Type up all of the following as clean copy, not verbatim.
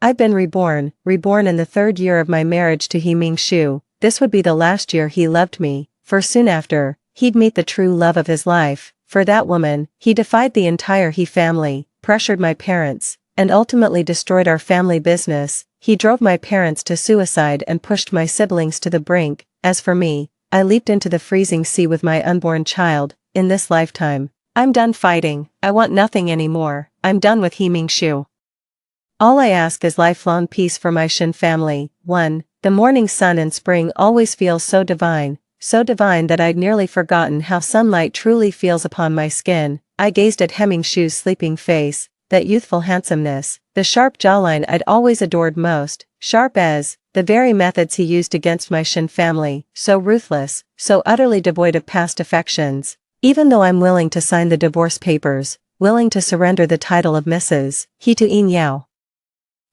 I've been reborn in the third year of my marriage to He Ming-shu. This would be the last year he loved me, for soon after, he'd meet the true love of his life. For that woman, he defied the entire He family, pressured my parents, and ultimately destroyed our family business. He drove my parents to suicide and pushed my siblings to the brink. As for me, I leaped into the freezing sea with my unborn child. In this lifetime, I'm done fighting. I want nothing anymore. I'm done with He Ming-shu. All I ask is lifelong peace for my Shin family. 1. The morning sun in spring always feels so divine that I'd nearly forgotten how sunlight truly feels upon my skin. I gazed at He Ming-shu's sleeping face, that youthful handsomeness, the sharp jawline I'd always adored most, sharp as the very methods he used against my Shin family, so ruthless, so utterly devoid of past affections. Even though I'm willing to sign the divorce papers, willing to surrender the title of Mrs. He to Yin Yao.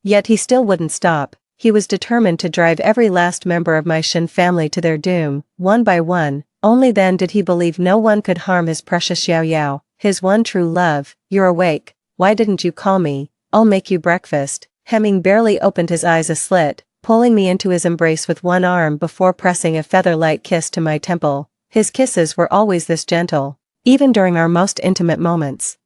Yet he still wouldn't stop. He was determined to drive every last member of my Shin family to their doom, one by one. Only then did he believe no one could harm his precious Yao Yao, his one true love. You're awake. Why didn't you call me? I'll make you breakfast. Hemming barely opened his eyes a slit, pulling me into his embrace with one arm before pressing a feather-light kiss to my temple. His kisses were always this gentle, even during our most intimate moments.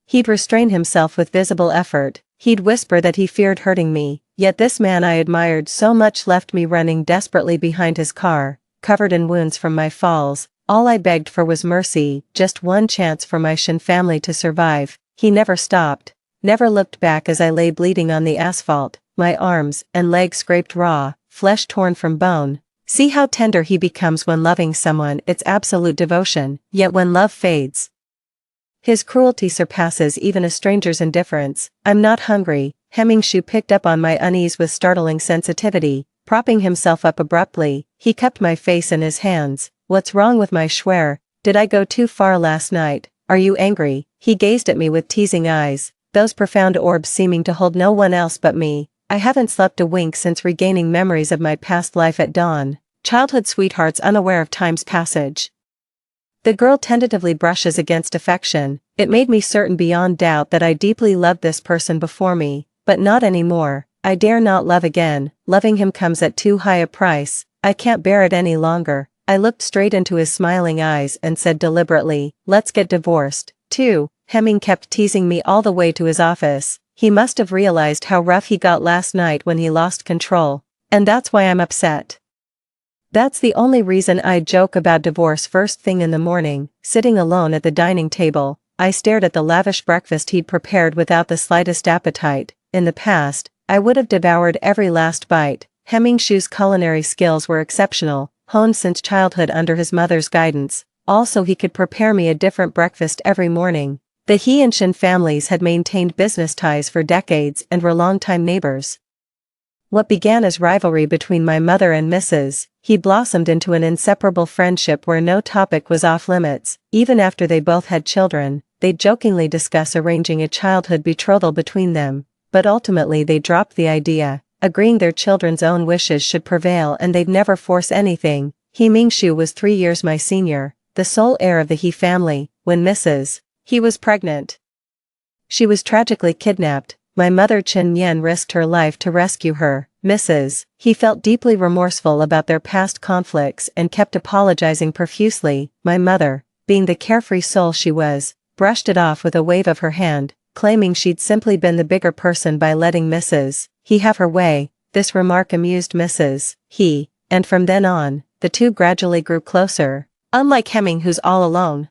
He'd restrain himself with visible effort. He'd whisper that he feared hurting me, yet this man I admired so much left me running desperately behind his car, covered in wounds from my falls. All I begged for was mercy, just one chance for my Shin family to survive. He never stopped, never looked back as I lay bleeding on the asphalt, my arms and legs scraped raw, flesh torn from bone. See how tender he becomes when loving someone. It's absolute devotion, yet when love fades, his cruelty surpasses even a stranger's indifference. I'm not hungry. He Ming-shu picked up on my unease with startling sensitivity. Propping himself up abruptly, he kept my face in his hands. What's wrong with my schwer? Did I go too far last night? Are you angry? He gazed at me with teasing eyes, those profound orbs seeming to hold no one else but me. I haven't slept a wink since regaining memories of my past life at dawn. Childhood sweethearts unaware of time's passage. The girl tentatively brushes against affection. It made me certain beyond doubt that I deeply loved this person before me, but not anymore. I dare not love again. Loving him comes at too high a price. I can't bear it any longer. I looked straight into his smiling eyes and said deliberately, let's get divorced. 2. Hemming kept teasing me all the way to his office. He must have realized how rough he got last night when he lost control. And that's why I'm upset. That's the only reason I'd joke about divorce first thing in the morning. Sitting alone at the dining table, I stared at the lavish breakfast he'd prepared without the slightest appetite. In the past, I would have devoured every last bite. He Ming-shu's culinary skills were exceptional, honed since childhood under his mother's guidance. Also, he could prepare me a different breakfast every morning. The He and Shin families had maintained business ties for decades and were longtime neighbors. What began as rivalry between my mother and Mrs. He blossomed into an inseparable friendship where no topic was off limits. Even after they both had children, they'd jokingly discuss arranging a childhood betrothal between them, but ultimately they dropped the idea, agreeing their children's own wishes should prevail and they'd never force anything. He Ming-shu was 3 years my senior, the sole heir of the He family, when Mrs. He was pregnant. She was tragically kidnapped. My mother Chen Yen risked her life to rescue her. Mrs. He felt deeply remorseful about their past conflicts and kept apologizing profusely. My mother, being the carefree soul she was, brushed it off with a wave of her hand, claiming she'd simply been the bigger person by letting Mrs. He have her way. This remark amused Mrs. He, and from then on, the two gradually grew closer. Unlike Hemming, who's all alone.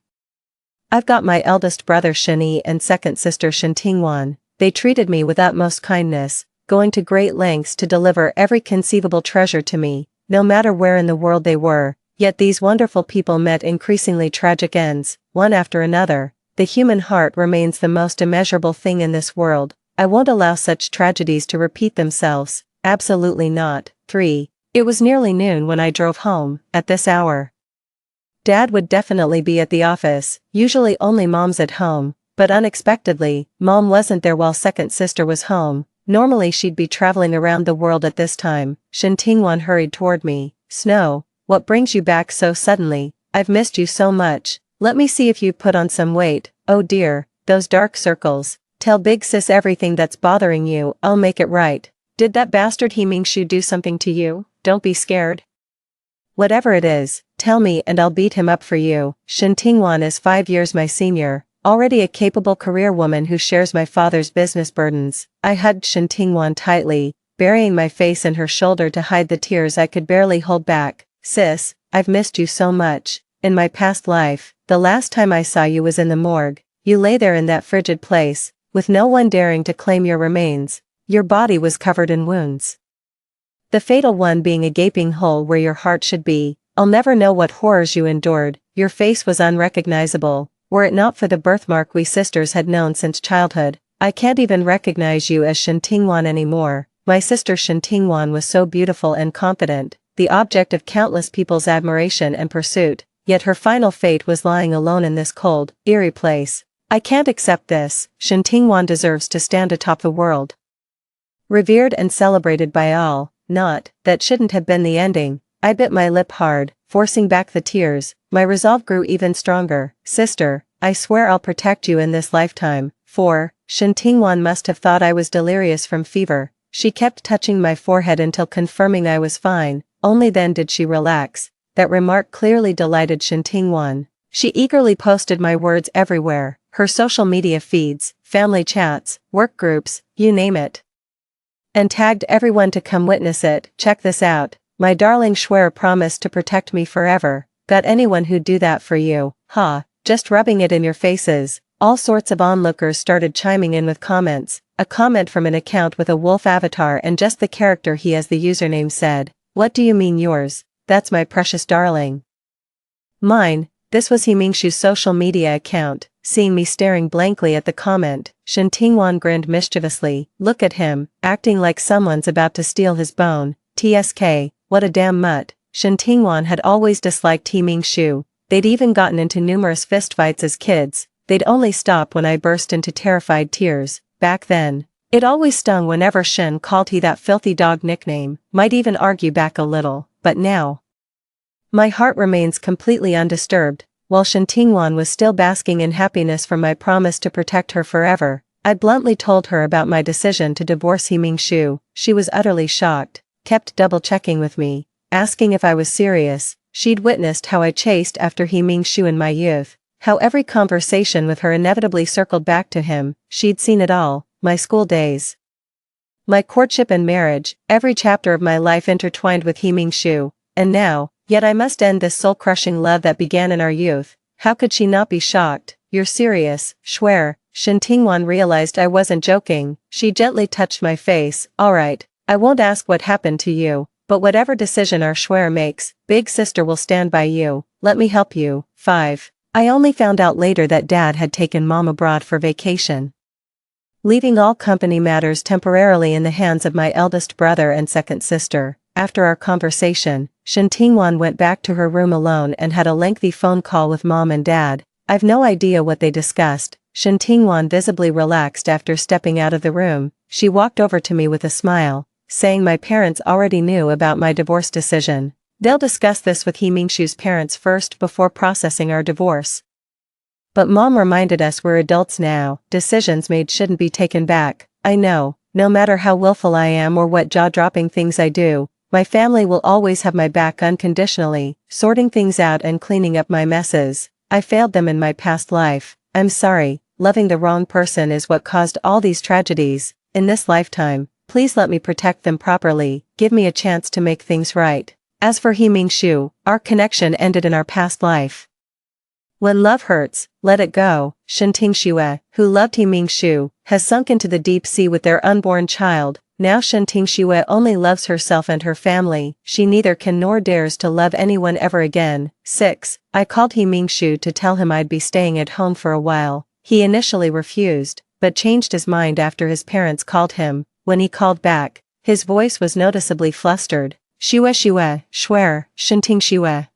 I've got my eldest brother Shin-yi and second sister Shin-tingwan. They treated me with utmost kindness, going to great lengths to deliver every conceivable treasure to me, no matter where in the world they were. Yet these wonderful people met increasingly tragic ends, one after another. The human heart remains the most immeasurable thing in this world. I won't allow such tragedies to repeat themselves, absolutely not. 3. It was nearly noon when I drove home. At this hour, Dad would definitely be at the office, usually only Mom's at home. But unexpectedly, Mom wasn't there while second sister was home. Normally she'd be traveling around the world at this time. Shin-tingwan hurried toward me. Snow, what brings you back so suddenly? I've missed you so much. Let me see if you've put on some weight. Oh dear, those dark circles. Tell big sis everything that's bothering you, I'll make it right. Did that bastard He Mingshu do something to you? Don't be scared. Whatever it is, tell me and I'll beat him up for you. Shen Tingwan is 5 years my senior, already a capable career woman who shares my father's business burdens. I hugged Shen Tingwan tightly, burying my face in her shoulder to hide the tears I could barely hold back. Sis, I've missed you so much. In my past life, the last time I saw you was in the morgue. You lay there in that frigid place, with no one daring to claim your remains. Your body was covered in wounds, the fatal one being a gaping hole where your heart should be. I'll never know what horrors you endured. Your face was unrecognizable, were it not for the birthmark we sisters had known since childhood. I can't even recognize you as Shen Tingwan anymore. My sister Shen Tingwan was so beautiful and confident, the object of countless people's admiration and pursuit, yet her final fate was lying alone in this cold, eerie place. I can't accept this. Shen Tingwan deserves to stand atop the world, revered and celebrated by all. Not, that shouldn't have been the ending. I bit my lip hard, forcing back the tears. My resolve grew even stronger. Sister, I swear I'll protect you in this lifetime. 4. Shen Tingwan must have thought I was delirious from fever. She kept touching my forehead until confirming I was fine. Only then did she relax. That remark clearly delighted Shen Tingwan. She eagerly posted my words everywhere, her social media feeds, family chats, work groups, you name it, and tagged everyone to come witness it. Check this out. My darling Schwer promised to protect me forever. Got anyone who'd do that for you? Ha, just rubbing it in your faces. All sorts of onlookers started chiming in with comments. A comment from an account with a wolf avatar and just the character he as the username said, "What do you mean yours? That's my precious darling." Mine. This was He Mingshu's social media account. Seeing me staring blankly at the comment, Shen Tingwan grinned mischievously. Look at him, acting like someone's about to steal his bone. TSK, what a damn mutt. Shen Tingwan had always disliked He Mingshu. They'd even gotten into numerous fistfights as kids. They'd only stop when I burst into terrified tears. Back then, it always stung whenever Shen called he that filthy dog nickname. Might even argue back a little, but now my heart remains completely undisturbed. While Shen Tingwan was still basking in happiness from my promise to protect her forever, I bluntly told her about my decision to divorce He Mingshu. She was utterly shocked, kept double-checking with me, asking if I was serious. She'd witnessed how I chased after He Mingshu in my youth, how every conversation with her inevitably circled back to him. She'd seen it all, my school days, my courtship and marriage, every chapter of my life intertwined with He Mingshu, and now, yet I must end this soul-crushing love that began in our youth. How could she not be shocked? You're serious, Schwer. Shen Tingwan realized I wasn't joking. She gently touched my face. Alright, I won't ask what happened to you, but whatever decision our Schwer makes, big sister will stand by you. Let me help you. 5. I only found out later that Dad had taken Mom abroad for vacation, leaving all company matters temporarily in the hands of my eldest brother and second sister. After our conversation, Shen Tingwan went back to her room alone and had a lengthy phone call with Mom and Dad. I've no idea what they discussed. Shen Tingwan visibly relaxed after stepping out of the room. She walked over to me with a smile, saying my parents already knew about my divorce decision. They'll discuss this with He Mingshu's parents first before processing our divorce. But Mom reminded us we're adults now. Decisions made shouldn't be taken back. I know, no matter how willful I am or what jaw-dropping things I do, my family will always have my back unconditionally. Sorting things out and cleaning up my messes. I failed them in my past life. I'm sorry. Loving the wrong person is what caused all these tragedies. In this lifetime, please let me protect them properly. Give me a chance to make things right. As for He Mingshu, our connection ended in our past life. When love hurts, let it go. Shen Tingxue, who loved He Mingshu, has sunk into the deep sea with their unborn child. Now Shen Tingxue only loves herself and her family. She neither can nor dares to love anyone ever again. 6. I called He Mingshu to tell him I'd be staying at home for a while. He initially refused, but changed his mind after his parents called him. When he called back, his voice was noticeably flustered. Shue, Schwer, Shen Tingxue.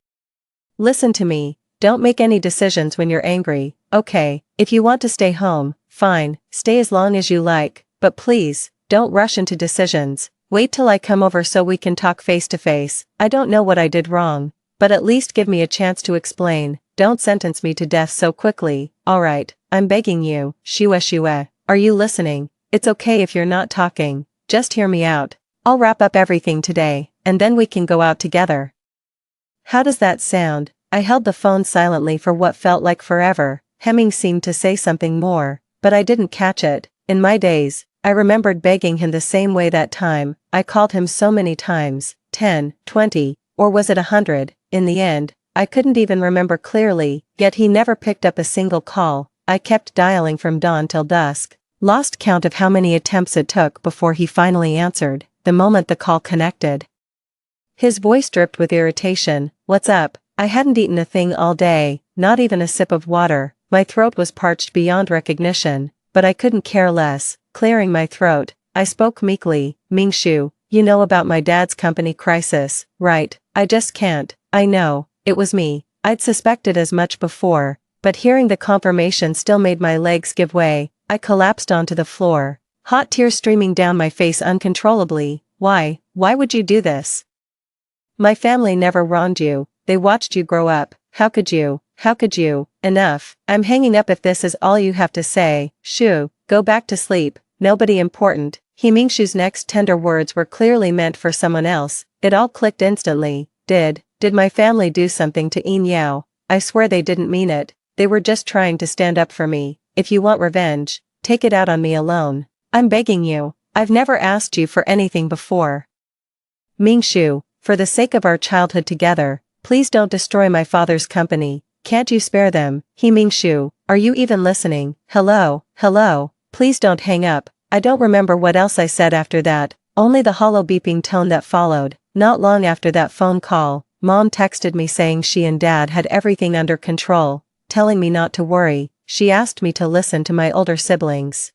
Listen to me. Don't make any decisions when you're angry. Okay, if you want to stay home, fine, stay as long as you like, but please, don't rush into decisions. Wait till I come over so we can talk face to face. I don't know what I did wrong, but at least give me a chance to explain. Don't sentence me to death so quickly. Alright, I'm begging you. Shue. are you listening? It's okay if you're not talking, just hear me out. I'll wrap up everything today, and then we can go out together. How does that sound? I held the phone silently for what felt like forever. Hemming seemed to say something more, but I didn't catch it. In my days, I remembered begging him the same way that time. I called him so many times, 10, 20, or was it 100? In the end, I couldn't even remember clearly, yet he never picked up a single call. I kept dialing from dawn till dusk, lost count of how many attempts it took before he finally answered, the moment the call connected. His voice dripped with irritation. What's up? I hadn't eaten a thing all day, not even a sip of water. My throat was parched beyond recognition, but I couldn't care less. Clearing my throat, I spoke meekly. Mingshu, you know about my dad's company crisis, right? I just can't. I know, it was me. I'd suspected as much before, but hearing the confirmation still made my legs give way. I collapsed onto the floor, hot tears streaming down my face uncontrollably. Why would you do this? My family never wronged you, they watched you grow up. How could you? Enough, I'm hanging up if this is all you have to say. Shoo, go back to sleep, nobody important. Mingshu's next tender words were clearly meant for someone else. It all clicked instantly. Did my family do something to Yin Yao? I swear they didn't mean it, they were just trying to stand up for me. If you want revenge, take it out on me alone. I'm begging you, I've never asked you for anything before. Mingshu, for the sake of our childhood together, please don't destroy my father's company. Can't you spare them? Mingshu, are you even listening? Hello, please don't hang up. I don't remember what else I said after that, only the hollow beeping tone that followed. Not long after that phone call, Mom texted me saying she and Dad had everything under control, telling me not to worry. She asked me to listen to my older siblings,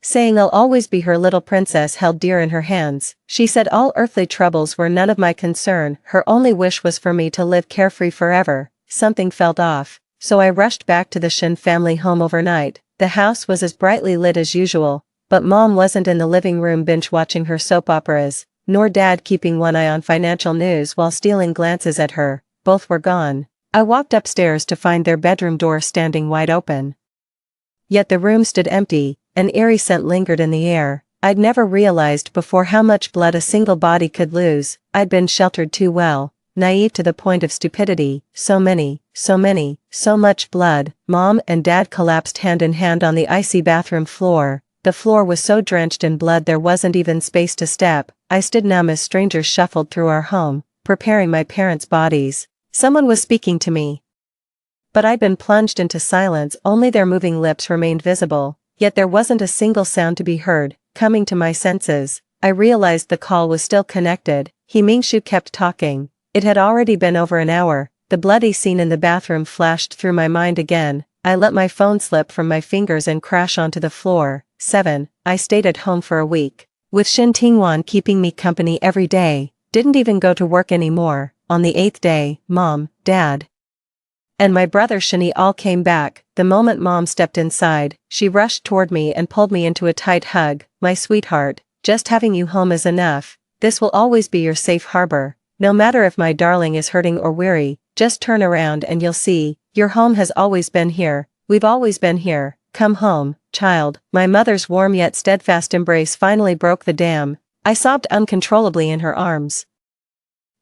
saying I'll always be her little princess held dear in her hands. She said all earthly troubles were none of my concern, her only wish was for me to live carefree forever. Something felt off, so I rushed back to the Shin family home overnight. The house was as brightly lit as usual, but Mom wasn't in the living room binge-watching her soap operas, nor Dad keeping one eye on financial news while stealing glances at her. Both were gone. I walked upstairs to find their bedroom door standing wide open. Yet the room stood empty, an eerie scent lingered in the air. I'd never realized before how much blood a single body could lose. I'd been sheltered too well, naive to the point of stupidity. So much blood. Mom and Dad collapsed hand in hand on the icy bathroom floor. The floor was so drenched in blood there wasn't even space to step. I stood numb as strangers shuffled through our home, preparing my parents' bodies. Someone was speaking to me, but I'd been plunged into silence, only their moving lips remained visible, yet there wasn't a single sound to be heard. Coming to my senses, I realized the call was still connected. Mingshu kept talking. It had already been over an hour. The bloody scene in the bathroom flashed through my mind again. I let my phone slip from my fingers and crash onto the floor. 7. I stayed at home for a week, with Shin Tingwan keeping me company every day. Didn't even go to work anymore. On the 8th day, Mom, Dad, and my brother Shani all came back. The moment Mom stepped inside, she rushed toward me and pulled me into a tight hug. My sweetheart, just having you home is enough. This will always be your safe harbor. No matter if my darling is hurting or weary, just turn around and you'll see. Your home has always been here. We've always been here. Come home, child. My mother's warm yet steadfast embrace finally broke the dam. I sobbed uncontrollably in her arms.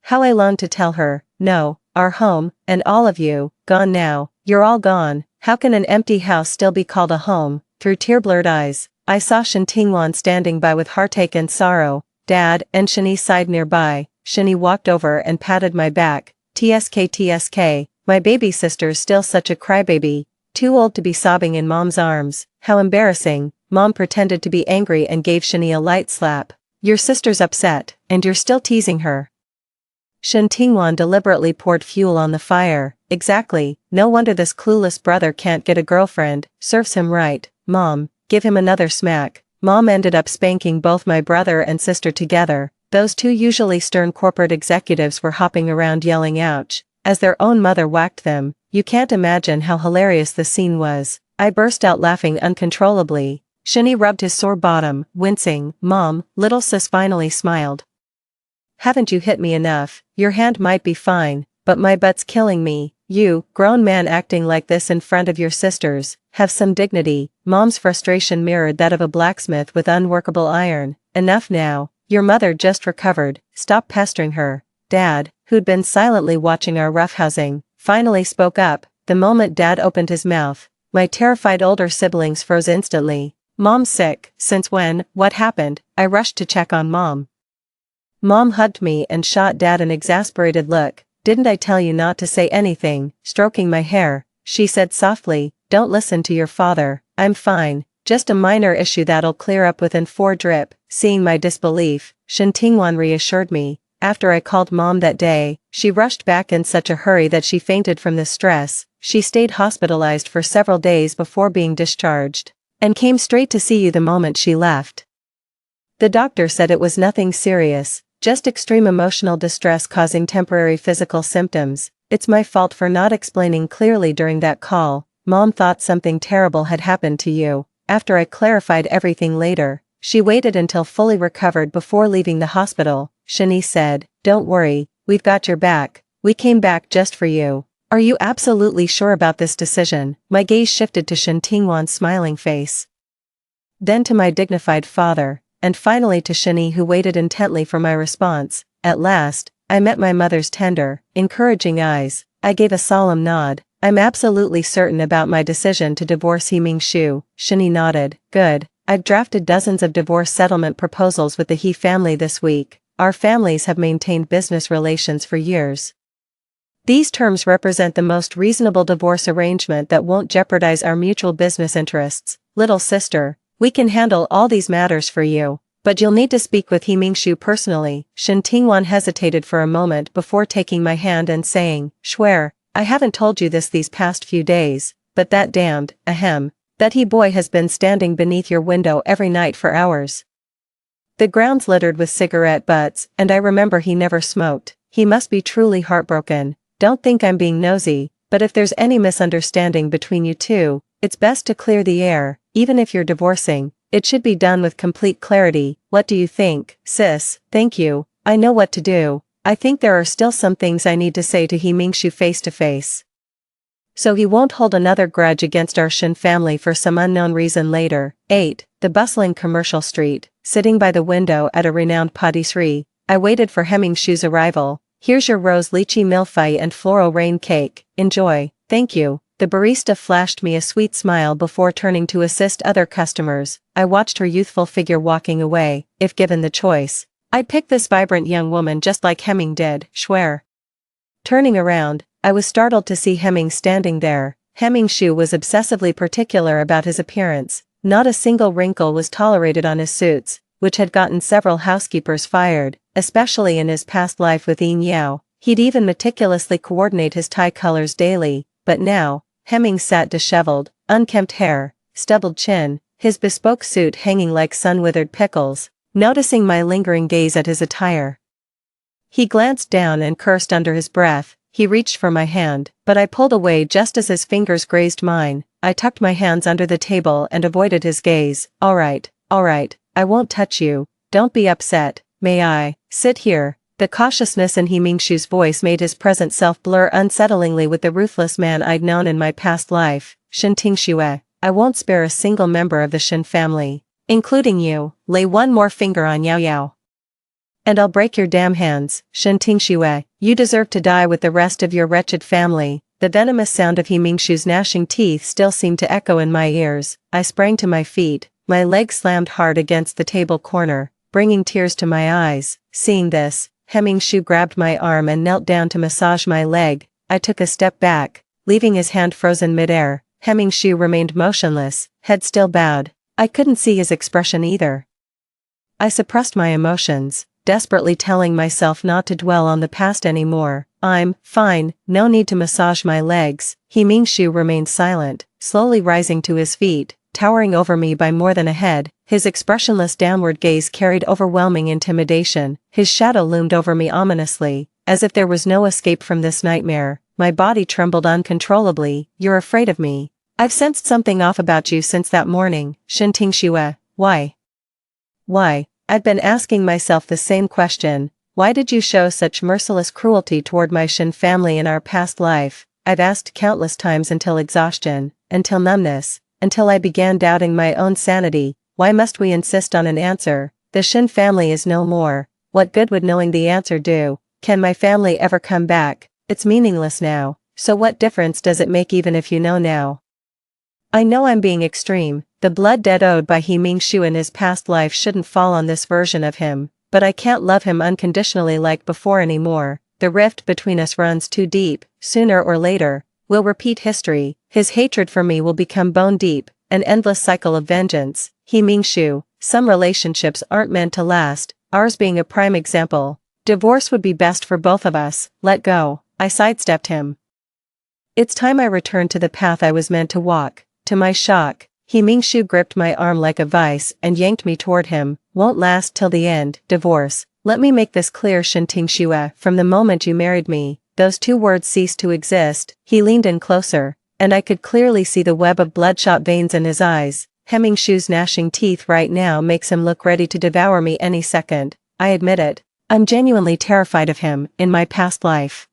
How I longed to tell her, no, our home, and all of you, gone now. You're all gone. How can an empty house still be called a home? Through tear-blurred eyes, I saw Shin Tingwan standing by with heartache and sorrow. Dad and Shani sighed nearby. Shani walked over and patted my back. TSK, my baby sister's still such a crybaby, too old to be sobbing in Mom's arms. How embarrassing. Mom pretended to be angry and gave Shani a light slap. Your sister's upset, and you're still teasing her. Shin Tingwan deliberately poured fuel on the fire. Exactly, no wonder this clueless brother can't get a girlfriend. Serves him right. Mom, give him another smack. Mom ended up spanking both my brother and sister together. Those two usually stern corporate executives were hopping around yelling ouch, as their own mother whacked them. You can't imagine how hilarious the scene was. I burst out laughing uncontrollably. Shani rubbed his sore bottom, wincing. Mom, little sis finally smiled. Haven't you hit me enough? Your hand might be fine, but my butt's killing me. You, grown man acting like this in front of your sisters, have some dignity. Mom's frustration mirrored that of a blacksmith with unworkable iron. Enough now, your mother just recovered, stop pestering her. Dad, who'd been silently watching our roughhousing, finally spoke up. The moment Dad opened his mouth, my terrified older siblings froze instantly. Mom's sick. Since when? What happened? I rushed to check on Mom. Mom hugged me and shot Dad an exasperated look. Didn't I tell you not to say anything? Stroking my hair, she said softly, don't listen to your father. I'm fine, just a minor issue that'll clear up within 4 drip. Seeing my disbelief, Shen Tingwan reassured me. After I called Mom that day, she rushed back in such a hurry that she fainted from the stress. She stayed hospitalized for several days before being discharged, and came straight to see you the moment she left. The doctor said it was nothing serious, just extreme emotional distress causing temporary physical symptoms. It's my fault for not explaining clearly during that call. Mom thought something terrible had happened to you. After I clarified everything later, she waited until fully recovered before leaving the hospital. Shani said, don't worry, we've got your back. We came back just for you. Are you absolutely sure about this decision? My gaze shifted to Shen Tingwan's smiling face, then to my dignified father, and finally to Shani, who waited intently for my response. At last, I met my mother's tender, encouraging eyes. I gave a solemn nod. I'm absolutely certain about my decision to divorce He Mingshu. Shani nodded. Good. I've drafted dozens of divorce settlement proposals with the He family this week. Our families have maintained business relations for years. These terms represent the most reasonable divorce arrangement that won't jeopardize our mutual business interests. Little sister, we can handle all these matters for you, but you'll need to speak with He Mingshu personally. Shen Tingwan hesitated for a moment before taking my hand and saying, Swear, I haven't told you this these past few days, but that damned, that he boy has been standing beneath your window every night for hours. The ground's littered with cigarette butts, and I remember he never smoked. He must be truly heartbroken. Don't think I'm being nosy, but if there's any misunderstanding between you two, it's best to clear the air. Even if you're divorcing, it should be done with complete clarity. What do you think, sis? Thank you. I know what to do. I think there are still some things I need to say to He Mingshu face to face, so he won't hold another grudge against our Shen family for some unknown reason later. 8. The bustling commercial street. Sitting by the window at a renowned patisserie, I waited for He Mingshu's arrival. Here's your rose lychee millefeuille and floral rain cake. Enjoy. Thank you. The barista flashed me a sweet smile before turning to assist other customers. I watched her youthful figure walking away. If given the choice, I'd pick this vibrant young woman just like Hemming did. Schwer. Turning around, I was startled to see Hemming standing there. He Mingshu was obsessively particular about his appearance. Not a single wrinkle was tolerated on his suits, which had gotten several housekeepers fired, especially in his past life with Yin Yao. He'd even meticulously coordinate his tie colors daily, but now, Hemming sat disheveled, unkempt hair, stubbled chin, his bespoke suit hanging like sun-withered pickles. Noticing my lingering gaze at his attire, he glanced down and cursed under his breath. He reached for my hand, but I pulled away just as his fingers grazed mine. I tucked my hands under the table and avoided his gaze. All right, I won't touch you. Don't be upset. May I sit here? The cautiousness in He Mingshu's voice made his present self blur unsettlingly with the ruthless man I'd known in my past life. Shen Tingxue, I won't spare a single member of the Shen family, including you. Lay one more finger on Yao Yao, and I'll break your damn hands. Shen Tingxue, you deserve to die with the rest of your wretched family. The venomous sound of He Mingshu's gnashing teeth still seemed to echo in my ears. I sprang to my feet, my legs slammed hard against the table corner, bringing tears to my eyes. Seeing this, He Mingshu grabbed my arm and knelt down to massage my leg. I took a step back, leaving his hand frozen midair. He Mingshu remained motionless, head still bowed. I couldn't see his expression either. I suppressed my emotions, desperately telling myself not to dwell on the past anymore. I'm fine, no need to massage my legs. He Mingshu remained silent, slowly rising to his feet, towering over me by more than a head. His expressionless downward gaze carried overwhelming intimidation. His shadow loomed over me ominously, as if there was no escape from this nightmare. My body trembled uncontrollably. You're afraid of me. I've sensed something off about you since that morning. Shen Tingxue, why? Why? I'd been asking myself the same question. Why did you show such merciless cruelty toward my Shen family in our past life? I've asked countless times until exhaustion, until numbness, until I began doubting my own sanity. Why must we insist on an answer? The Shin family is no more. What good would knowing the answer do? Can my family ever come back? It's meaningless now. So what difference does it make even if you know now? I know I'm being extreme. The blood debt owed by He Ming-shu in his past life shouldn't fall on this version of him, but I can't love him unconditionally like before anymore. The rift between us runs too deep. Sooner or later, we'll repeat history. His hatred for me will become bone deep, an endless cycle of vengeance. He Ming-shu, some relationships aren't meant to last, ours being a prime example. Divorce would be best for both of us. Let go. I sidestepped him. It's time I returned to the path I was meant to walk. To my shock, He Ming-shu gripped my arm like a vice and yanked me toward him. Won't last till the end. Divorce. Let me make this clear, Shin Ting-shue. From the moment you married me, those two words ceased to exist. He leaned in closer, and I could clearly see the web of bloodshot veins in his eyes. Hemingshu's gnashing teeth right now makes him look ready to devour me any second. I admit it. I'm genuinely terrified of him. In my past life,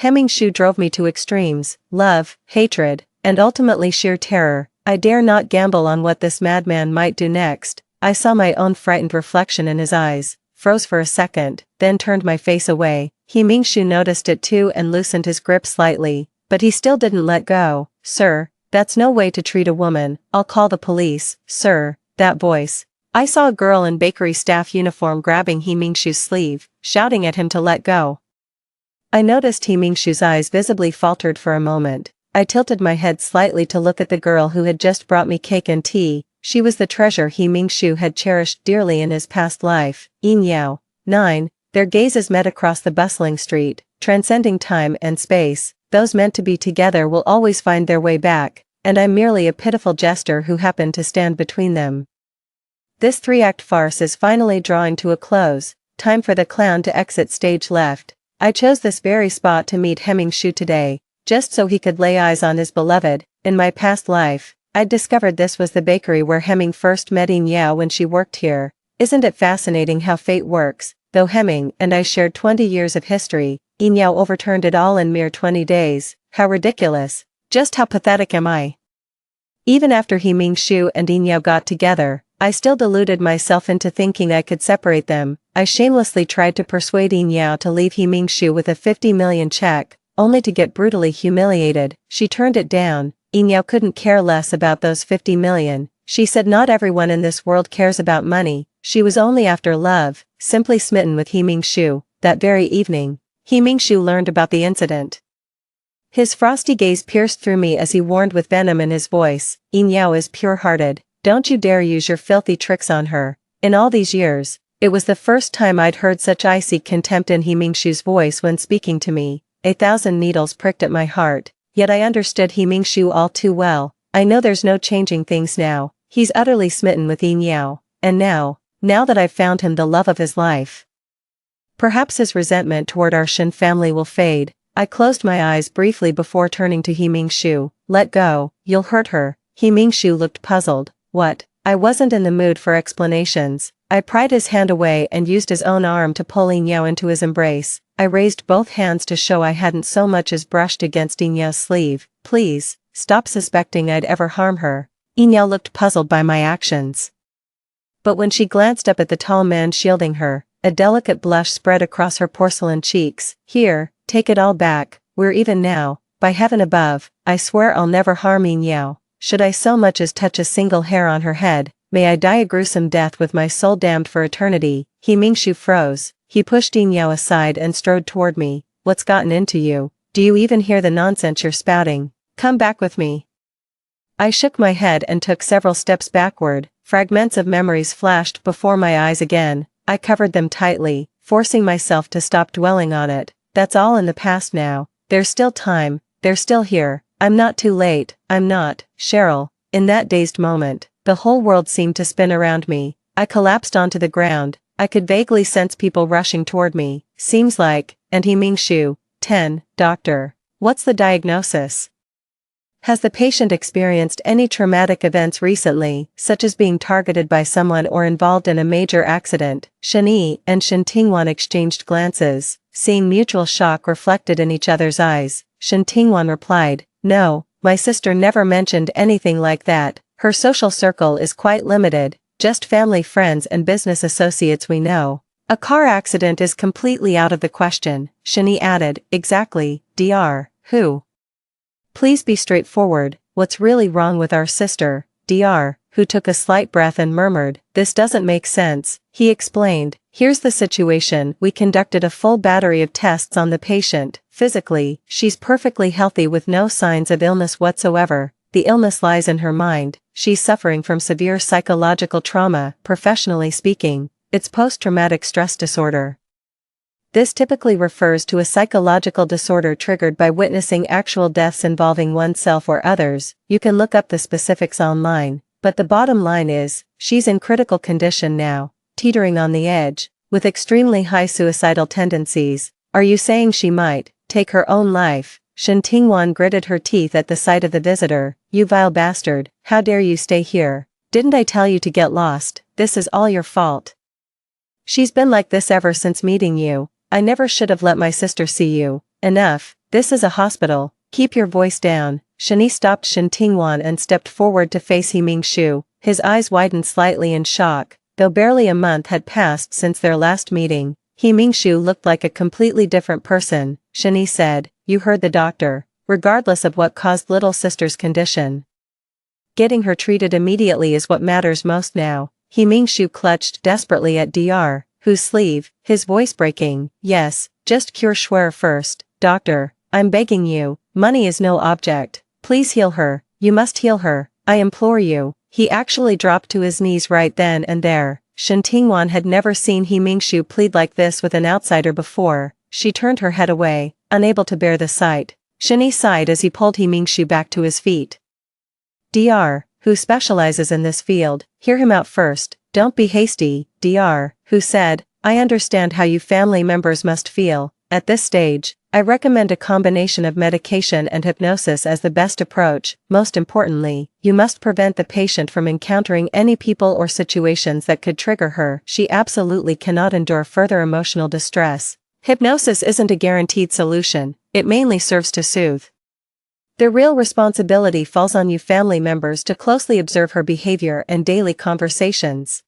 Hemingshu drove me to extremes: love, hatred, and ultimately sheer terror. I dare not gamble on what this madman might do next. I saw my own frightened reflection in his eyes, froze for a second, then turned my face away. He Ming-shu noticed it too and loosened his grip slightly, but he still didn't let go. Sir, that's no way to treat a woman. I'll call the police. Sir, that voice. I saw a girl in bakery staff uniform grabbing He Ming-shu's sleeve, shouting at him to let go. I noticed He Ming-shu's eyes visibly faltered for a moment. I tilted my head slightly to look at the girl who had just brought me cake and tea. She was the treasure He Ming-shu had cherished dearly in his past life. Yin Yao. 9. Their gazes met across the bustling street, transcending time and space. Those meant to be together will always find their way back, and I'm merely a pitiful jester who happened to stand between them. This three-act farce is finally drawing to a close. Time for the clown to exit stage left. I chose this very spot to meet Hemingshu today, just so he could lay eyes on his beloved. In my past life, I'd discovered this was the bakery where Heming first met Yin Yao when she worked here. Isn't it fascinating how fate works? Though Heming and I shared 20 years of history, Yin Yao overturned it all in mere 20 days. How ridiculous. Just how pathetic am I? Even after He Ming-shu and Yin Yao got together, I still deluded myself into thinking I could separate them. I shamelessly tried to persuade Yin Yao to leave He Ming-shu with a 50 million check, only to get brutally humiliated. She turned it down. Yin Yao couldn't care less about those 50 million. She said not everyone in this world cares about money. She was only after love, simply smitten with He Ming-shu. That very evening, He Ming-shu learned about the incident. His frosty gaze pierced through me as he warned with venom in his voice. Yin Yao is pure-hearted. Don't you dare use your filthy tricks on her. In all these years, it was the first time I'd heard such icy contempt in He Ming-shu's voice when speaking to me. 1,000 needles pricked at my heart, yet I understood He Ming-shu all too well. I know there's no changing things now. He's utterly smitten with Yin Yao, and now that I've found him the love of his life, perhaps his resentment toward our Shin family will fade. I closed my eyes briefly before turning to He Ming-shu. Let go, you'll hurt her. He Ming-shu looked puzzled. What? I wasn't in the mood for explanations. I pried his hand away and used his own arm to pull Yin Yao into his embrace. I raised both hands to show I hadn't so much as brushed against Yin Yao's sleeve. Please, stop suspecting I'd ever harm her. Yin Yao looked puzzled by my actions. But when she glanced up at the tall man shielding her, a delicate blush spread across her porcelain cheeks. Here, take it all back. We're even now. By heaven above, I swear I'll never harm Yin Yao. Should I so much as touch a single hair on her head, may I die a gruesome death with my soul damned for eternity. He Ming-shu froze. He pushed Yin Yao aside and strode toward me. What's gotten into you? Do you even hear the nonsense you're spouting? Come back with me. I shook my head and took several steps backward. Fragments of memories flashed before my eyes again. I covered them tightly, forcing myself to stop dwelling on it. That's all in the past now. There's still time. They're still here. I'm not too late. I'm not. Cheryl. In that dazed moment, the whole world seemed to spin around me. I collapsed onto the ground. I could vaguely sense people rushing toward me. Seems like, and He Ming-shu. 10. Doctor. What's the diagnosis? Has the patient experienced any traumatic events recently, such as being targeted by someone or involved in a major accident? Shen Yi and Shen Tingwan exchanged glances, seeing mutual shock reflected in each other's eyes. Shen Tingwan replied. No, my sister never mentioned anything like that. Her social circle is quite limited, just family friends and business associates we know. A car accident is completely out of the question, Shani added. Exactly, Dr. Who? Please be straightforward, what's really wrong with our sister, Dr. Who took a slight breath and murmured, this doesn't make sense. He explained, here's the situation, we conducted a full battery of tests on the patient. Physically, she's perfectly healthy with no signs of illness whatsoever. The illness lies in her mind, she's suffering from severe psychological trauma. Professionally speaking, it's post-traumatic stress disorder. This typically refers to a psychological disorder triggered by witnessing actual deaths involving oneself or others. You can look up the specifics online, but the bottom line is, she's in critical condition now, teetering on the edge, with extremely high suicidal tendencies. Are you saying she might take her own life? Shen Tingwan gritted her teeth at the sight of the visitor. You vile bastard, how dare you stay here? Didn't I tell you to get lost? This is all your fault. She's been like this ever since meeting you. I never should have let my sister see you. Enough, this is a hospital, keep your voice down. Shani stopped Shen Tingwan and stepped forward to face He Mingshu. His eyes widened slightly in shock. Though barely a month had passed since their last meeting, He Mingshu looked like a completely different person. Shani said, you heard the doctor. Regardless of what caused little sister's condition, getting her treated immediately is what matters most now. He Mingshu clutched desperately at Dr. Whose sleeve, his voice breaking. Yes, just cure Schwer first, doctor, I'm begging you, money is no object. Please heal her, you must heal her, I implore you. He actually dropped to his knees right then and there. Shen Tingwan had never seen He Mingshu plead like this with an outsider before. She turned her head away, unable to bear the sight. Shani sighed as he pulled He Mingshu back to his feet. Dr. Who specializes in this field, hear him out first, don't be hasty. Dr. Who said, I understand how you family members must feel. At this stage, I recommend a combination of medication and hypnosis as the best approach. Most importantly, you must prevent the patient from encountering any people or situations that could trigger her. She absolutely cannot endure further emotional distress. Hypnosis isn't a guaranteed solution, it mainly serves to soothe. The real responsibility falls on you family members to closely observe her behavior and daily conversations.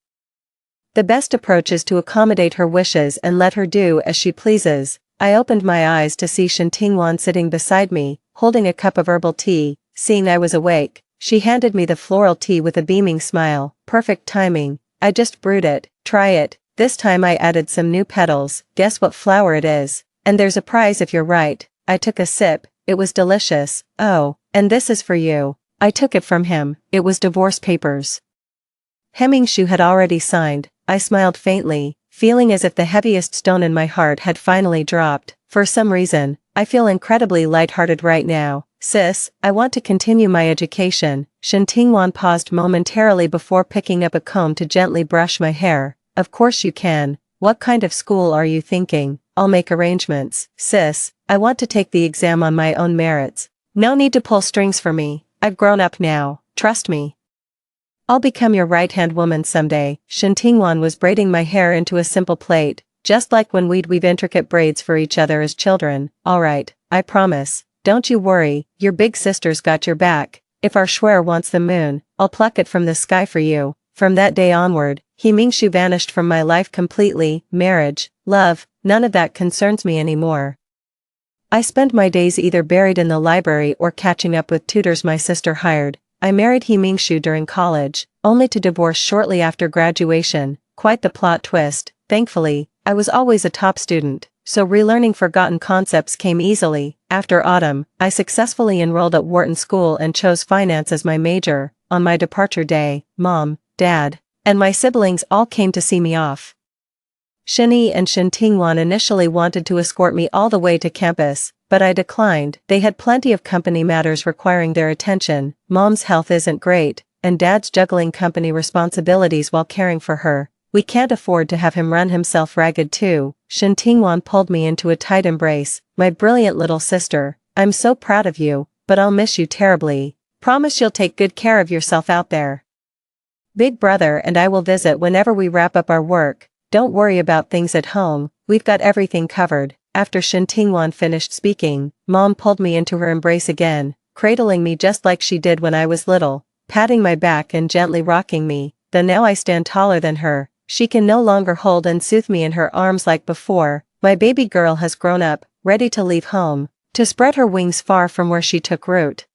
The best approach is to accommodate her wishes and let her do as she pleases. I opened my eyes to see Shen Tingwan sitting beside me, holding a cup of herbal tea. Seeing I was awake, she handed me the floral tea with a beaming smile. Perfect timing, I just brewed it, try it. This time I added some new petals. Guess what flower it is? And there's a prize if you're right. I took a sip, it was delicious. Oh, and this is for you. I took it from him, it was divorce papers. He Mingshu had already signed. I smiled faintly, feeling as if the heaviest stone in my heart had finally dropped. For some reason, I feel incredibly lighthearted right now. Sis, I want to continue my education. Shen Tingwan paused momentarily before picking up a comb to gently brush my hair. Of course you can. What kind of school are you thinking? I'll make arrangements. Sis, I want to take the exam on my own merits. No need to pull strings for me. I've grown up now. Trust me. I'll become your right-hand woman someday. Shen Tingwan was braiding my hair into a simple plait, just like when we'd weave intricate braids for each other as children. Alright, I promise. Don't you worry, your big sister's got your back. If our Schwer wants the moon, I'll pluck it from the sky for you. From that day onward, He Mingshu vanished from my life completely. Marriage, love, none of that concerns me anymore. I spend my days either buried in the library or catching up with tutors my sister hired. I married He Mingshu during college, only to divorce shortly after graduation. Quite the plot twist. Thankfully, I was always a top student, so relearning forgotten concepts came easily. After autumn, I successfully enrolled at Wharton School and chose finance as my major. On my departure day, Mom, Dad, and my siblings all came to see me off. Shani and Shen Tingwan initially wanted to escort me all the way to campus, but I declined. They had plenty of company matters requiring their attention. Mom's health isn't great, and Dad's juggling company responsibilities while caring for her. We can't afford to have him run himself ragged too. Shen Tingwan pulled me into a tight embrace. My brilliant little sister, I'm so proud of you, but I'll miss you terribly. Promise you'll take good care of yourself out there. Big brother and I will visit whenever we wrap up our work. Don't worry about things at home, we've got everything covered. After Shen Tingwan finished speaking, Mom pulled me into her embrace again, cradling me just like she did when I was little, patting my back and gently rocking me. Though now I stand taller than her, she can no longer hold and soothe me in her arms like before. My baby girl has grown up, ready to leave home, to spread her wings far from where she took root.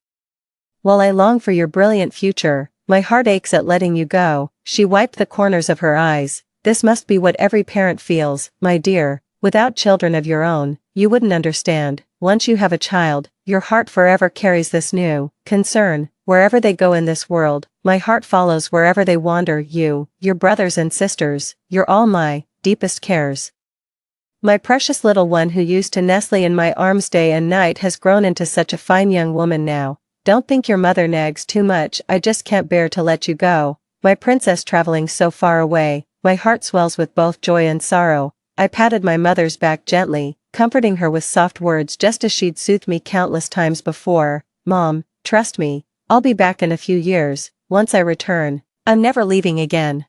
While I long for your brilliant future, my heart aches at letting you go. She wiped the corners of her eyes. This must be what every parent feels, my dear. Without children of your own, you wouldn't understand. Once you have a child, your heart forever carries this new concern. Wherever they go in this world, my heart follows wherever they wander. You, your brothers and sisters, you're all my deepest cares. My precious little one who used to nestle in my arms day and night has grown into such a fine young woman now. Don't think your mother nags too much, I just can't bear to let you go. My princess traveling so far away, my heart swells with both joy and sorrow. I patted my mother's back gently, comforting her with soft words just as she'd soothed me countless times before. Mom, trust me, I'll be back in a few years. Once I return, I'm never leaving again.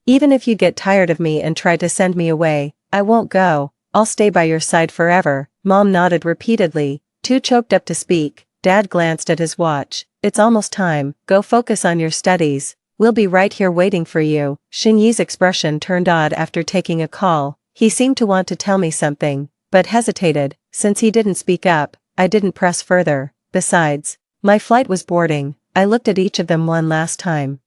Even if you get tired of me and try to send me away, I won't go. I'll stay by your side forever. Mom nodded repeatedly, too choked up to speak. Dad glanced at his watch. It's almost time, go focus on your studies. We'll be right here waiting for you. Xin Yi's expression turned odd after taking a call. He seemed to want to tell me something, but hesitated. Since he didn't speak up, I didn't press further. Besides, my flight was boarding. I looked at each of them one last time,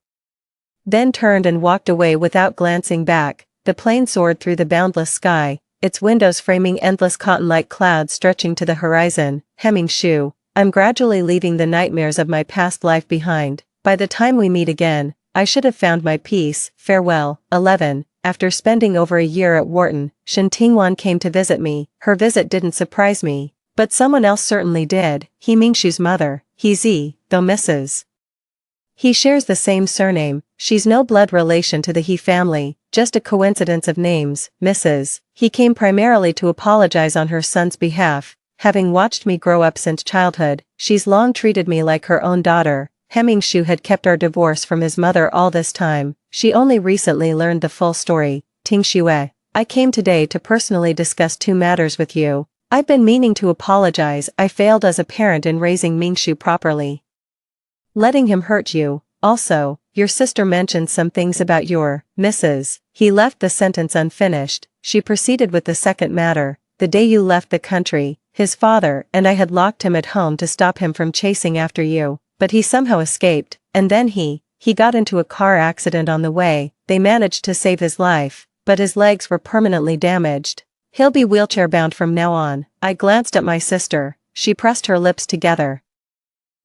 then turned and walked away without glancing back. The plane soared through the boundless sky, its windows framing endless cotton-like clouds stretching to the horizon. Hemming Shu, I'm gradually leaving the nightmares of my past life behind. By the time we meet again, I should have found my peace. Farewell. 11. After spending over a year at Wharton, Shen Tingwan came to visit me. Her visit didn't surprise me, but someone else certainly did. He Mingshu's mother. He's though Mrs. He shares the same surname. She's no blood relation to the He family, just a coincidence of names. Mrs. He came primarily to apologize on her son's behalf. Having watched me grow up since childhood, she's long treated me like her own daughter. Hemming Shu had kept our divorce from his mother all this time. She only recently learned the full story. Ting Shue, I came today to personally discuss two matters with you. I've been meaning to apologize. I failed as a parent in raising Mingshu properly, letting him hurt you. Also, your sister mentioned some things about your Mrs. He left the sentence unfinished. She proceeded with the second matter. The day you left the country, his father and I had locked him at home to stop him from chasing after you, but he somehow escaped, and then he got into a car accident on the way. They managed to save his life, but his legs were permanently damaged. He'll be wheelchair-bound from now on. I glanced at my sister. She pressed her lips together,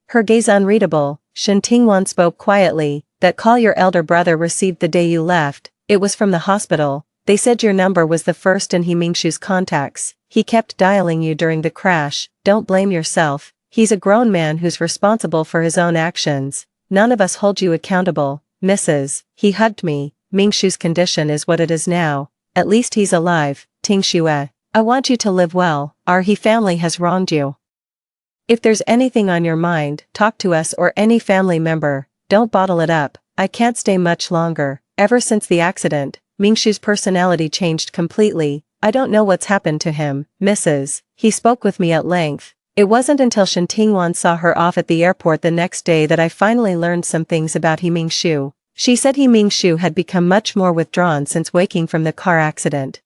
her gaze unreadable. Shen Tingwan spoke quietly. That call your elder brother received the day you left, it was from the hospital. They said your number was the first in He Mingshu's contacts. He kept dialing you during the crash. Don't blame yourself. He's a grown man who's responsible for his own actions. None of us hold you accountable, Mrs. He hugged me. Mingshu's condition is what it is now. At least he's alive. Ting Shue, I want you to live well. Our He family has wronged you. If there's anything on your mind, talk to us or any family member. Don't bottle it up. I can't stay much longer. Ever since the accident, Mingshu's personality changed completely. I don't know what's happened to him, Mrs. He spoke with me at length. It wasn't until Shen Tingwan saw her off at the airport the next day that I finally learned some things about He Mingshu. She said He Mingshu had become much more withdrawn since waking from the car accident,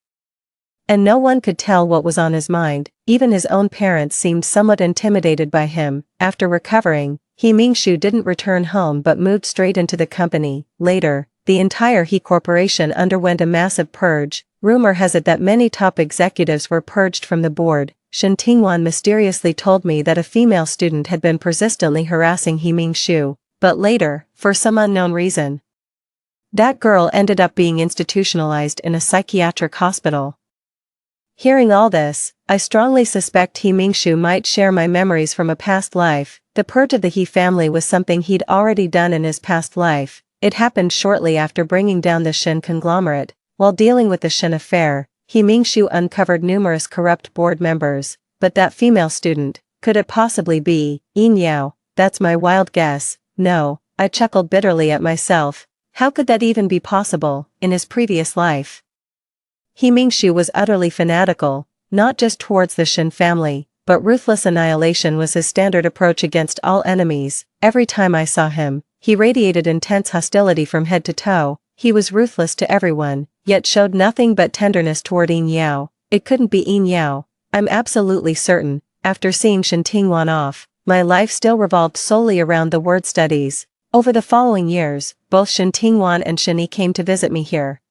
and no one could tell what was on his mind. Even his own parents seemed somewhat intimidated by him. After recovering, He Mingshu didn't return home but moved straight into the company. Later, the entire He Corporation underwent a massive purge. Rumor has it that many top executives were purged from the board. Shen Tingwan mysteriously told me that a female student had been persistently harassing He Mingshu, but later, for some unknown reason, that girl ended up being institutionalized in a psychiatric hospital. Hearing all this, I strongly suspect He Mingshu might share my memories from a past life. The purge of the He family was something he'd already done in his past life. It happened shortly after bringing down the Shen conglomerate. While dealing with the Shen affair, He Mingshu uncovered numerous corrupt board members. But that female student, could it possibly be Yin Yao? That's my wild guess. No, I chuckled bitterly at myself. How could that even be possible? In his previous life, He Mingshu was utterly fanatical. not just towards the Shin family, but ruthless annihilation was his standard approach against all enemies. Every time I saw him, he radiated intense hostility from head to toe. He was ruthless to everyone, yet showed nothing but tenderness toward Yin Yao. It couldn't be Yin Yao. I'm absolutely certain, after seeing Shen Tingwan off, my life still revolved solely around the word studies. Over the following years, both Shen Tingwan and Shen Yi came to visit me here.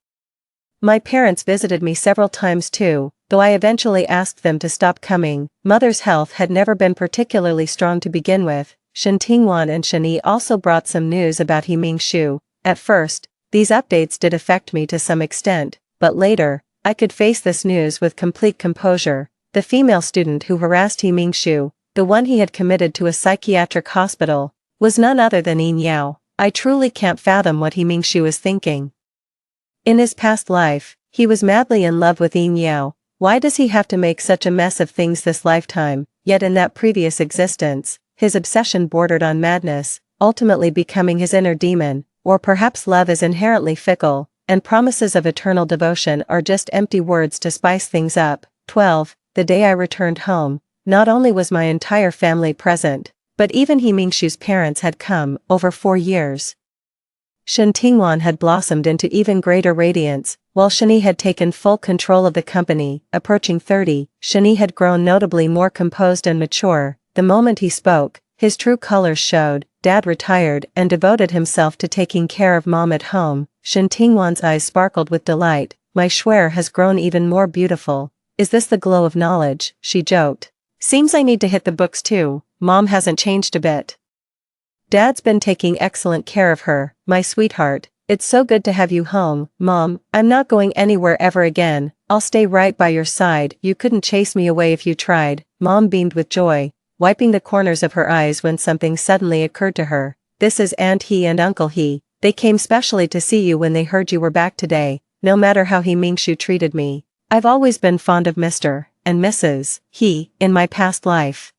My parents visited me several times too, though I eventually asked them to stop coming. Mother's health had never been particularly strong to begin with. Shen Tingwan and Shen Yi also brought some news about He Mingshu. At first, these updates did affect me to some extent, but later, I could face this news with complete composure. The female student who harassed He Mingshu, the one he had committed to a psychiatric hospital, was none other than Yin Yao. I truly can't fathom what He Mingshu is thinking. In his past life, he was madly in love with Yin Yao. Why does he have to make such a mess of things this lifetime? Yet in that previous existence, his obsession bordered on madness, ultimately becoming his inner demon. Or perhaps love is inherently fickle, and promises of eternal devotion are just empty words to spice things up. 12. The day I returned home, not only was my entire family present, but even He Mingshu's parents had come. Over 4 years, Shen Tingwan had blossomed into even greater radiance, while Shen Yi had taken full control of the company. Approaching 30, Shen Yi had grown notably more composed and mature. The moment he spoke, his true colors showed. Dad retired and devoted himself to taking care of Mom at home. Shen Tingwan's eyes sparkled with delight. My Schwer has grown even more beautiful. Is this the glow of knowledge? She joked. Seems I need to hit the books too. Mom hasn't changed a bit. Dad's been taking excellent care of her, my sweetheart. It's so good to have you home, Mom. I'm not going anywhere ever again. I'll stay right by your side. You couldn't chase me away if you tried. Mom beamed with joy, wiping the corners of her eyes when something suddenly occurred to her. This is Aunt He and Uncle He. They came specially to see you when they heard you were back today. No matter how He Mingshu treated me, I've always been fond of Mr. and Mrs. He, in my past life.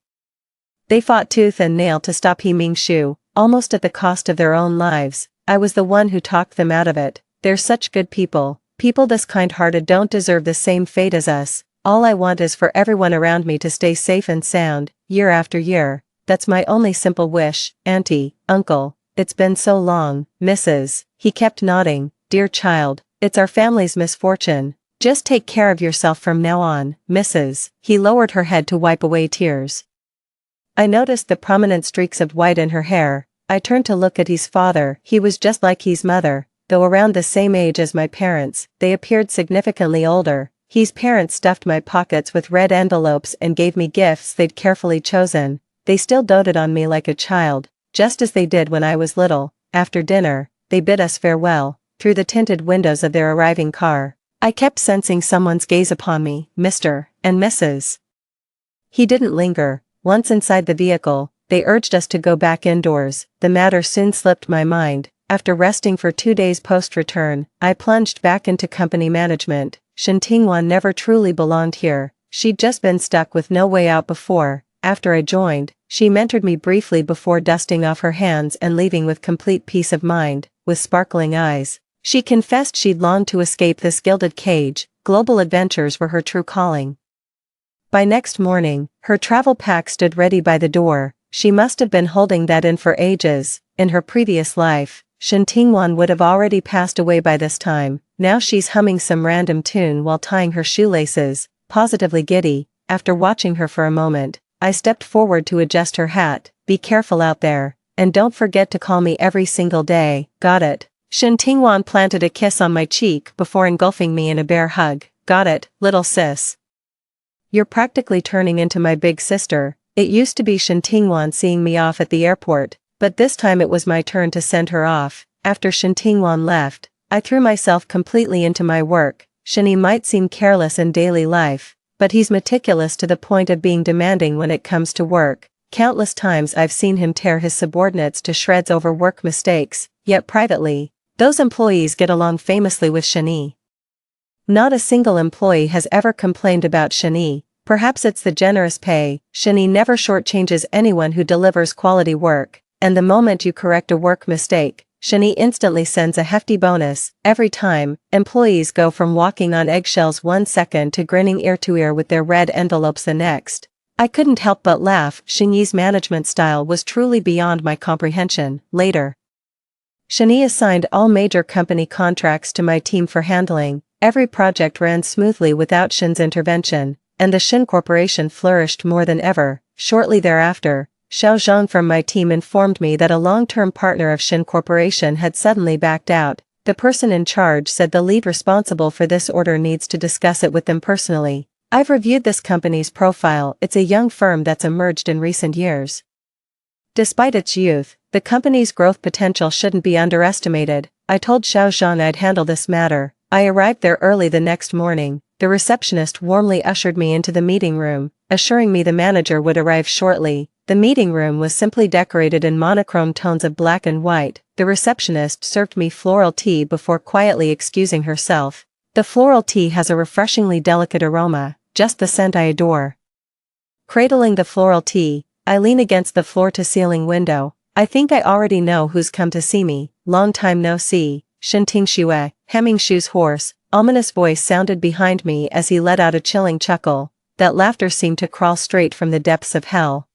They fought tooth and nail to stop He Mingshu, almost at the cost of their own lives. I was the one who talked them out of it. They're such good people. People this kind-hearted don't deserve the same fate as us. All I want is for everyone around me to stay safe and sound, year after year. That's my only simple wish, Auntie, Uncle. It's been so long, Mrs. He kept nodding. Dear child, it's our family's misfortune. Just take care of yourself from now on, Mrs. He lowered her head to wipe away tears. I noticed the prominent streaks of white in her hair. I turned to look at his father. He was just like his mother, though around the same age as my parents. They appeared significantly older. His parents stuffed my pockets with red envelopes and gave me gifts they'd carefully chosen. They still doted on me like a child, just as they did when I was little. After dinner, they bid us farewell, through the tinted windows of their arriving car. I kept sensing someone's gaze upon me, Mr. and Mrs. He didn't linger. Once inside the vehicle, they urged us to go back indoors. The matter soon slipped my mind. After resting for 2 days post-return, I plunged back into company management. Shen Tingwan never truly belonged here. She'd just been stuck with no way out before. After I joined, she mentored me briefly before dusting off her hands and leaving with complete peace of mind. With sparkling eyes, she confessed she'd longed to escape this gilded cage. Global adventures were her true calling. By next morning, her travel pack stood ready by the door. She must have been holding that in for ages. In her previous life, Shen Tingwan would have already passed away by this time. Now she's humming some random tune while tying her shoelaces, positively giddy. After watching her for a moment, I stepped forward to adjust her hat. Be careful out there, and don't forget to call me every single day. Got it. Shen Tingwan planted a kiss on my cheek before engulfing me in a bear hug. Got it, little sis. You're practically turning into my big sister. It used to be Shen Tingwan seeing me off at the airport, but this time it was my turn to send her off. After Shen Tingwan left, I threw myself completely into my work. Shen Yi might seem careless in daily life, but he's meticulous to the point of being demanding when it comes to work. Countless times I've seen him tear his subordinates to shreds over work mistakes, yet privately, those employees get along famously with Shen Yi. Not a single employee has ever complained about Shen Yi. Perhaps it's the generous pay. Shen Yi never shortchanges anyone who delivers quality work, and the moment you correct a work mistake, Shani instantly sends a hefty bonus. Every time, employees go from walking on eggshells 1 second to grinning ear to ear with their red envelopes the next. I couldn't help but laugh. Shani's management style was truly beyond my comprehension. Later, Shani assigned all major company contracts to my team for handling. Every project ran smoothly without Shin's intervention, and the Shin Corporation flourished more than ever. Shortly thereafter, Xiao Zhang from my team informed me that a long-term partner of Shin Corporation had suddenly backed out. The person in charge said the lead responsible for this order needs to discuss it with them personally. I've reviewed this company's profile. It's a young firm that's emerged in recent years. Despite its youth, the company's growth potential shouldn't be underestimated. I told Xiao Zhang I'd handle this matter. I arrived there early the next morning. The receptionist warmly ushered me into the meeting room, assuring me the manager would arrive shortly. The meeting room was simply decorated in monochrome tones of black and white. The receptionist served me floral tea before quietly excusing herself. The floral tea has a refreshingly delicate aroma, just the scent I adore. Cradling the floral tea, I lean against the floor-to-ceiling window. I think I already know who's come to see me. Long time no see. Shen Tingxue, Hemming Shu's hoarse, ominous voice sounded behind me as he let out a chilling chuckle. That laughter seemed to crawl straight from the depths of hell,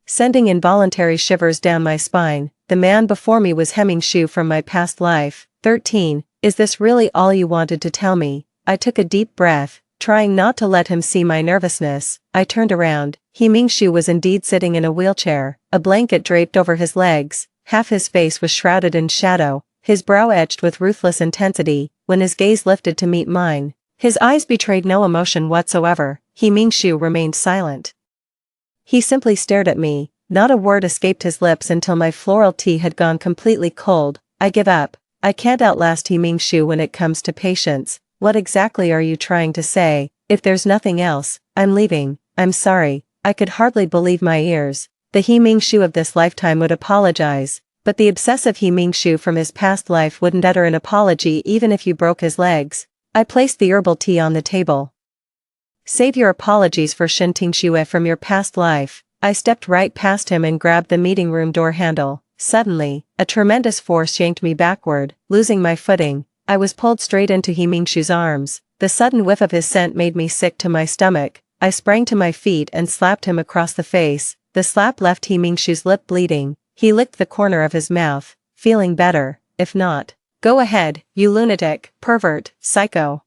sending involuntary shivers down my spine. The man before me was Hemming Shu from my past life. 13. Is this really all you wanted to tell me? I took a deep breath, trying not to let him see my nervousness. I turned around. Hemming Shu was indeed sitting in a wheelchair, a blanket draped over his legs. Half his face was shrouded in shadow, his brow etched with ruthless intensity. When his gaze lifted to meet mine, his eyes betrayed no emotion whatsoever. Hemming Shu remained silent. He simply stared at me. Not a word escaped his lips until my floral tea had gone completely cold. I give up. I can't outlast Hemming Shu when it comes to patience. What exactly are you trying to say? If there's nothing else, I'm leaving. I'm sorry. I could hardly believe my ears. The Hemming Shu of this lifetime would apologize, but the obsessive Hemming Shu from his past life wouldn't utter an apology even if you broke his legs. I placed the herbal tea on the table. Save your apologies for Shen Tingxue from your past life. I stepped right past him and grabbed the meeting room door handle. Suddenly, a tremendous force yanked me backward. Losing my footing, I was pulled straight into Hemming Shu's arms. The sudden whiff of his scent made me sick to my stomach. I sprang to my feet and slapped him across the face. The slap left Hemming Shu's lip bleeding. He licked the corner of his mouth, feeling better. If not, go ahead, you lunatic, pervert, psycho.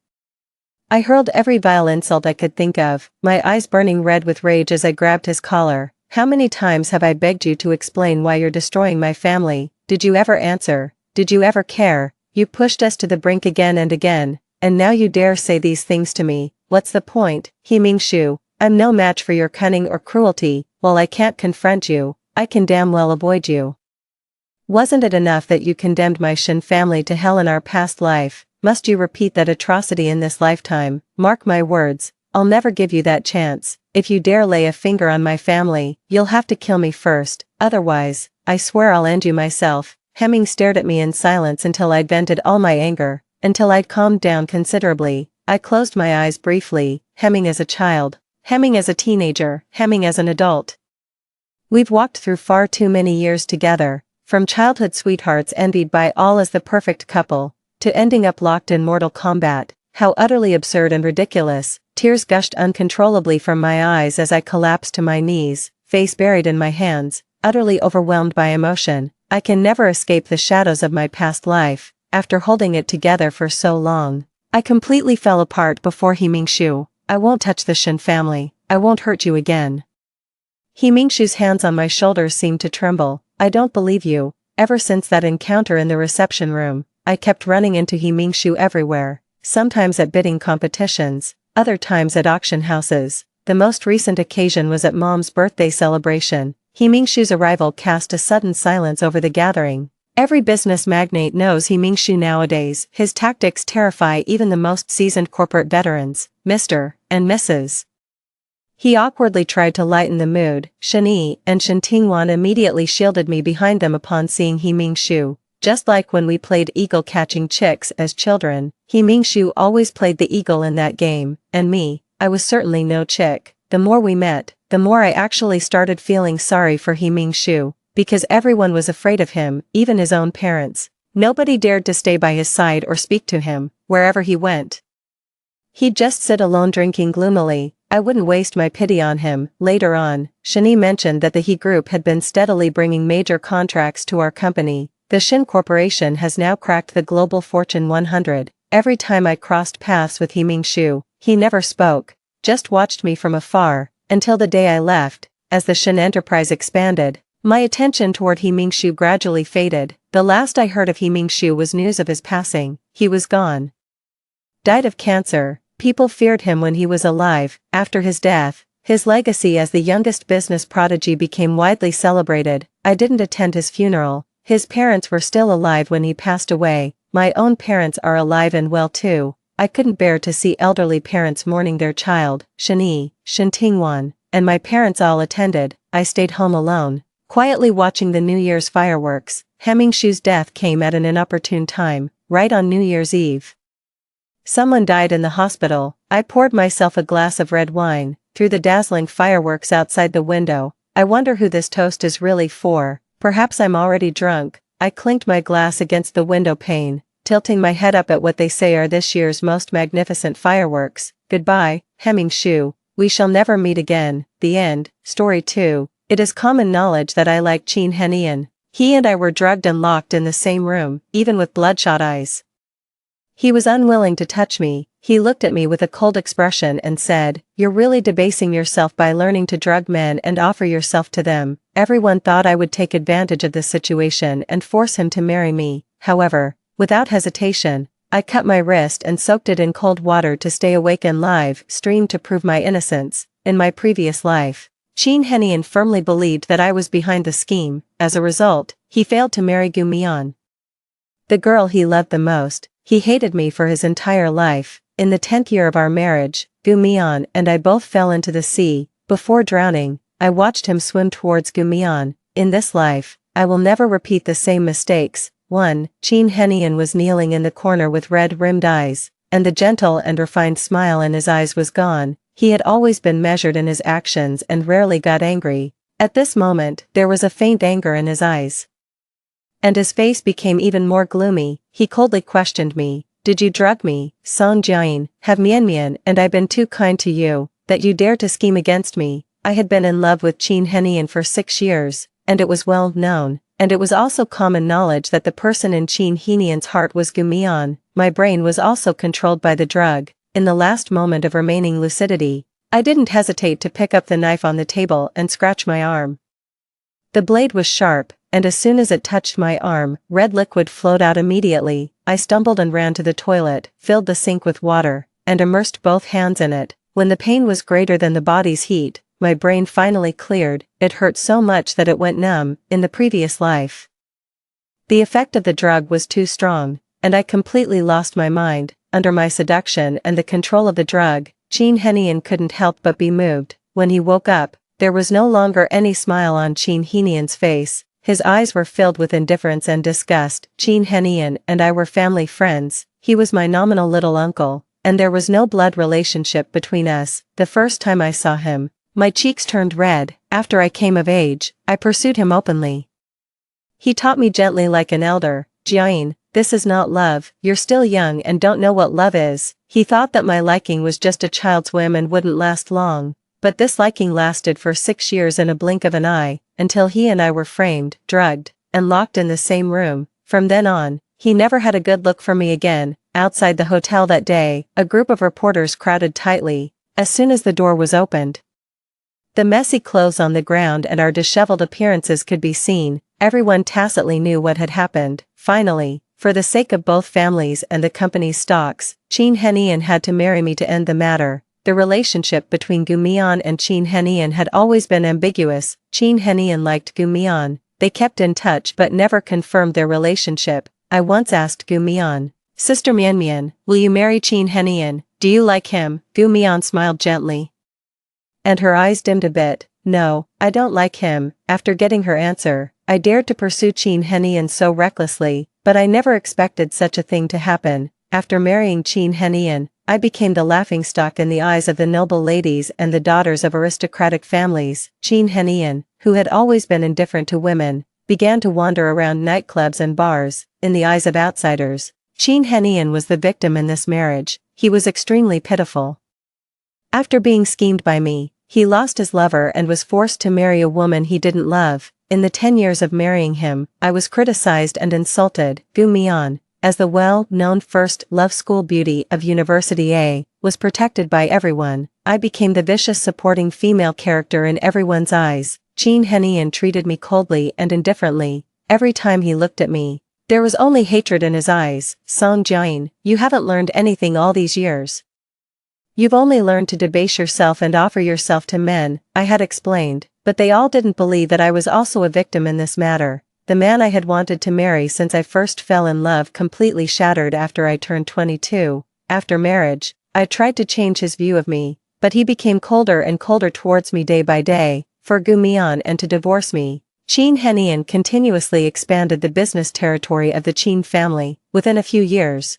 I hurled every vile insult I could think of, my eyes burning red with rage as I grabbed his collar. How many times have I begged you to explain why you're destroying my family? Did you ever answer? Did you ever care? You pushed us to the brink again and again, and now you dare say these things to me. What's the point? Hemming Shu, I'm no match for your cunning or cruelty. While I can't confront you, I can damn well avoid you. Wasn't it enough that you condemned my Shin family to hell in our past life? Must you repeat that atrocity in this lifetime? Mark my words, I'll never give you that chance. If you dare lay a finger on my family, you'll have to kill me first. Otherwise, I swear I'll end you myself. Hemming stared at me in silence until I'd vented all my anger, until I'd calmed down considerably. I closed my eyes briefly. Hemming as a child, Hemming as a teenager, Hemming as an adult. We've walked through far too many years together, from childhood sweethearts envied by all as the perfect couple, to ending up locked in mortal combat. How utterly absurd and ridiculous. Tears gushed uncontrollably from my eyes as I collapsed to my knees, face buried in my hands, utterly overwhelmed by emotion. I can never escape the shadows of my past life. After holding it together for so long, I completely fell apart before Hemming Shu. I won't touch the Shin family. I won't hurt you again. Hemming Shu's hands on my shoulders seemed to tremble. I don't believe you. Ever since that encounter in the reception room, I kept running into Hemming Shu everywhere, sometimes at bidding competitions, other times at auction houses. The most recent occasion was at Mom's birthday celebration. Hemming Shu's arrival cast a sudden silence over the gathering. Every business magnate knows Hemming Shu nowadays. His tactics terrify even the most seasoned corporate veterans, Mr. and Mrs. He awkwardly tried to lighten the mood. Shen Yi and Shen Tingwan immediately shielded me behind them upon seeing Hemming Shu. Just like when we played eagle-catching chicks as children, Hemming Shu always played the eagle in that game, and me, I was certainly no chick. The more we met, the more I actually started feeling sorry for Hemming Shu. because everyone was afraid of him, even his own parents. Nobody dared to stay by his side or speak to him, wherever he went. He'd just sit alone drinking gloomily. I wouldn't waste my pity on him. Later on, Shani mentioned that the He Group had been steadily bringing major contracts to our company. The Shin Corporation has now cracked the global Fortune 100. Every time I crossed paths with He Mingshu, he never spoke, just watched me from afar, until the day I left. As the Shin enterprise expanded, my attention toward He Mingshu gradually faded. The last I heard of He Mingshu was news of his passing. He was gone. Died of cancer. People feared him when he was alive. After his death, his legacy as the youngest business prodigy became widely celebrated. I didn't attend his funeral. His parents were still alive when he passed away. My own parents are alive and well too. I couldn't bear to see elderly parents mourning their child, Shani, Shin Tingwan, and my parents all attended. I stayed home alone, quietly watching the New Year's fireworks. He Mingshu's death came at an inopportune time, right on New Year's Eve. Someone died in the hospital. I poured myself a glass of red wine, through the dazzling fireworks outside the window. I wonder who this toast is really for. Perhaps I'm already drunk. I clinked my glass against the window pane, tilting my head up at what they say are this year's most magnificent fireworks. Goodbye, He Mingshu. We shall never meet again. The end. Story 2. It is common knowledge that I like Qin Henian. He and I were drugged and locked in the same room, even with bloodshot eyes. He was unwilling to touch me. He looked at me with a cold expression and said, "You're really debasing yourself by learning to drug men and offer yourself to them." Everyone thought I would take advantage of this situation and force him to marry me. However, without hesitation, I cut my wrist and soaked it in cold water to stay awake and live streamed to prove my innocence. In my previous life, Qin Henian firmly believed that I was behind the scheme. As a result, he failed to marry Gu Mian, the girl he loved the most. He hated me for his entire life. In the 10th year of our marriage, Gu Mian and I both fell into the sea. Before drowning, I watched him swim towards Gu Mian. In this life, I will never repeat the same mistakes. 1. Qin Henian was kneeling in the corner with red-rimmed eyes, and the gentle and refined smile in his eyes was gone. He had always been measured in his actions and rarely got angry. At this moment, there was a faint anger in his eyes, and his face became even more gloomy. He coldly questioned me. "Did you drug me, Song Jian? Have Mian and I been too kind to you, that you dare to scheme against me?" I had been in love with Qin Henian for 6 years, and it was well known, and it was also common knowledge that the person in Qin Henian's heart was Gu Mian. My brain was also controlled by the drug. In the last moment of remaining lucidity, I didn't hesitate to pick up the knife on the table and scratch my arm. The blade was sharp, and as soon as it touched my arm, red liquid flowed out immediately. I stumbled and ran to the toilet, filled the sink with water, and immersed both hands in it. When the pain was greater than the body's heat, my brain finally cleared. It hurt so much that it went numb. In the previous life, the effect of the drug was too strong, and I completely lost my mind. Under my seduction and the control of the drug, Qin Henian couldn't help but be moved. When he woke up, there was no longer any smile on Qin Henian's face. His eyes were filled with indifference and disgust. Qin Henian and I were family friends. He was my nominal little uncle, and there was no blood relationship between us. The first time I saw him, my cheeks turned red. After I came of age, I pursued him openly. He taught me gently like an elder, "Jian, this is not love. You're still young and don't know what love is." He thought that my liking was just a child's whim and wouldn't last long. But this liking lasted for 6 years in a blink of an eye, until he and I were framed, drugged, and locked in the same room. From then on, he never had a good look for me again. Outside the hotel that day, a group of reporters crowded tightly. As soon as the door was opened, the messy clothes on the ground and our disheveled appearances could be seen. Everyone tacitly knew what had happened. Finally, for the sake of both families and the company's stocks, Qin Henian had to marry me to end the matter. The relationship between Gu Mian and Qin Henian had always been ambiguous. Qin Henian liked Gu Mian. They kept in touch but never confirmed their relationship. I once asked Gu Mian, "Sister Mian, will you marry Qin Henian? Do you like him?" Gu Mian smiled gently, and her eyes dimmed a bit. "No, I don't like him." After getting her answer, I dared to pursue Qin Henian so recklessly, but I never expected such a thing to happen. After marrying Qin Henian, I became the laughingstock in the eyes of the noble ladies and the daughters of aristocratic families. Qin Henian, who had always been indifferent to women, began to wander around nightclubs and bars. In the eyes of outsiders, Chin Henian was the victim in this marriage. He was extremely pitiful. After being schemed by me, he lost his lover and was forced to marry a woman he didn't love. In the 10 years of marrying him, I was criticized and insulted. Gu Mian, as the well-known first love school beauty of University A, was protected by everyone. I became the vicious supporting female character in everyone's eyes. Chin Henian treated me coldly and indifferently. Every time he looked at me, there was only hatred in his eyes. Song Jian, you haven't learned anything all these years. You've only learned to debase yourself and offer yourself to men, I had explained, but they all didn't believe that I was also a victim in this matter. The man I had wanted to marry since I first fell in love completely shattered after I turned 22. After marriage, I tried to change his view of me, but he became colder and colder towards me day by day, for Gu Mian and to divorce me. Chin Henian continuously expanded the business territory of the Chin family. Within a few years,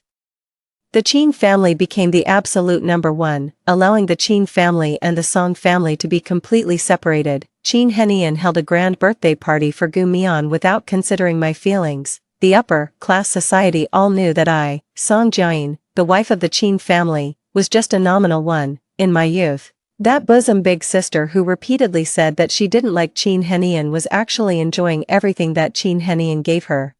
the Chin family became the absolute number one, allowing the Chin family and the Song family to be completely separated. Chin Henian held a grand birthday party for Gu Mian without considering my feelings. The upper-class society all knew that I, Song Jian, the wife of the Chin family, was just a nominal one. In my youth, that bosom big sister who repeatedly said that she didn't like Chin Henian was actually enjoying everything that Chin Henian gave her.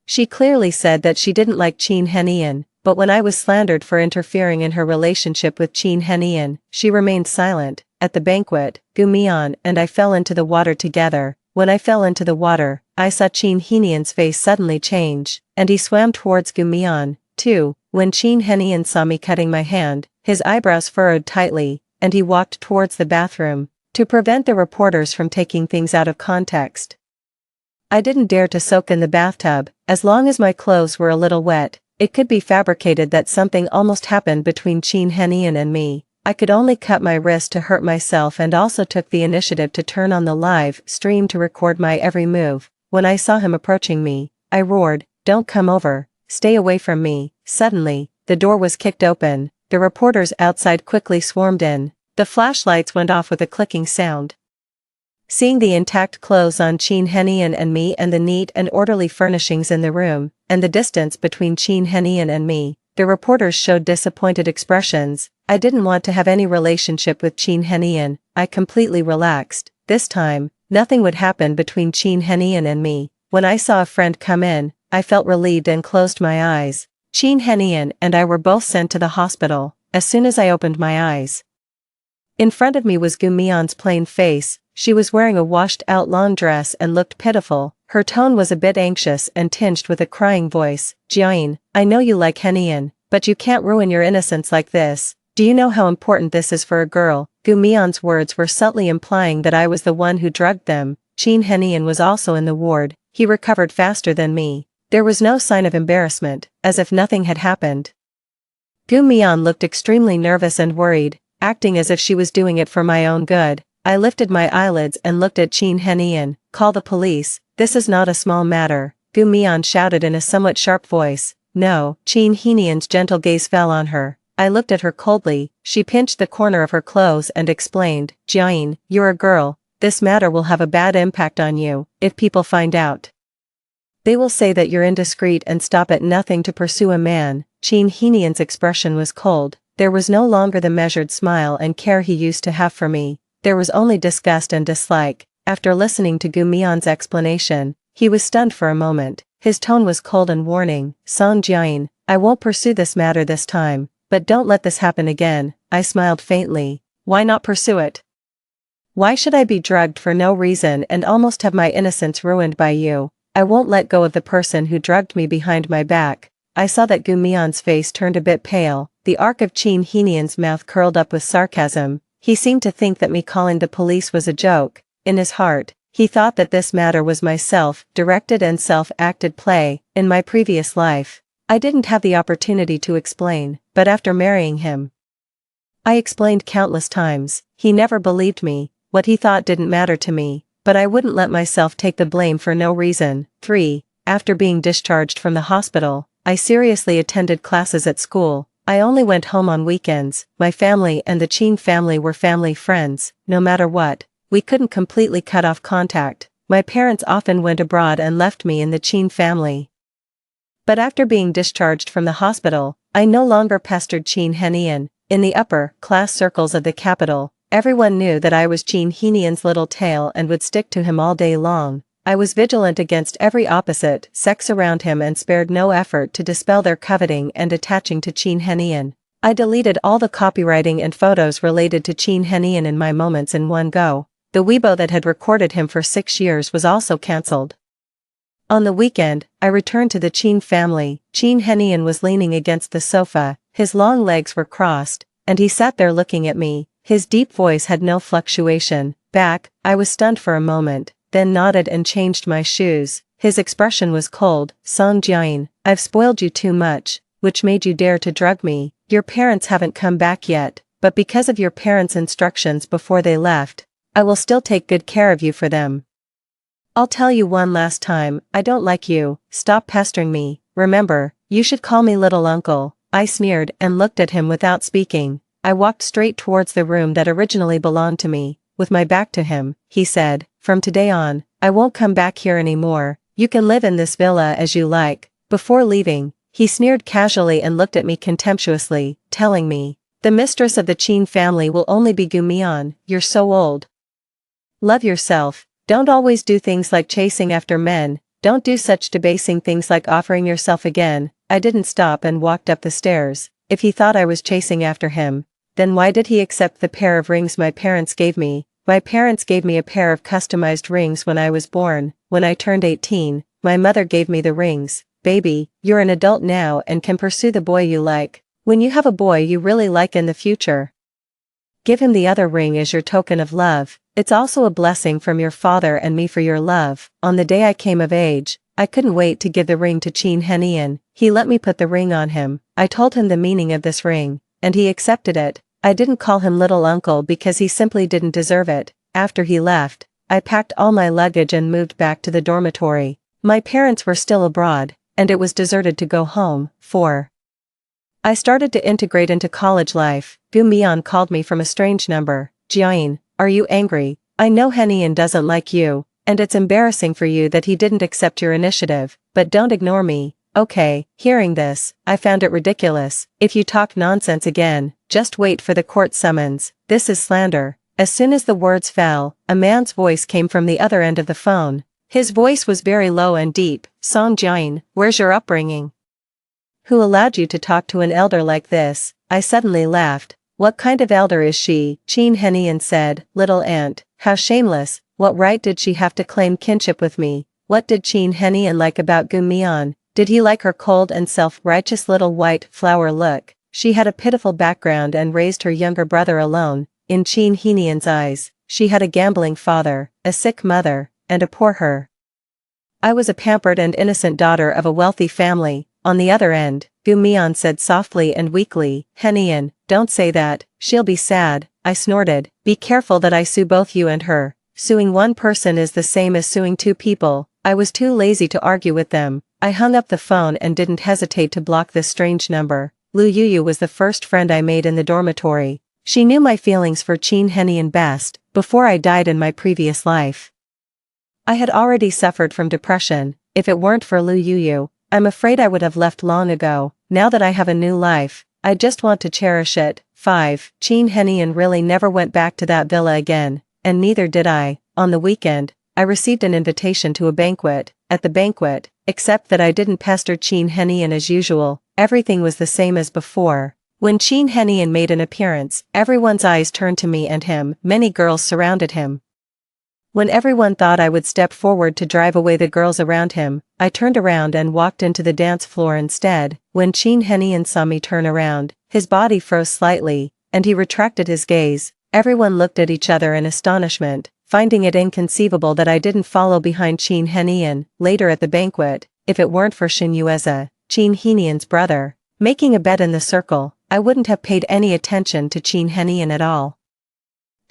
She clearly said that she didn't like Chin Henian, but when I was slandered for interfering in her relationship with Chin Henian, she remained silent. At the banquet, Gu Mian and I fell into the water together. When I fell into the water, I saw Chin Henian's face suddenly change, and he swam towards Gu Mian, too. When Chin Henian saw me cutting my hand, his eyebrows furrowed tightly, and he walked towards the bathroom, to prevent the reporters from taking things out of context. I didn't dare to soak in the bathtub. As long as my clothes were a little wet, it could be fabricated that something almost happened between Chin Henian and me. I could only cut my wrist to hurt myself and also took the initiative to turn on the live stream to record my every move. When I saw him approaching me, I roared, "Don't come over, stay away from me." Suddenly, the door was kicked open. The reporters outside quickly swarmed in. The flashlights went off with a clicking sound. Seeing the intact clothes on Chin Henian and me and the neat and orderly furnishings in the room, and the distance between Chin Henian and me, the reporters showed disappointed expressions. I didn't want to have any relationship with Chin Henian. I completely relaxed. This time, nothing would happen between Chin Henian and me. When I saw a friend come in, I felt relieved and closed my eyes. Chin Henian and I were both sent to the hospital. As soon as I opened my eyes, in front of me was Gu Mian's plain face. She was wearing a washed-out lawn dress and looked pitiful. Her tone was a bit anxious and tinged with a crying voice. "Jian, I know you like Henian, but you can't ruin your innocence like this. Do you know how important this is for a girl?" Gu Mian's words were subtly implying that I was the one who drugged them. Chin Henian was also in the ward. He recovered faster than me. There was no sign of embarrassment, as if nothing had happened. Gu Mian looked extremely nervous and worried, acting as if she was doing it for my own good. I lifted my eyelids and looked at Chin Henian. "Call the police, this is not a small matter," Gu Mian shouted in a somewhat sharp voice. "No." Chin Henian's gentle gaze fell on her. I looked at her coldly. She pinched the corner of her clothes and explained, "Jian, you're a girl, this matter will have a bad impact on you. If people find out, they will say that you're indiscreet and stop at nothing to pursue a man." Chin Henian's expression was cold. There was no longer the measured smile and care he used to have for me. There was only disgust and dislike. After listening to Gu Mian's explanation, he was stunned for a moment. His tone was cold and warning. "Song Jian, I won't pursue this matter this time, but don't let this happen again." I smiled faintly. "Why not pursue it? Why should I be drugged for no reason and almost have my innocence ruined by you? I won't let go of the person who drugged me behind my back." I saw that Gu Mian's face turned a bit pale. The arc of Chin Henian's mouth curled up with sarcasm. He seemed to think that me calling the police was a joke. In his heart, he thought that this matter was my self-directed and self-acted play. In my previous life, I didn't have the opportunity to explain, but after marrying him, I explained countless times. He never believed me. What he thought didn't matter to me, but I wouldn't let myself take the blame for no reason. 3. After being discharged from the hospital, I seriously attended classes at school. I only went home on weekends. My family and the Chin family were family friends. No matter what, we couldn't completely cut off contact. my parents often went abroad and left me in the Chin family. But after being discharged from the hospital, I no longer pestered Chin Henian. In the upper-class circles of the capital, everyone knew that I was Chin Henian's little tail and would stick to him all day long. I was vigilant against every opposite sex around him and spared no effort to dispel their coveting and attaching to Chin Henian. I deleted all the copywriting and photos related to Chin Henian in my moments in one go. The Weibo that had recorded him for 6 years was also cancelled. On the weekend, I returned to the Chin family. Chin Henian was leaning against the sofa, his long legs were crossed, and he sat there looking at me. His deep voice had no fluctuation. Back, I was stunned for a moment, then nodded and changed my shoes. His expression was cold. Song Jiayin, I've spoiled you too much, which made you dare to drug me. Your parents haven't come back yet, but because of your parents' instructions before they left, I will still take good care of you for them. I'll tell you one last time, I don't like you, stop pestering me, remember, you should call me little uncle. I sneered and looked at him without speaking. I walked straight towards the room that originally belonged to me, with my back to him. He said, from today on, I won't come back here anymore, you can live in this villa as you like. Before leaving, he sneered casually and looked at me contemptuously, telling me, the mistress of the Chin family will only be Gumian, you're so old. Love yourself. Don't always do things like chasing after men, don't do such debasing things like offering yourself again. I didn't stop and walked up the stairs. If he thought I was chasing after him, then why did he accept the pair of rings my parents gave me? My parents gave me a pair of customized rings when I was born. When I turned 18, my mother gave me the rings. Baby, you're an adult now and can pursue the boy you like. When you have a boy you really like in the future, give him the other ring as your token of love. It's also a blessing from your father and me for your love. On the day I came of age, I couldn't wait to give the ring to Chin Henian. He let me put the ring on him. I told him the meaning of this ring, and he accepted it. I didn't call him little uncle because he simply didn't deserve it. After he left, I packed all my luggage and moved back to the dormitory. My parents were still abroad, and it was deserted to go home. 4. I started to integrate into college life. Bu Mian called me from a strange number. Jiayin, are you angry? I know Henian doesn't like you, and it's embarrassing for you that he didn't accept your initiative, but don't ignore me. Okay, hearing this, I found it ridiculous. If you talk nonsense again, just wait for the court summons. This is slander. As soon as the words fell, a man's voice came from the other end of the phone. His voice was very low and deep. Song Jiayin, where's your upbringing? Who allowed you to talk to an elder like this? I suddenly laughed. What kind of elder is she? Chin Henian said, little aunt. How shameless. What right did she have to claim kinship with me? What did Chin Henian like about Gu Mian? Did he like her cold and self-righteous little white flower look? She had a pitiful background and raised her younger brother alone. In Chin Henian's eyes, she had a gambling father, a sick mother, and a poor her. I was a pampered and innocent daughter of a wealthy family. On the other end, Gu Mian said softly and weakly, Henian, don't say that, she'll be sad. I snorted, be careful that I sue both you and her. Suing one person is the same as suing two people. I was too lazy to argue with them. I hung up the phone and didn't hesitate to block this strange number. Lu Yuyu was the first friend I made in the dormitory. She knew my feelings for Chin Henian best, before I died in my previous life. I had already suffered from depression. If it weren't for Lu Yuyu, I'm afraid I would have left long ago. Now that I have a new life, I just want to cherish it. 5. Chin Henian really never went back to that villa again, and neither did I. On the weekend, I received an invitation to a banquet. At the banquet, except that I didn't pester Chin Henian as usual, everything was the same as before. When Chin Henian made an appearance, everyone's eyes turned to me and him. Many girls surrounded him. When everyone thought I would step forward to drive away the girls around him, I turned around and walked into the dance floor instead. When Chin Henian saw me turn around, his body froze slightly, and he retracted his gaze. Everyone looked at each other in astonishment, finding it inconceivable that I didn't follow behind Chin Henian. Later at the banquet, if it weren't for Shin Yueza, Chin Henian's brother, making a bet in the circle, I wouldn't have paid any attention to Chin Henian at all.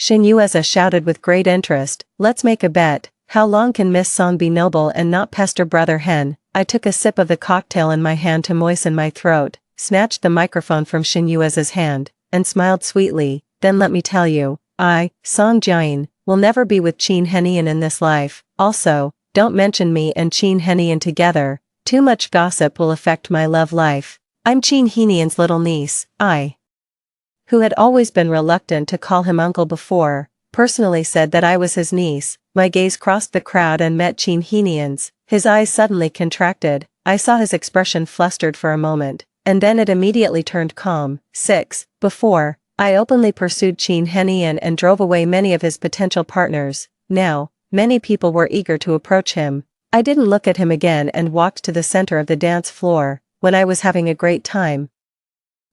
Shin Yueza shouted with great interest, let's make a bet. How long can Miss Song be noble and not pester Brother Hen? I took a sip of the cocktail in my hand to moisten my throat, snatched the microphone from Shin Yueza's hand, and smiled sweetly. Then let me tell you, I, Song Jiayin, will never be with Chin Henian in this life. Also, don't mention me and Chin Henian together, too much gossip will affect my love life. I'm Chin Henian's little niece, who had always been reluctant to call him uncle before, personally said that I was his niece. My gaze crossed the crowd and met Chin Henian's. His eyes suddenly contracted. I saw his expression flustered for a moment, and then it immediately turned calm. 6. Before, I openly pursued Chin Henian and drove away many of his potential partners. Now, many people were eager to approach him. I didn't look at him again and walked to the center of the dance floor, when I was having a great time.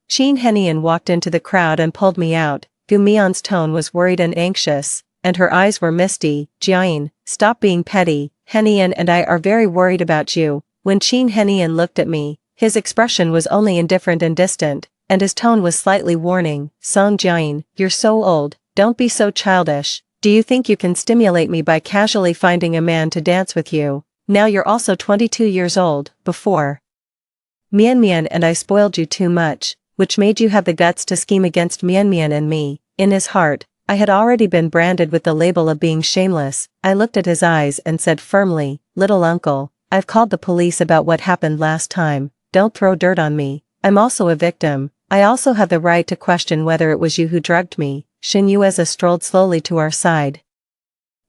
Chin Henian walked into the crowd and pulled me out. Gu Mion's tone was worried and anxious, and her eyes were misty. Jian, stop being petty, Henian and I are very worried about you. When Chin Henian looked at me, his expression was only indifferent and distant, and his tone was slightly warning. Song Jian, you're so old, don't be so childish. Do you think you can stimulate me by casually finding a man to dance with you? Now you're also 22 years old. Before, Mian Mian and I spoiled you too much, which made you have the guts to scheme against Mian Mian and me. In his heart, I had already been branded with the label of being shameless. I looked at his eyes and said firmly, little uncle, I've called the police about what happened last time. Don't throw dirt on me. I'm also a victim. I also have the right to question whether it was you who drugged me. Shin Yueza strolled slowly to our side.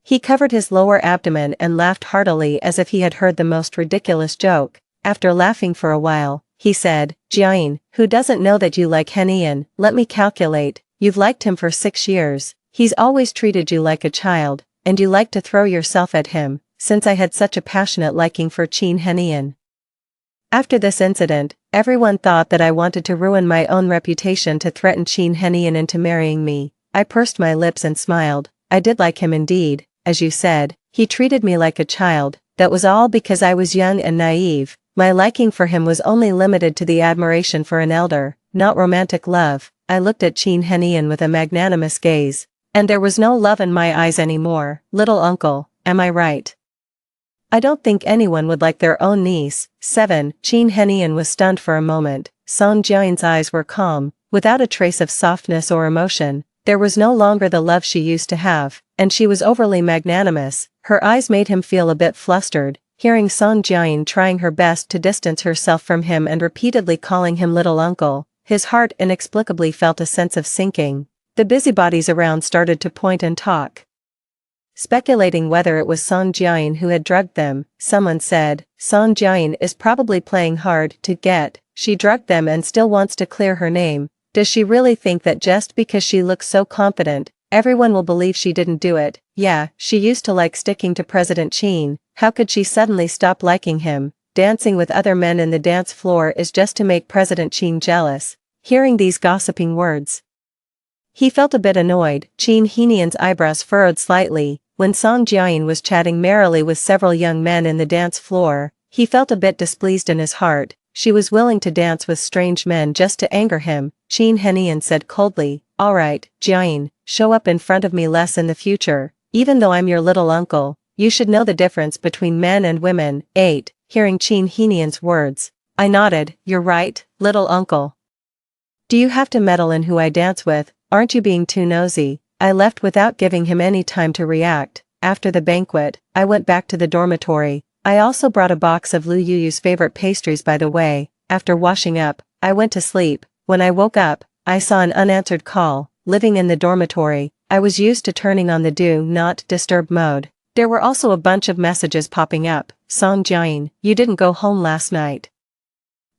He covered his lower abdomen and laughed heartily as if he had heard the most ridiculous joke. After laughing for a while, he said, Jian, who doesn't know that you like Henian? Let me calculate, you've liked him for 6 years. He's always treated you like a child, and you like to throw yourself at him, since I had such a passionate liking for Chin Henian. After this incident, everyone thought that I wanted to ruin my own reputation to threaten Chin Henian into marrying me. I pursed my lips and smiled. I did like him indeed, as you said. He treated me like a child. That was all because I was young and naive. My liking for him was only limited to the admiration for an elder, not romantic love. I looked at Chin Henian with a magnanimous gaze, and there was no love in my eyes anymore. Little uncle, am I right? I don't think anyone would like their own niece. 7. Chin Henian was stunned for a moment. Song Jian's eyes were calm, without a trace of softness or emotion. There was no longer the love she used to have, and she was overly magnanimous. Her eyes made him feel a bit flustered, hearing Song Jian trying her best to distance herself from him and repeatedly calling him little uncle. His heart inexplicably felt a sense of sinking. The busybodies around started to point and talk, speculating whether it was Song Jian who had drugged them. Someone said, Song Jian is probably playing hard to get. She drugged them and still wants to clear her name. Does she really think that just because she looks so confident, everyone will believe she didn't do it? Yeah, she used to like sticking to President Chin. How could she suddenly stop liking him? Dancing with other men in the dance floor is just to make President Chin jealous. Hearing these gossiping words, he felt a bit annoyed. Chin Henian's eyebrows furrowed slightly. When Song Jian was chatting merrily with several young men in the dance floor, he felt a bit displeased in his heart. She was willing to dance with strange men just to anger him. Chin Henian said coldly, alright, Jian, show up in front of me less in the future. Even though I'm your little uncle, you should know the difference between men and women. 8. Hearing Chin Henian's words, I nodded. You're right, little uncle. Do you have to meddle in who I dance with? Aren't you being too nosy? I left without giving him any time to react. After the banquet, I went back to the dormitory. I also brought a box of Lu Yuyu's favorite pastries by the way. After washing up, I went to sleep. When I woke up, I saw an unanswered call. Living in the dormitory, I was used to turning on the do not disturb mode. There were also a bunch of messages popping up. Song Jian, you didn't go home last night.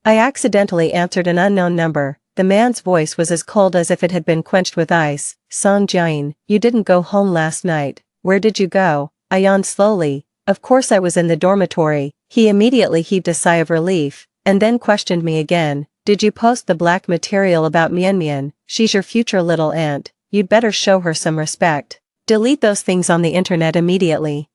I accidentally answered an unknown number. The man's voice was as cold as if it had been quenched with ice. Song Jian, you didn't go home last night. Where did you go? I yawned slowly. Of course I was in the dormitory. He immediately heaved a sigh of relief, and then questioned me again. Did you post the black material about Mian Mian? She's your future little aunt. You'd better show her some respect. Delete those things on the internet immediately.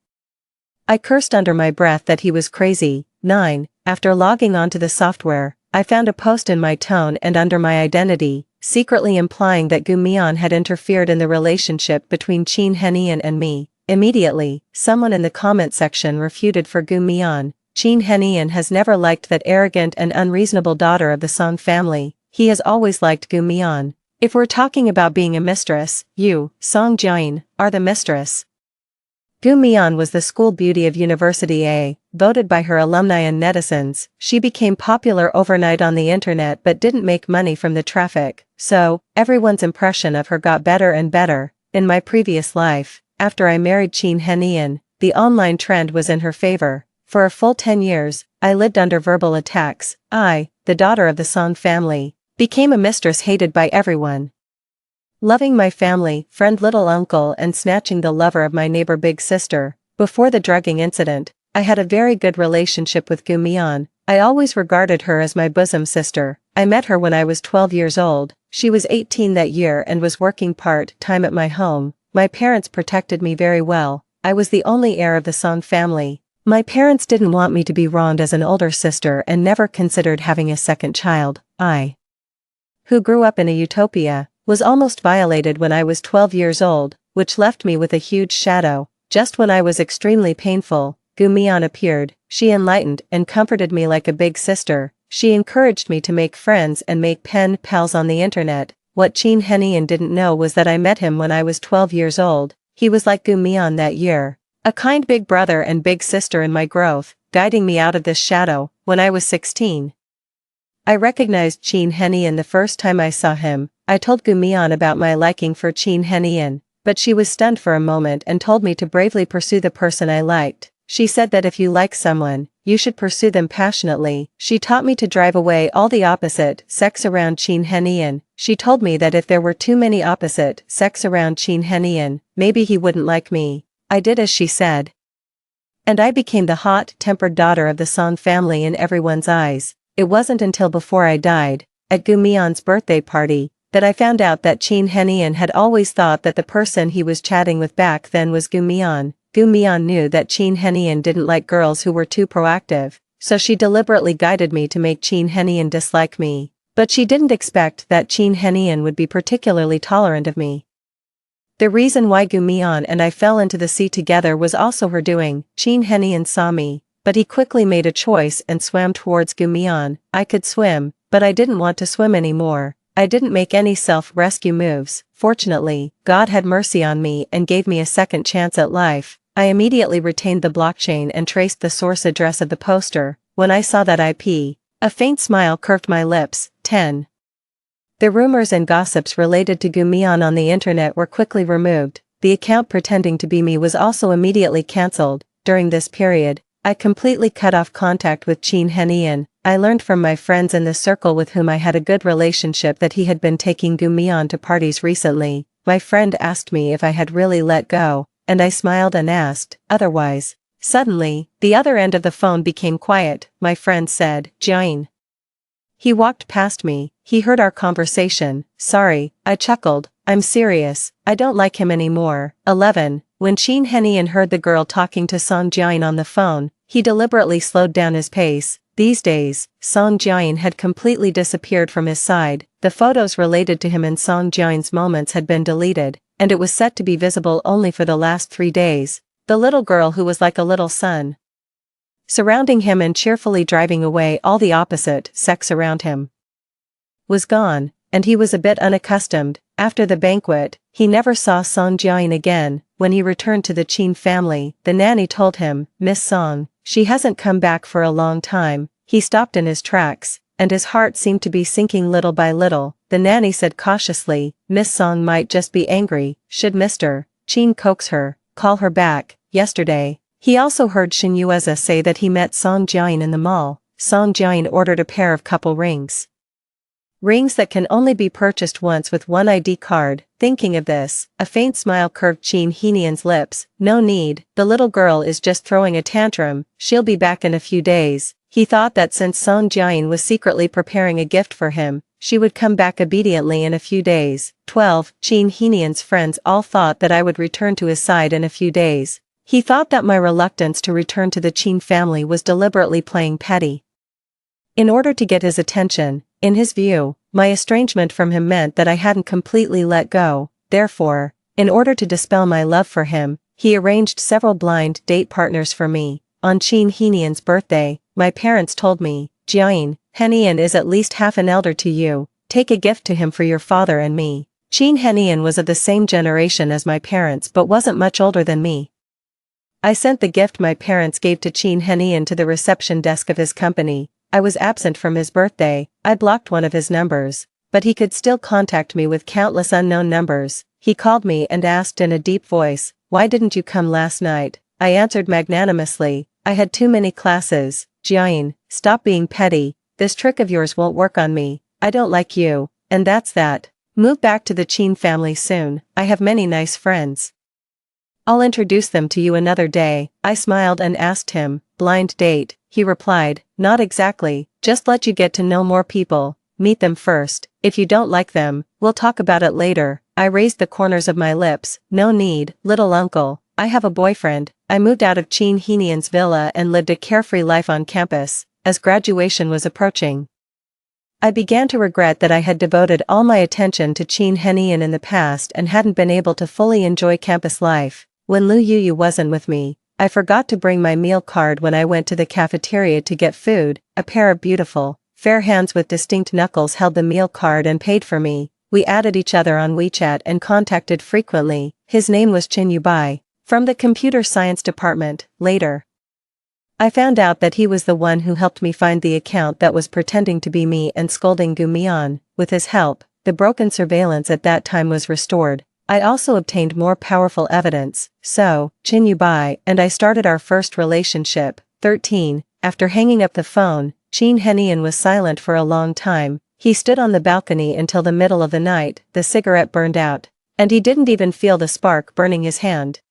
I cursed under my breath that he was crazy. 9. After logging onto the software, I found a post in my tone and under my identity, secretly implying that Gu Mian had interfered in the relationship between Chin Henian and me. Immediately, someone in the comment section refuted for Gu Mian. Chin Henian has never liked that arrogant and unreasonable daughter of the Song family. He has always liked Gu Mian. If we're talking about being a mistress, you, Song Jian, are the mistress. Gu Mian was the school beauty of University A, voted by her alumni and netizens. She became popular overnight on the internet but didn't make money from the traffic, so everyone's impression of her got better and better. In my previous life, after I married Qin Henian, the online trend was in her favor. For a full 10 years, I lived under verbal attacks. I, the daughter of the Song family, became a mistress hated by everyone. Loving my family, friend little uncle and snatching the lover of my neighbor big sister. Before the drugging incident, I had a very good relationship with Gu Mian. I always regarded her as my bosom sister. I met her when I was 12 years old. She was 18 that year and was working part-time at my home. My parents protected me very well. I was the only heir of the Song family. My parents didn't want me to be wronged as an older sister and never considered having a second child. I, who grew up in a utopia, was almost violated when I was 12 years old, which left me with a huge shadow. Just when I was extremely painful, Gu Mian appeared. She enlightened and comforted me like a big sister. She encouraged me to make friends and make pen pals on the internet. What Qin Henian didn't know was that I met him when I was 12 years old. He was like Gu Mian that year, a kind big brother and big sister in my growth, guiding me out of this shadow. When I was 16, I recognized Qin Henian the first time I saw him. I told Gu Mian about my liking for Qin Henian, but she was stunned for a moment and told me to bravely pursue the person I liked. She said that if you like someone, you should pursue them passionately. She taught me to drive away all the opposite sex around Qin Henian. She told me that if there were too many opposite sex around Qin Henian, maybe he wouldn't like me. I did as she said, and I became the hot-tempered daughter of the Song family in everyone's eyes. It wasn't until before I died, at Gu Mian's birthday party, that I found out that Qin Henian had always thought that the person he was chatting with back then was Gu Mian. Gu Mian knew that Qin Henian didn't like girls who were too proactive, so she deliberately guided me to make Qin Henian dislike me. But she didn't expect that Qin Henian would be particularly tolerant of me. The reason why Gu Mian and I fell into the sea together was also her doing. Qin Henian saw me, but he quickly made a choice and swam towards Gu Mian. I could swim, but I didn't want to swim anymore. I didn't make any self-rescue moves. Fortunately, God had mercy on me and gave me a second chance at life. I immediately retained the blockchain and traced the source address of the poster. When I saw that IP, a faint smile curved my lips. 10. The rumors and gossips related to Gu Mian on the internet were quickly removed. The account pretending to be me was also immediately cancelled. During this period, I completely cut off contact with Qin Henian. I learned from my friends in the circle with whom I had a good relationship that he had been taking Gu Mian to parties recently. My friend asked me if I had really let go, and I smiled and asked, otherwise. Suddenly, the other end of the phone became quiet. My friend said, Jian. He walked past me. He heard our conversation. Sorry, I chuckled. I'm serious. I don't like him anymore. 11. When Qin Henian heard the girl talking to Song Jian on the phone, he deliberately slowed down his pace. These days, Song Jian had completely disappeared from his side. The photos related to him and Song Jian's moments had been deleted, and it was set to be visible only for the last 3 days. The little girl who was like a little son, surrounding him and cheerfully driving away all the opposite sex around him, was gone, and he was a bit unaccustomed. After the banquet, he never saw Song Jian again. When he returned to the Qin family, the nanny told him, Miss Song, she hasn't come back for a long time. He stopped in his tracks, and his heart seemed to be sinking little by little. The nanny said cautiously, Miss Song might just be angry. Should Mr. Qin coax her, call her back. Yesterday, he also heard Xin Yueza say that he met Song Jian in the mall. Song Jian ordered a pair of couple rings. Rings that can only be purchased once with one ID card. Thinking of this, a faint smile curved Qin Henian's lips. No need, the little girl is just throwing a tantrum, she'll be back in a few days. He thought that since Song Jian was secretly preparing a gift for him, she would come back obediently in a few days. 12. Qin Henian's friends all thought that I would return to his side in a few days. He thought that my reluctance to return to the Qin family was deliberately playing petty. In order to get his attention, in his view, my estrangement from him meant that I hadn't completely let go. Therefore, in order to dispel my love for him, he arranged several blind date partners for me. On Qin Henian's birthday, my parents told me, Jian, Henian is at least half an elder to you. Take a gift to him for your father and me. Qin Henian was of the same generation as my parents but wasn't much older than me. I sent the gift my parents gave to Chin Henian to the reception desk of his company. I was absent from his birthday. I blocked one of his numbers. But he could still contact me with countless unknown numbers. He called me and asked in a deep voice, "Why didn't you come last night?" I answered magnanimously, "I had too many classes." "Jian, stop being petty. This trick of yours won't work on me. I don't like you, and that's that. Move back to the Chin family soon. I have many nice friends. I'll introduce them to you another day." I smiled and asked him, "Blind date?" He replied, "Not exactly, just let you get to know more people. Meet them first. If you don't like them, we'll talk about it later." I raised the corners of my lips. "No need, little uncle. I have a boyfriend." I moved out of Chin Henian's villa and lived a carefree life on campus. As graduation was approaching, I began to regret that I had devoted all my attention to Chin Henian in the past and hadn't been able to fully enjoy campus life. When Lu Yuyu wasn't with me, I forgot to bring my meal card when I went to the cafeteria to get food. A pair of beautiful, fair hands with distinct knuckles held the meal card and paid for me. We added each other on WeChat and contacted frequently. His name was Chin Yubai, from the computer science department. Later, I found out that he was the one who helped me find the account that was pretending to be me and scolding Gu Mian. With his help, the broken surveillance at that time was restored. I also obtained more powerful evidence, so, Chin Yubai and I started our first relationship. 13. After hanging up the phone, Chin Henian was silent for a long time. He stood on the balcony until the middle of the night. The cigarette burned out, and he didn't even feel the spark burning his hand.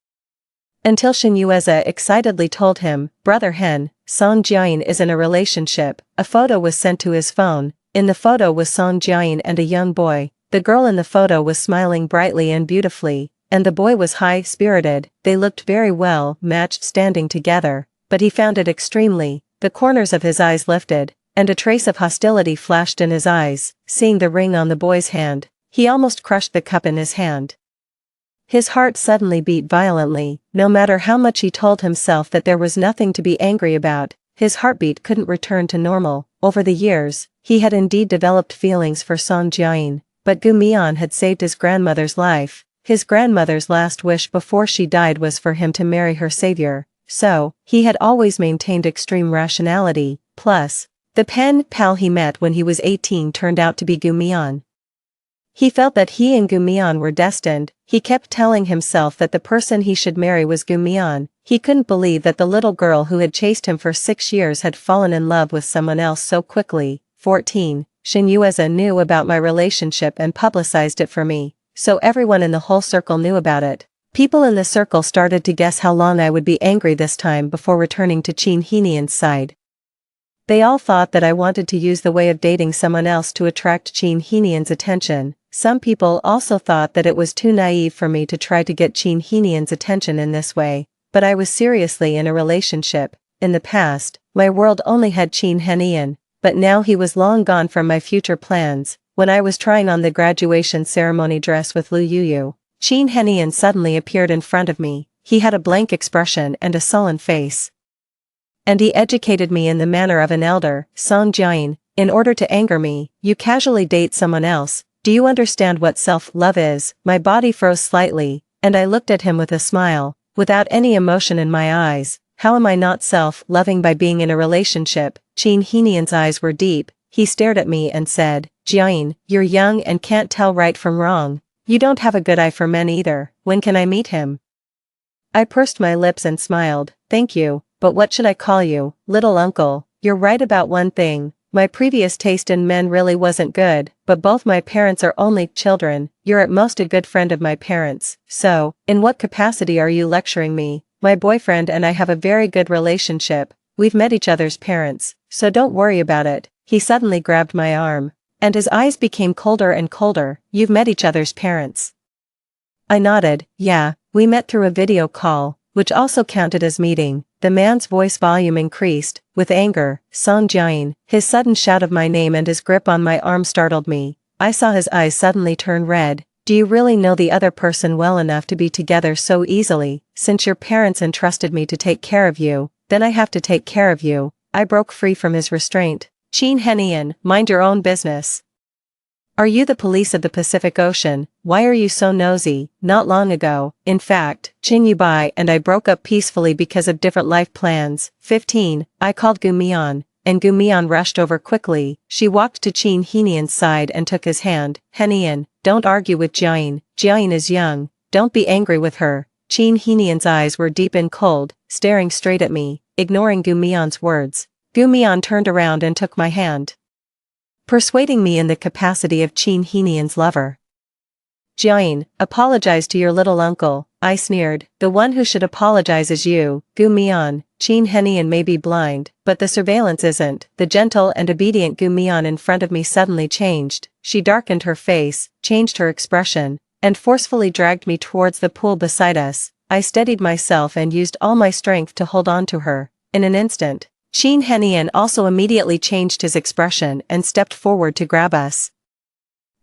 Until Shin Yueza excitedly told him, "Brother Hen, Song Jiayin is in a relationship." A photo was sent to his phone. In the photo was Song Jiayin and a young boy. The girl in the photo was smiling brightly and beautifully, and the boy was high-spirited. They looked very well matched standing together, but he found it extremely. The corners of his eyes lifted, and a trace of hostility flashed in his eyes. Seeing the ring on the boy's hand, he almost crushed the cup in his hand. His heart suddenly beat violently. No matter how much he told himself that there was nothing to be angry about, his heartbeat couldn't return to normal. Over the years, he had indeed developed feelings for Song Jiayin, but Gu Mian had saved his grandmother's life. His grandmother's last wish before she died was for him to marry her savior, so, he had always maintained extreme rationality. Plus, the pen pal he met when he was 18 turned out to be Gu Mian. He felt that he and Gu Mian were destined. He kept telling himself that the person he should marry was Gu Mian. He couldn't believe that the little girl who had chased him for 6 years had fallen in love with someone else so quickly. 14. Shin Yueza knew about my relationship and publicized it for me, so everyone in the whole circle knew about it. People in the circle started to guess how long I would be angry this time before returning to Chin Henian's side. They all thought that I wanted to use the way of dating someone else to attract Chin Henian's attention. Some people also thought that it was too naive for me to try to get Chin Henian's attention in this way, but I was seriously in a relationship. In the past, my world only had Chin Henian, but now he was long gone from my future plans. When I was trying on the graduation ceremony dress with Lu Yuyu, Chin Henian suddenly appeared in front of me. He had a blank expression and a sullen face, and he educated me in the manner of an elder. "Song Jiayin, in order to anger me, you casually date someone else. Do you understand what self-love is?" My body froze slightly, and I looked at him with a smile, without any emotion in my eyes. How am I not self-loving by being in a relationship? Chin Henian's eyes were deep. He stared at me and said, "Jiayin, you're young and can't tell right from wrong. You don't have a good eye for men either. When can I meet him?" I pursed my lips and smiled. "Thank you, but what should I call you? Little uncle." "You're right about one thing. My previous taste in men really wasn't good, but both my parents are only children. You're at most a good friend of my parents. So, in what capacity are you lecturing me? My boyfriend and I have a very good relationship. We've met each other's parents, so don't worry about it." He suddenly grabbed my arm, and his eyes became colder and colder. "You've met each other's parents?" I nodded. "Yeah, we met through a video call, which also counted as meeting." The man's voice volume increased, with anger. "Song Jiayin." His sudden shout of my name and his grip on my arm startled me. I saw his eyes suddenly turn red. "Do you really know the other person well enough to be together so easily? Since your parents entrusted me to take care of you, then I have to take care of you." I broke free from his restraint. "Chin Henian, mind your own business. Are you the police of the Pacific Ocean? Why are you so nosy? Not long ago, in fact, Chin Yubai and I broke up peacefully because of different life plans. 15. I called Gu Mian, and Gu Mian rushed over quickly. She walked to Qin Henian's side and took his hand. Henian, don't argue with Jiayin. Jiayin is young. Don't be angry with her. Qin Henian's eyes were deep and cold, staring straight at me, ignoring Gu Mian's words. Gu Mian turned around and took my hand, persuading me in the capacity of Qin Henian's lover. Jiayin, apologize to your little uncle, I sneered. The one who should apologize is you, Gu Mian. Qin Henian may be blind, but the surveillance isn't. The gentle and obedient Gu Mian in front of me suddenly changed. She darkened her face, changed her expression, and forcefully dragged me towards the pool beside us. I steadied myself and used all my strength to hold on to her. In an instant, Qin Henian also immediately changed his expression and stepped forward to grab us.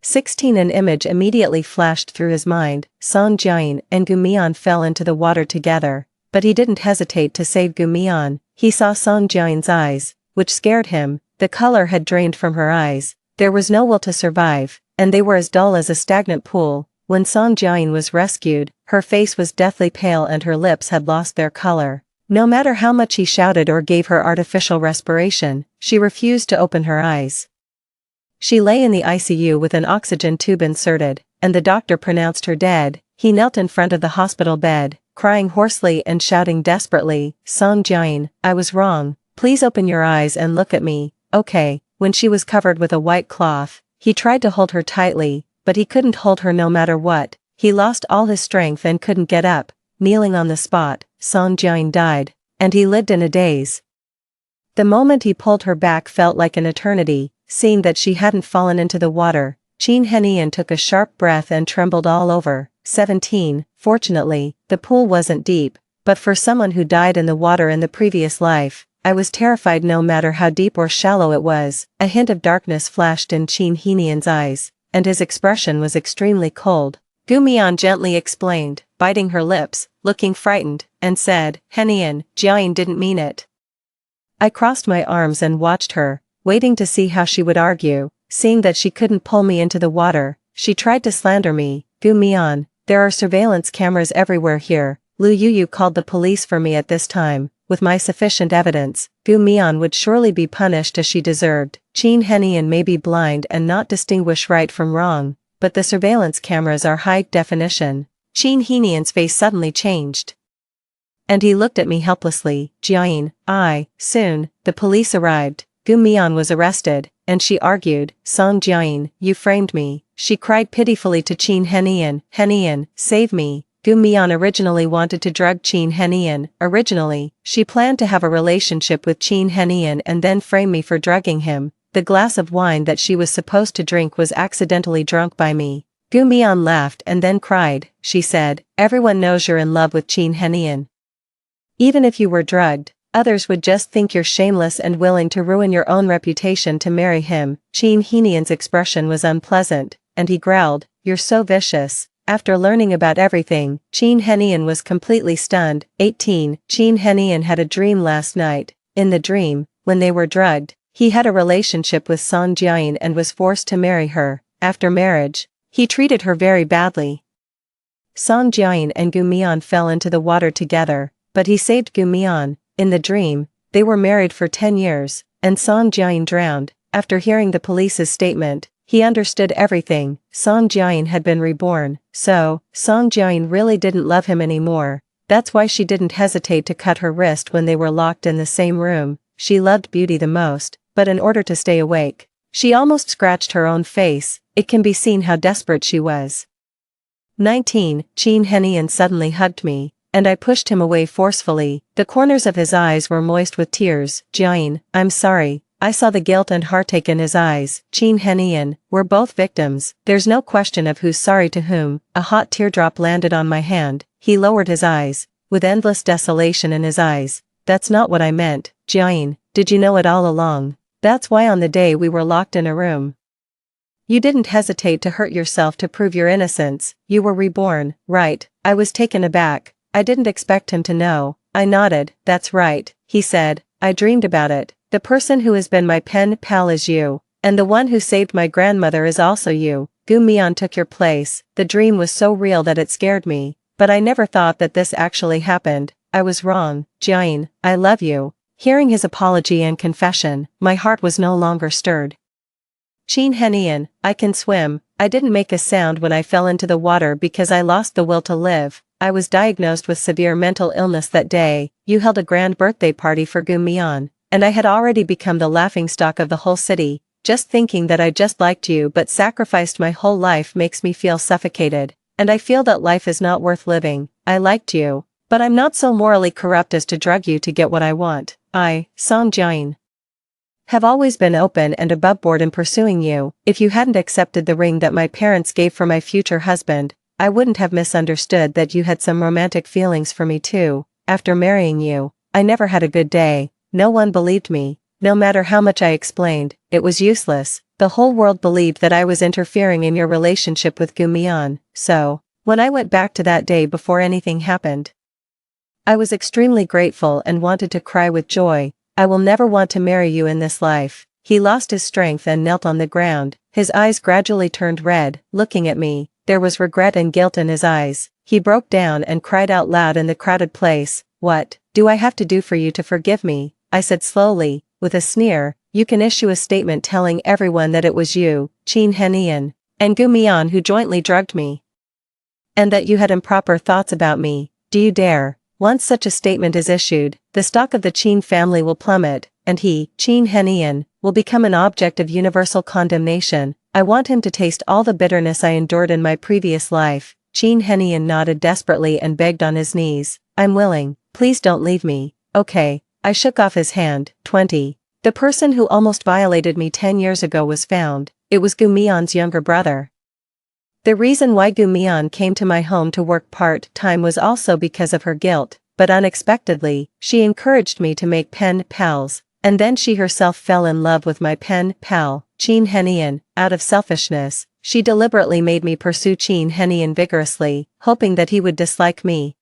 16. An image immediately flashed through his mind. Song Jiayin and Gu Mian fell into the water together, but he didn't hesitate to save Gu Mian. He saw Song Jiayin's eyes, which scared him. The color had drained from her eyes. There was no will to survive, and they were as dull as a stagnant pool. When Song Jiayin was rescued, her face was deathly pale and her lips had lost their color. No matter how much he shouted or gave her artificial respiration, she refused to open her eyes. She lay in the ICU with an oxygen tube inserted, and the doctor pronounced her dead. He knelt in front of the hospital bed, crying hoarsely and shouting desperately, Song Jiayin, I was wrong. Please open your eyes and look at me. Okay. When she was covered with a white cloth, he tried to hold her tightly, but he couldn't hold her no matter what. He lost all his strength and couldn't get up. Kneeling on the spot, Song Jiayin died, and he lived in a daze. The moment he pulled her back felt like an eternity. Seeing that she hadn't fallen into the water, Qin Henian took a sharp breath and trembled all over. 17. Fortunately, the pool wasn't deep, but for someone who died in the water in the previous life, I was terrified no matter how deep or shallow it was. A hint of darkness flashed in Qin Henian's eyes, and his expression was extremely cold. Gu Mian gently explained, biting her lips, looking frightened, and said, Henian, Jiayin didn't mean it. I crossed my arms and watched her, waiting to see how she would argue. Seeing that she couldn't pull me into the water, she tried to slander me. Gu Mian, there are surveillance cameras everywhere here. Lu Yuyu called the police for me at this time. With my sufficient evidence, Gu Mian would surely be punished as she deserved. Qin Henian may be blind and not distinguish right from wrong, but the surveillance cameras are high definition. Qin Henian's face suddenly changed, and he looked at me helplessly. Jiayin, soon, the police arrived. Gu Mian was arrested, and she argued, Song Jiayin, you framed me. She cried pitifully to Qin Henian, Henian, save me. Gu Mian originally wanted to drug Qin Henian. Originally, she planned to have a relationship with Qin Henian and then frame me for drugging him. The glass of wine that she was supposed to drink was accidentally drunk by me. Gu Mian laughed and then cried. She said, everyone knows you're in love with Qin Henian. Even if you were drugged, others would just think you're shameless and willing to ruin your own reputation to marry him. Qin Henian's expression was unpleasant, and he growled, you're so vicious. After learning about everything, Qin Henian was completely stunned. 18. Qin Henian had a dream last night. In the dream, when they were drugged, he had a relationship with Song Jiayin and was forced to marry her. After marriage, he treated her very badly. Song Jiayin and Gu Mian fell into the water together, but he saved Gu Mian. In the dream, they were married for 10 years, and Song Jiayin drowned. After hearing the police's statement, he understood everything. Song Jiayin had been reborn, so, Song Jiayin really didn't love him anymore. That's why she didn't hesitate to cut her wrist when they were locked in the same room. She loved beauty the most, but in order to stay awake, she almost scratched her own face. It can be seen how desperate she was. 19. Qin Henian suddenly hugged me, and I pushed him away forcefully. The corners of his eyes were moist with tears. Jiayin, I'm sorry. I saw the guilt and heartache in his eyes. Qin Henian, we're both victims. There's no question of who's sorry to whom. A hot teardrop landed on my hand. He lowered his eyes, with endless desolation in his eyes. That's not what I meant. Jiayin, did you know it all along? That's why on the day we were locked in a room, you didn't hesitate to hurt yourself to prove your innocence. You were reborn, right? I was taken aback. I didn't expect him to know. I nodded. That's right, he said. I dreamed about it. The person who has been my pen pal is you. And the one who saved my grandmother is also you. Gu Mian took your place. The dream was so real that it scared me, but I never thought that this actually happened. I was wrong, Jian, I love you. Hearing his apology and confession, my heart was no longer stirred. Qin Henian, I can swim. I didn't make a sound when I fell into the water because I lost the will to live. I was diagnosed with severe mental illness that day. You held a grand birthday party for Gu Mian, and I had already become the laughingstock of the whole city. Just thinking that I just liked you but sacrificed my whole life makes me feel suffocated, and I feel that life is not worth living. I liked you, but I'm not so morally corrupt as to drug you to get what I want. I, Song Jian, have always been open and aboveboard in pursuing you. If you hadn't accepted the ring that my parents gave for my future husband, I wouldn't have misunderstood that you had some romantic feelings for me too. After marrying you, I never had a good day. No one believed me. No matter how much I explained, it was useless. The whole world believed that I was interfering in your relationship with Gu Mian. So, when I went back to that day before anything happened, I was extremely grateful and wanted to cry with joy. I will never want to marry you in this life. He lost his strength and knelt on the ground. His eyes gradually turned red, looking at me. There was regret and guilt in his eyes. He broke down and cried out loud in the crowded place. What do I have to do for you to forgive me? I said slowly, with a sneer. You can issue a statement telling everyone that it was you, Qin Henian, and Gu Mian who jointly drugged me, and that you had improper thoughts about me. Do you dare? Once such a statement is issued, the stock of the Qin family will plummet, and he, Qin Henian, will become an object of universal condemnation. I want him to taste all the bitterness I endured in my previous life. Qin Henian nodded desperately and begged on his knees. I'm willing. Please don't leave me. Okay. I shook off his hand. 20. The person who almost violated me 10 years ago was found. It was Gu Mian's younger brother. The reason why Gu Mian came to my home to work part-time was also because of her guilt, but unexpectedly, she encouraged me to make pen pals, and then she herself fell in love with my pen pal, Qin Henian. Out of selfishness, she deliberately made me pursue Qin Henian vigorously, hoping that he would dislike me.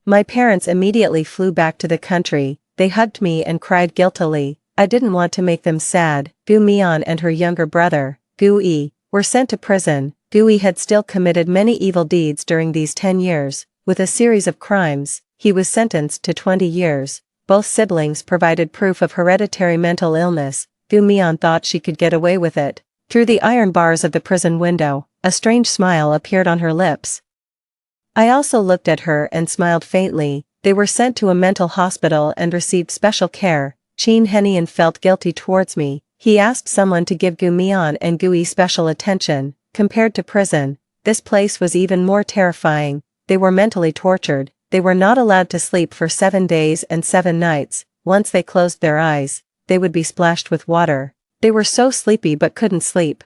My parents immediately flew back to the country. They hugged me and cried guiltily. I didn't want to make them sad. Gu Mian and her younger brother, Gu Yi, were sent to prison. Gu Yi had still committed many evil deeds during these 10 years. With a series of crimes, he was sentenced to 20 years. Both siblings provided proof of hereditary mental illness. Gu Mian thought she could get away with it. Through the iron bars of the prison window, a strange smile appeared on her lips. I also looked at her and smiled faintly. They were sent to a mental hospital and received special care. Qin Henian felt guilty towards me. He asked someone to give Gu Mian and Gu Yi special attention. Compared to prison, this place was even more terrifying. They were mentally tortured. They were not allowed to sleep for 7 days and 7 nights. Once they closed their eyes, they would be splashed with water. They were so sleepy but couldn't sleep.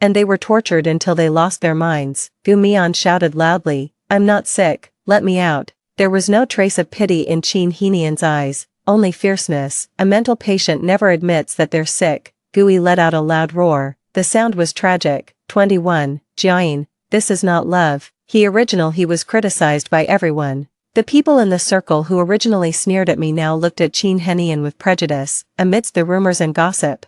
And they were tortured until they lost their minds. Gu Mian shouted loudly, I'm not sick, let me out. There was no trace of pity in Qin Henian's eyes, only fierceness. A mental patient never admits that they're sick. Gu Yi let out a loud roar. The sound was tragic. 21. Jian, this is not love. He was criticized by everyone. The people in the circle who originally sneered at me now looked at Qin Henian with prejudice, amidst the rumors and gossip.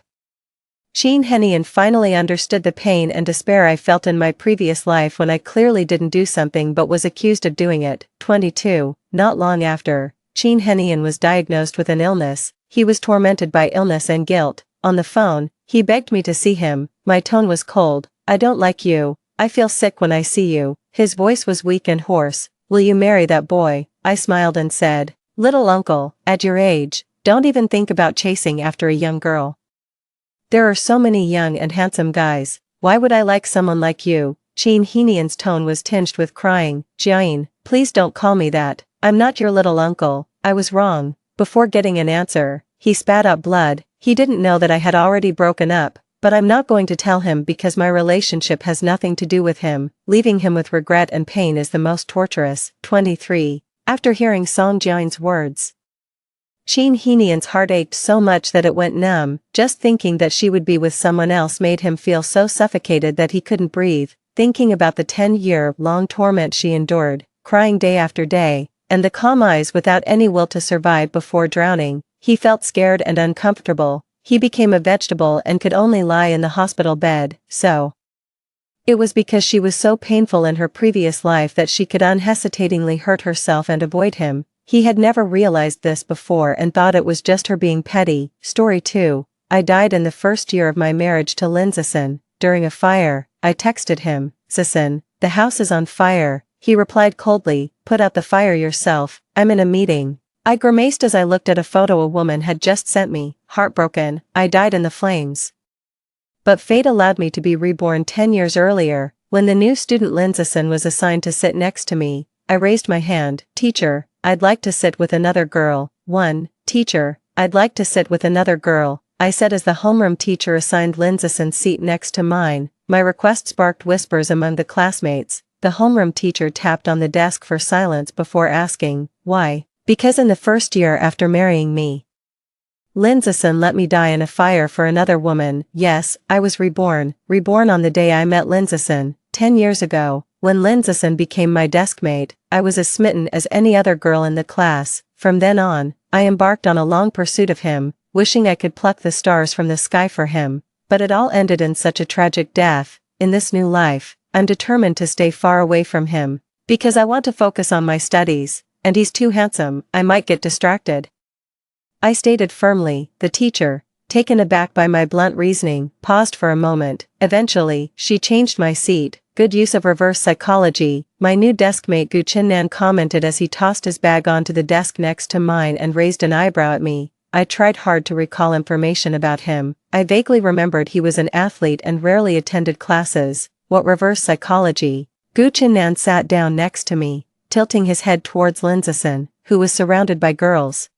Qin Henian finally understood the pain and despair I felt in my previous life when I clearly didn't do something but was accused of doing it. 22. Not long after, Qin Henian was diagnosed with an illness. He was tormented by illness and guilt. On the phone, he begged me to see him. My tone was cold. I don't like you. I feel sick when I see you. His voice was weak and hoarse. Will you marry that boy? I smiled and said, little uncle, at your age, don't even think about chasing after a young girl. There are so many young and handsome guys. Why would I like someone like you? Qin Henian's tone was tinged with crying. Jian, please don't call me that. I'm not your little uncle. I was wrong. Before getting an answer, he spat out blood. He didn't know that I had already broken up. But I'm not going to tell him because my relationship has nothing to do with him. Leaving him with regret and pain is the most torturous. 23. After hearing Song Jian's words, Qin Henian's heart ached so much that it went numb. Just thinking that she would be with someone else made him feel so suffocated that he couldn't breathe. Thinking about the 10-year-long torment she endured, crying day after day, and the calm eyes without any will to survive before drowning, he felt scared and uncomfortable. he became a vegetable and could only lie in the hospital bed, so. It was because she was so painful in her previous life that she could unhesitatingly hurt herself and avoid him. He had never realized this before and thought it was just her being petty. Story 2. I died in the first year of my marriage to Lindsayson. During a fire, I texted him, "Sisson, the house is on fire." He replied coldly, "Put out the fire yourself, I'm in a meeting." I grimaced as I looked at a photo a woman had just sent me. Heartbroken, I died in the flames. But fate allowed me to be reborn 10 years earlier. When the new student Lindsayson was assigned to sit next to me, I raised my hand. "Teacher, I'd like to sit with another girl." 1. Teacher, I'd like to sit with another girl, I said as the homeroom teacher assigned Lindsayson's seat next to mine. My request sparked whispers among the classmates. The homeroom teacher tapped on the desk for silence before asking, "Why?" "Because in the first year after marrying me, Lindsayson let me die in a fire for another woman." Yes, I was reborn on the day I met Lindsayson, 10 years ago. When Lindsayson became my deskmate, I was as smitten as any other girl in the class. From then on, I embarked on a long pursuit of him, wishing I could pluck the stars from the sky for him. But it all ended in such a tragic death. In this new life, I'm determined to stay far away from him, because I want to focus on my studies, and he's too handsome, I might get distracted, I stated firmly. The teacher, taken aback by my blunt reasoning, paused for a moment. Eventually, she changed my seat. "Good use of reverse psychology," my new deskmate Gu Chinnan commented as he tossed his bag onto the desk next to mine and raised an eyebrow at me. I tried hard to recall information about him. I vaguely remembered he was an athlete and rarely attended classes. What reverse psychology? Gu Chinnan sat down next to me, tilting his head towards Lindsayson, who was surrounded by girls.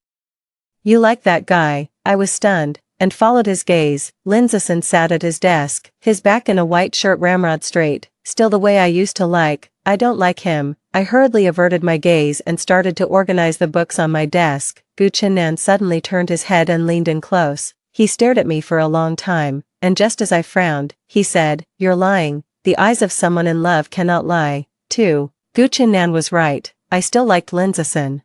"You like that guy?" I was stunned, and followed his gaze. Lindsayson sat at his desk, his back in a white shirt ramrod straight, still the way I used to like. "I don't like him." I hurriedly averted my gaze and started to organize the books on my desk. Gu Chinnan suddenly turned his head and leaned in close. He stared at me for a long time, and just as I frowned, he said, "You're lying. The eyes of someone in love cannot lie." 2. Gu Chinnan was right. I still liked Lindsayson.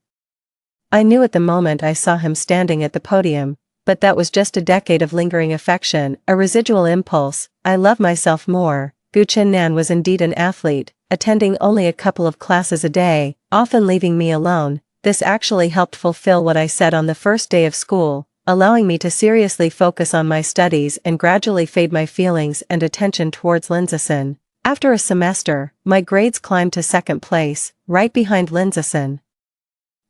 I knew at the moment I saw him standing at the podium, but that was just a decade of lingering affection, a residual impulse. I love myself more. Gu Chinnan was indeed an athlete, attending only a couple of classes a day, often leaving me alone. This actually helped fulfill what I said on the first day of school, allowing me to seriously focus on my studies and gradually fade my feelings and attention towards Lindsayson. After a semester, my grades climbed to second place, right behind Lindsayson.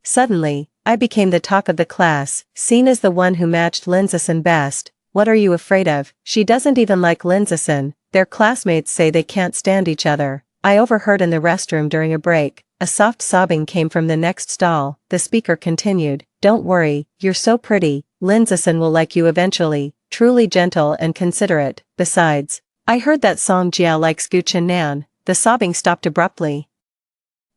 Suddenly, I became the talk of the class, seen as the one who matched Lindsayson best. "What are you afraid of? She doesn't even like Lindsayson." Their classmates say they can't stand each other. I overheard in the restroom during a break. A soft sobbing came from the next stall. The speaker continued, "Don't worry, you're so pretty. Lindsayson will like you eventually. Truly gentle and considerate. Besides, I heard that song Jia likes Gu Chinnan." The sobbing stopped abruptly,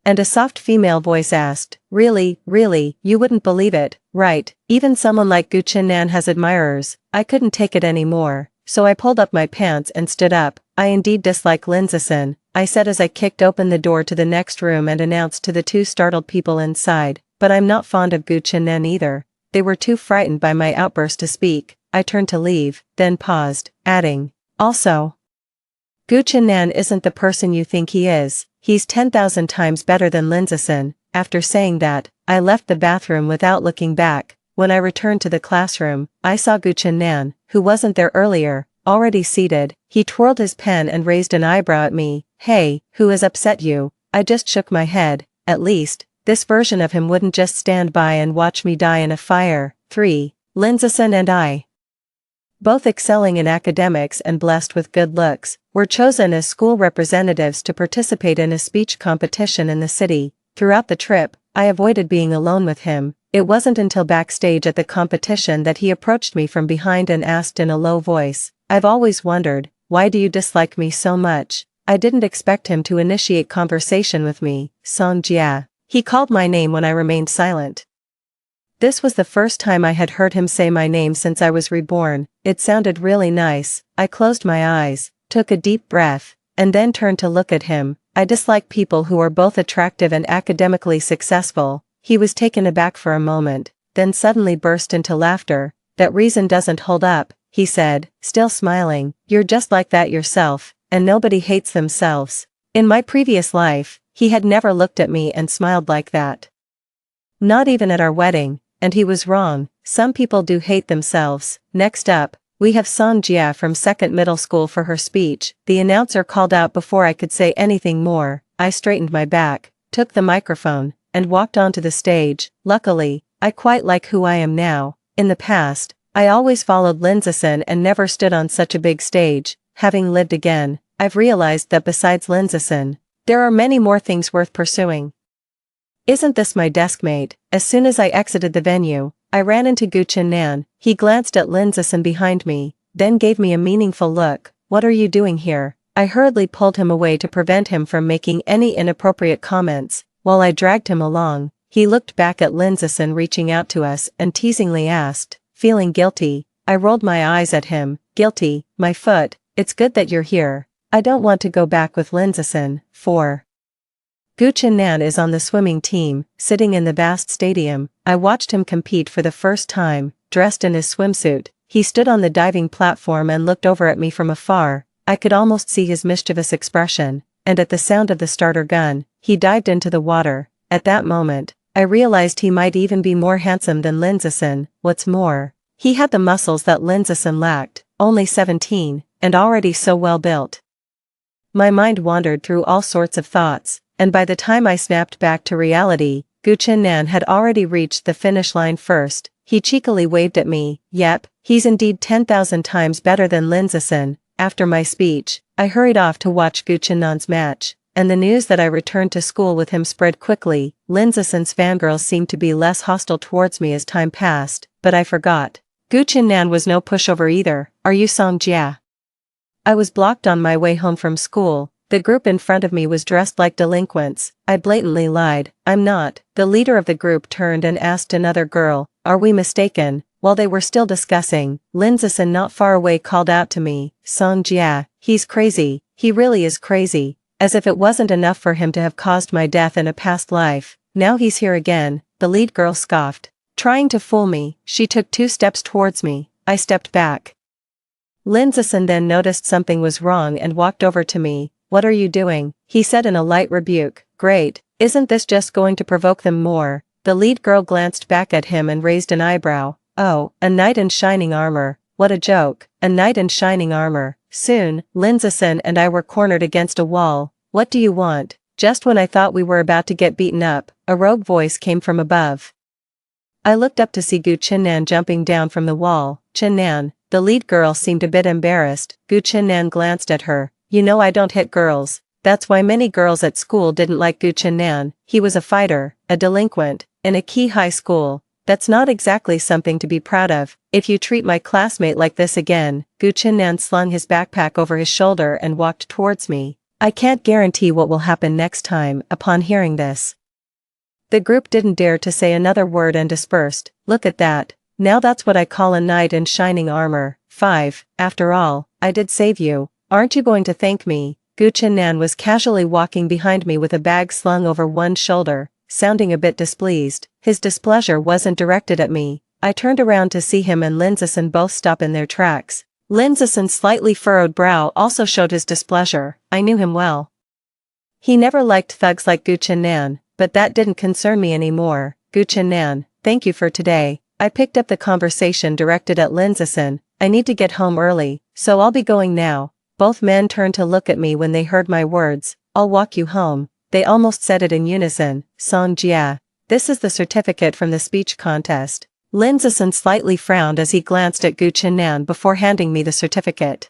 and a soft female voice asked, Really, you wouldn't believe it, right? Even someone like Gu Chinnan has admirers." I couldn't take it anymore, so I pulled up my pants and stood up. "I indeed dislike Lindsayson," I said as I kicked open the door to the next room and announced to the two startled people inside, "But I'm not fond of Gu Chinnan either." They were too frightened by my outburst to speak. I turned to leave, then paused, adding, "Also, Gu Chinnan isn't the person you think he is. He's 10,000 times better than Lindsayson." After saying that, I left the bathroom without looking back. When I returned to the classroom, I saw Gu Chinnan, who wasn't there earlier, already seated. He twirled his pen and raised an eyebrow at me. "Hey, who has upset you?" I just shook my head. At least, this version of him wouldn't just stand by and watch me die in a fire. 3. Lindsayson and I, both excelling in academics and blessed with good looks, were chosen as school representatives to participate in a speech competition in the city. Throughout the trip, I avoided being alone with him. It wasn't until backstage at the competition that he approached me from behind and asked in a low voice, "I've always wondered, why do you dislike me so much?" I didn't expect him to initiate conversation with me. "Song Jia." He called my name when I remained silent. This was the first time I had heard him say my name since I was reborn. It sounded really nice. I closed my eyes, took a deep breath, and then turned to look at him. I dislike people who are both attractive and academically successful. He was taken aback for a moment, then suddenly burst into laughter. that reason doesn't hold up, he said, still smiling. You're just like that yourself, and nobody hates themselves. In my previous life, he had never looked at me and smiled like that. Not even at our wedding, and he was wrong. Some people do hate themselves. Next up, we have Song Jia from second middle school for her speech. The announcer called out before I could say anything more. I straightened my back, took the microphone, and walked onto the stage. Luckily, I quite like who I am now. In the past, I always followed Lindsayson and never stood on such a big stage. Having lived again, I've realized that besides Lindsayson, there are many more things worth pursuing. Isn't this my deskmate? As soon as I exited the venue, I ran into Gu Chennan. He glanced at Lindsayson behind me, then gave me a meaningful look. What are you doing here? I hurriedly pulled him away to prevent him from making any inappropriate comments. While I dragged him along, he looked back at Lindsayson reaching out to us and teasingly asked, feeling guilty. I rolled my eyes at him. Guilty, my foot. It's good that you're here. I don't want to go back with Lindsayson. 4. Gu Chennan is on the swimming team, sitting in the vast stadium. I watched him compete for the first time, dressed in his swimsuit. He stood on the diving platform and looked over at me from afar. I could almost see his mischievous expression, and at the sound of the starter gun, he dived into the water. At that moment, I realized he might even be more handsome than Lindsayson. What's more, he had the muscles that Lindsayson lacked, only 17, and already so well built. My mind wandered through all sorts of thoughts, and by the time I snapped back to reality, Gu Chennan had already reached the finish line first. He cheekily waved at me. Yep, he's indeed 10,000 times better than Lindsayson. After my speech, I hurried off to watch Gu Chennan's match, and the news that I returned to school with him spread quickly. Lindsayson's fangirls seemed to be less hostile towards me as time passed, but I forgot. Gu Chennan was no pushover either. Are you Song Jia? I was blocked on my way home from school. The group in front of me was dressed like delinquents. I blatantly lied. I'm not. The leader of the group turned and asked another girl, are we mistaken? While they were still discussing, Lindsayson not far away called out to me, Song Jia, he's crazy. He really is crazy. As if it wasn't enough for him to have caused my death in a past life, now he's here again. The lead girl scoffed. Trying to fool me, she took 2 steps towards me. I stepped back. Lindsayson then noticed something was wrong and walked over to me. What are you doing? He said in a light rebuke. Great, isn't this just going to provoke them more? The lead girl glanced back at him and raised an eyebrow. Oh, a knight in shining armor. What a joke. A knight in shining armor. Soon, Lindsayson and I were cornered against a wall. What do you want? Just when I thought we were about to get beaten up, a rogue voice came from above. I looked up to see Gu Chennan jumping down from the wall. Chennan. The lead girl seemed a bit embarrassed. Gu Chennan glanced at her. You know I don't hit girls. That's why many girls at school didn't like Gu Chennan. He was a fighter, a delinquent, in a key high school. That's not exactly something to be proud of. If you treat my classmate like this again. Gu Chennan slung his backpack over his shoulder and walked towards me. I can't guarantee what will happen next time. Upon hearing this, the group didn't dare to say another word and dispersed. Look at that. Now that's what I call a knight in shining armor. 5. After all, I did save you. Aren't you going to thank me? Gu Chennan was casually walking behind me with a bag slung over one shoulder, sounding a bit displeased. His displeasure wasn't directed at me. I turned around to see him and Lindsayson both stop in their tracks. Lindsayson's slightly furrowed brow also showed his displeasure. I knew him well. He never liked thugs like Gu Chennan, but that didn't concern me anymore. Gu Chennan, thank you for today. I picked up the conversation directed at Lindsaysson. I need to get home early, so I'll be going now. Both men turned to look at me when they heard my words. I'll walk you home. They almost said it in unison. Song Jia. This is the certificate from the speech contest. Lindsaysson slightly frowned as he glanced at Gu Chennan before handing me the certificate.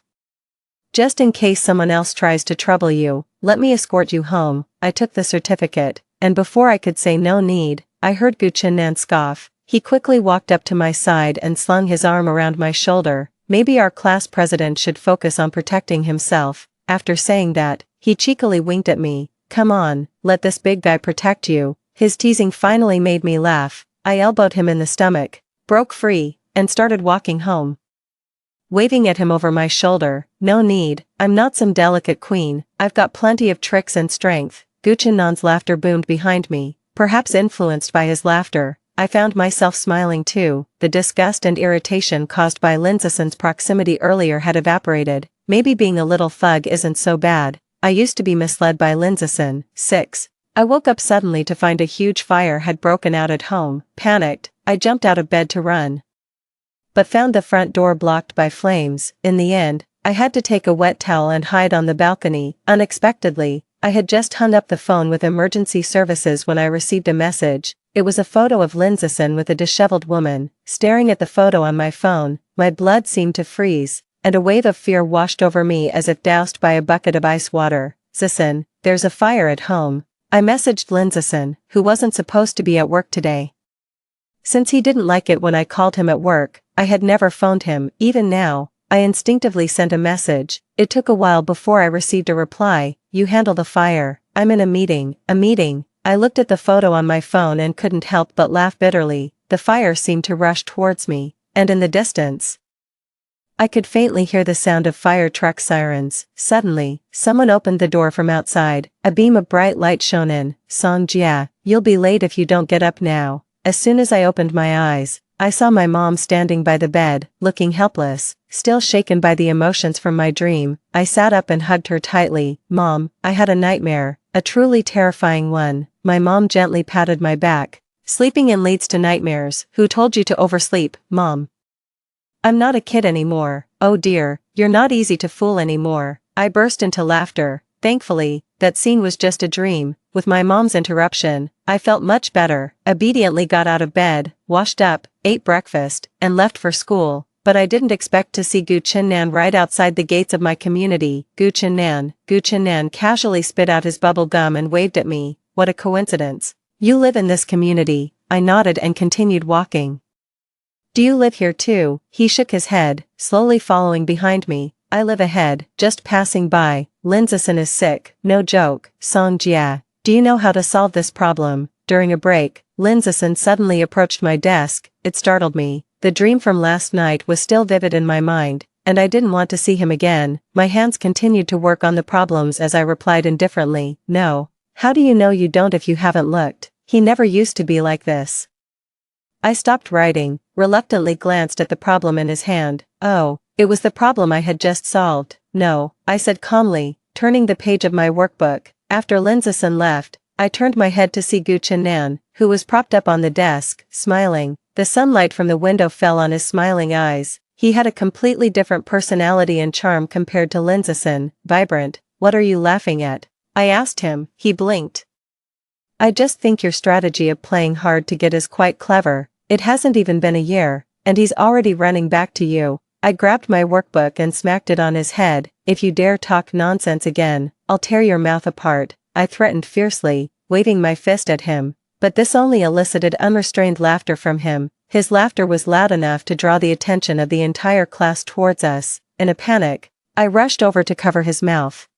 Just in case someone else tries to trouble you, let me escort you home. I took the certificate, and before I could say no need, I heard Gu Chennan scoff. He quickly walked up to my side and slung his arm around my shoulder. Maybe our class president should focus on protecting himself. After saying that, he cheekily winked at me. Come on, let this big guy protect you. His teasing finally made me laugh. I elbowed him in the stomach, broke free, and started walking home, waving at him over my shoulder. No need, I'm not some delicate queen. I've got plenty of tricks and strength. Gu Chennan's laughter boomed behind me. Perhaps influenced by his laughter, I found myself smiling too. The disgust and irritation caused by Lindsason's proximity earlier had evaporated. Maybe being a little thug isn't so bad. I used to be misled by Lindsason. 6. I woke up suddenly to find a huge fire had broken out at home. Panicked, I jumped out of bed to run, but found the front door blocked by flames. In the end, I had to take a wet towel and hide on the balcony. Unexpectedly, I had just hung up the phone with emergency services when I received a message. It was a photo of Lindsason with a disheveled woman. Staring at the photo on my phone, my blood seemed to freeze, and a wave of fear washed over me as if doused by a bucket of ice water. Zason, there's a fire at home. I messaged Lindsason, who wasn't supposed to be at work today. Since he didn't like it when I called him at work, I had never phoned him. Even now, I instinctively sent a message. It took a while before I received a reply. You handle the fire. I'm in a meeting. A meeting? I looked at the photo on my phone and couldn't help but laugh bitterly. The fire seemed to rush towards me, and in the distance, I could faintly hear the sound of fire truck sirens. Suddenly, someone opened the door from outside. A beam of bright light shone in. Songjia, you'll be late if you don't get up now. As soon as I opened my eyes, I saw my mom standing by the bed, looking helpless, still shaken by the emotions from my dream. I sat up and hugged her tightly. Mom, I had a nightmare, a truly terrifying one. My mom gently patted my back. Sleeping in leads to nightmares. Who told you to oversleep, Mom? I'm not a kid anymore. Oh dear, you're not easy to fool anymore. I burst into laughter. Thankfully, that scene was just a dream. With my mom's interruption, I felt much better, obediently got out of bed, washed up, ate breakfast, and left for school. But I didn't expect to see Gu Chinnan right outside the gates of my community. Gu Chinnan casually spit out his bubble gum and waved at me. What a coincidence. You live in this community. I nodded and continued walking. Do you live here too? He shook his head, slowly following behind me. I live ahead, just passing by. Lindsason is sick. No joke. Songjia, do you know how to solve this problem? During a break, Lindsason suddenly approached my desk. It startled me. The dream from last night was still vivid in my mind, and I didn't want to see him again. My hands continued to work on the problems as I replied indifferently. No. How do you know you don't if you haven't looked? He never used to be like this. I stopped writing, reluctantly glanced at the problem in his hand. Oh, it was the problem I had just solved. No, I said calmly, turning the page of my workbook. After Lindsason left, I turned my head to see Gu Chinnan, who was propped up on the desk, smiling. The sunlight from the window fell on his smiling eyes. He had a completely different personality and charm compared to Lindsason. Vibrant. What are you laughing at? I asked him. He blinked. I just think your strategy of playing hard to get is quite clever. It hasn't even been a year, and he's already running back to you. I grabbed my workbook and smacked it on his head. If you dare talk nonsense again, I'll tear your mouth apart, I threatened fiercely, waving my fist at him. But this only elicited unrestrained laughter from him. His laughter was loud enough to draw the attention of the entire class towards us. In a panic, I rushed over to cover his mouth.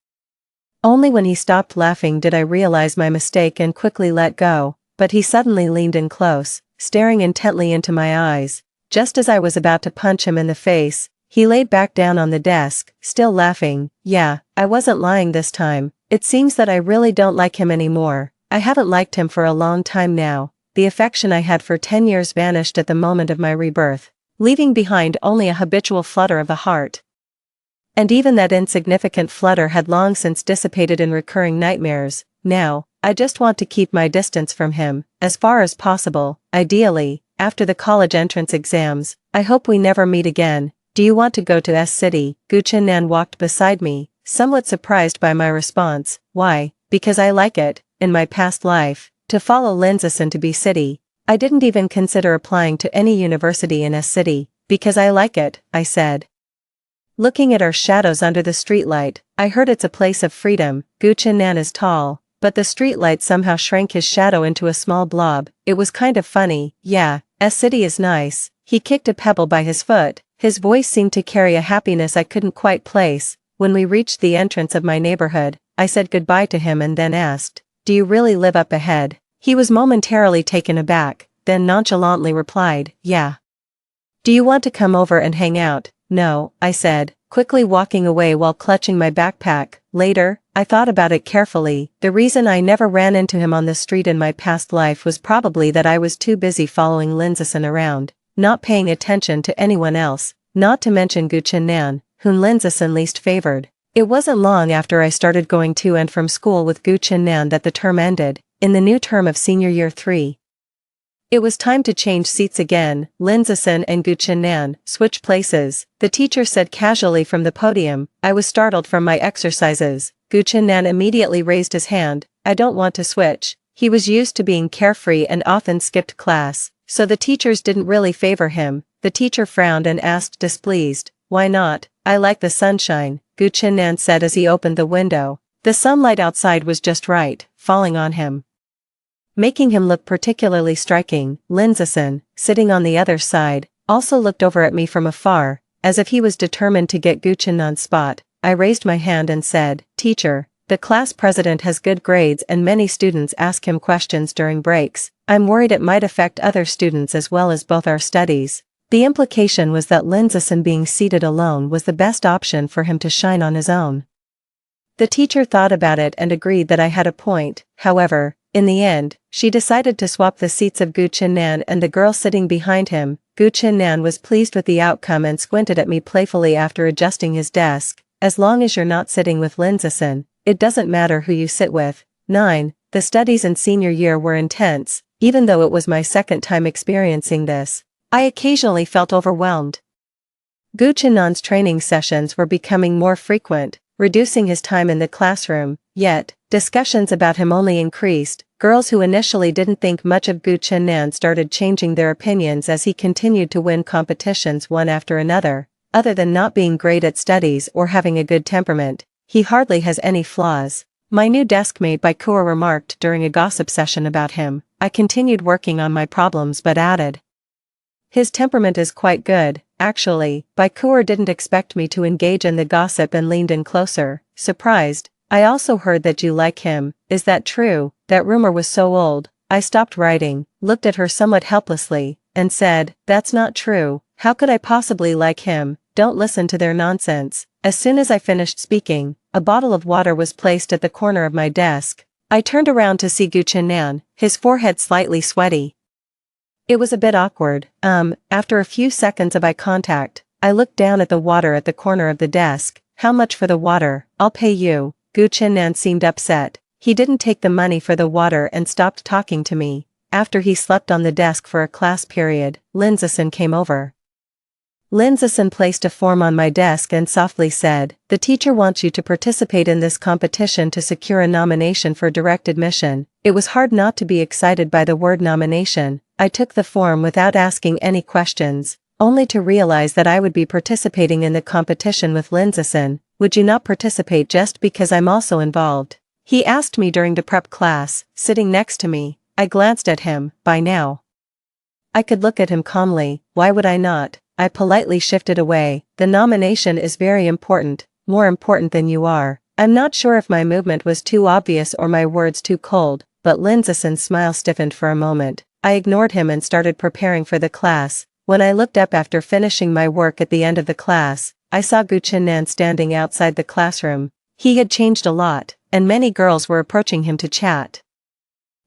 Only when he stopped laughing did I realize my mistake and quickly let go, but he suddenly leaned in close, staring intently into my eyes. Just as I was about to punch him in the face, he laid back down on the desk, still laughing. Yeah, I wasn't lying this time. It seems that I really don't like him anymore. I haven't liked him for a long time now. The affection I had for 10 years vanished at the moment of my rebirth, leaving behind only a habitual flutter of the heart. And even that insignificant flutter had long since dissipated in recurring nightmares. Now, I just want to keep my distance from him, as far as possible. Ideally, after the college entrance exams, I hope we never meet again. Do you want to go to S City? Gu Chinnan walked beside me, somewhat surprised by my response. Why? Because I like it. In my past life, to follow Lindsason to B City, I didn't even consider applying to any university in S City. Because I like it, I said. Looking at our shadows under the streetlight, I heard it's a place of freedom. Gu Chinnan is tall, but the streetlight somehow shrank his shadow into a small blob. It was kind of funny. Yeah, S City is nice. He kicked a pebble by his foot. His voice seemed to carry a happiness I couldn't quite place. When we reached the entrance of my neighborhood, I said goodbye to him and then asked, "Do you really live up ahead?" He was momentarily taken aback, then nonchalantly replied, "Yeah. Do you want to come over and hang out?" "No," I said, quickly walking away while clutching my backpack. Later, I thought about it carefully. The reason I never ran into him on the street in my past life was probably that I was too busy following Lindsison around, not paying attention to anyone else, not to mention Guchen Nan, whom Lindsison least favored. It wasn't long after I started going to and from school with Guchen Nan that the term ended, in the new term of senior year 3. It was time to change seats again. Lindsison and Guchen Nan switched places, the teacher said casually from the podium. I was startled from my exercises. Guchen Nan immediately raised his hand. I don't want to switch. He was used to being carefree and often skipped class, so the teachers didn't really favor him. The teacher frowned and asked displeased, "Why not? I like the sunshine," Guchen Nan said as he opened the window. The sunlight outside was just right, falling on him, making him look particularly striking. Lindsison, sitting on the other side, also looked over at me from afar, as if he was determined to get Guchen Nan's spot. I raised my hand and said, "Teacher, the class president has good grades and many students ask him questions during breaks. I'm worried it might affect other students as well as both our studies." The implication was that Lindsison being seated alone was the best option for him to shine on his own. The teacher thought about it and agreed that I had a point. However, in the end, she decided to swap the seats of Guchen Nan and the girl sitting behind him. Guchen Nan was pleased with the outcome and squinted at me playfully after adjusting his desk. "As long as you're not sitting with Lindsison, it doesn't matter who you sit with." 9. The studies in senior year were intense, even though it was my second time experiencing this. I occasionally felt overwhelmed. Guchen Nan's training sessions were becoming more frequent, reducing his time in the classroom, yet, discussions about him only increased. Girls who initially didn't think much of Guchen Nan started changing their opinions as he continued to win competitions one after another. Other than not being great at studies or having a good temperament, he hardly has any flaws. My new deskmate Baikura remarked during a gossip session about him. I continued working on my problems but added, "His temperament is quite good." Actually, Baikura didn't expect me to engage in the gossip and leaned in closer, surprised. "I also heard that you like him. Is that true?" That rumor was so old. I stopped writing, looked at her somewhat helplessly, and said, "That's not true. How could I possibly like him? Don't listen to their nonsense." As soon as I finished speaking, a bottle of water was placed at the corner of my desk. I turned around to see Guchen Nan, his forehead slightly sweaty. It was a bit awkward. After a few seconds of eye contact, I looked down at the water at the corner of the desk. "How much for the water?" "I'll pay you." Guchen Nan seemed upset. He didn't take the money for the water and stopped talking to me. After he slept on the desk for a class period, Lindsison came over. Lindsison placed a form on my desk and softly said, "The teacher wants you to participate in this competition to secure a nomination for direct admission." It was hard not to be excited by the word nomination. I took the form without asking any questions, only to realize that I would be participating in the competition with Lindsison. "Would you not participate just because I'm also involved?" he asked me during the prep class, sitting next to me. I glanced at him. By now, I could look at him calmly. "Why would I not?" I politely shifted away. "The nomination is very important, more important than you are." I'm not sure if my movement was too obvious or my words too cold, but Lindsison's smile stiffened for a moment. I ignored him and started preparing for the class. When I looked up after finishing my work at the end of the class, I saw Guchen Nan standing outside the classroom. He had changed a lot, and many girls were approaching him to chat.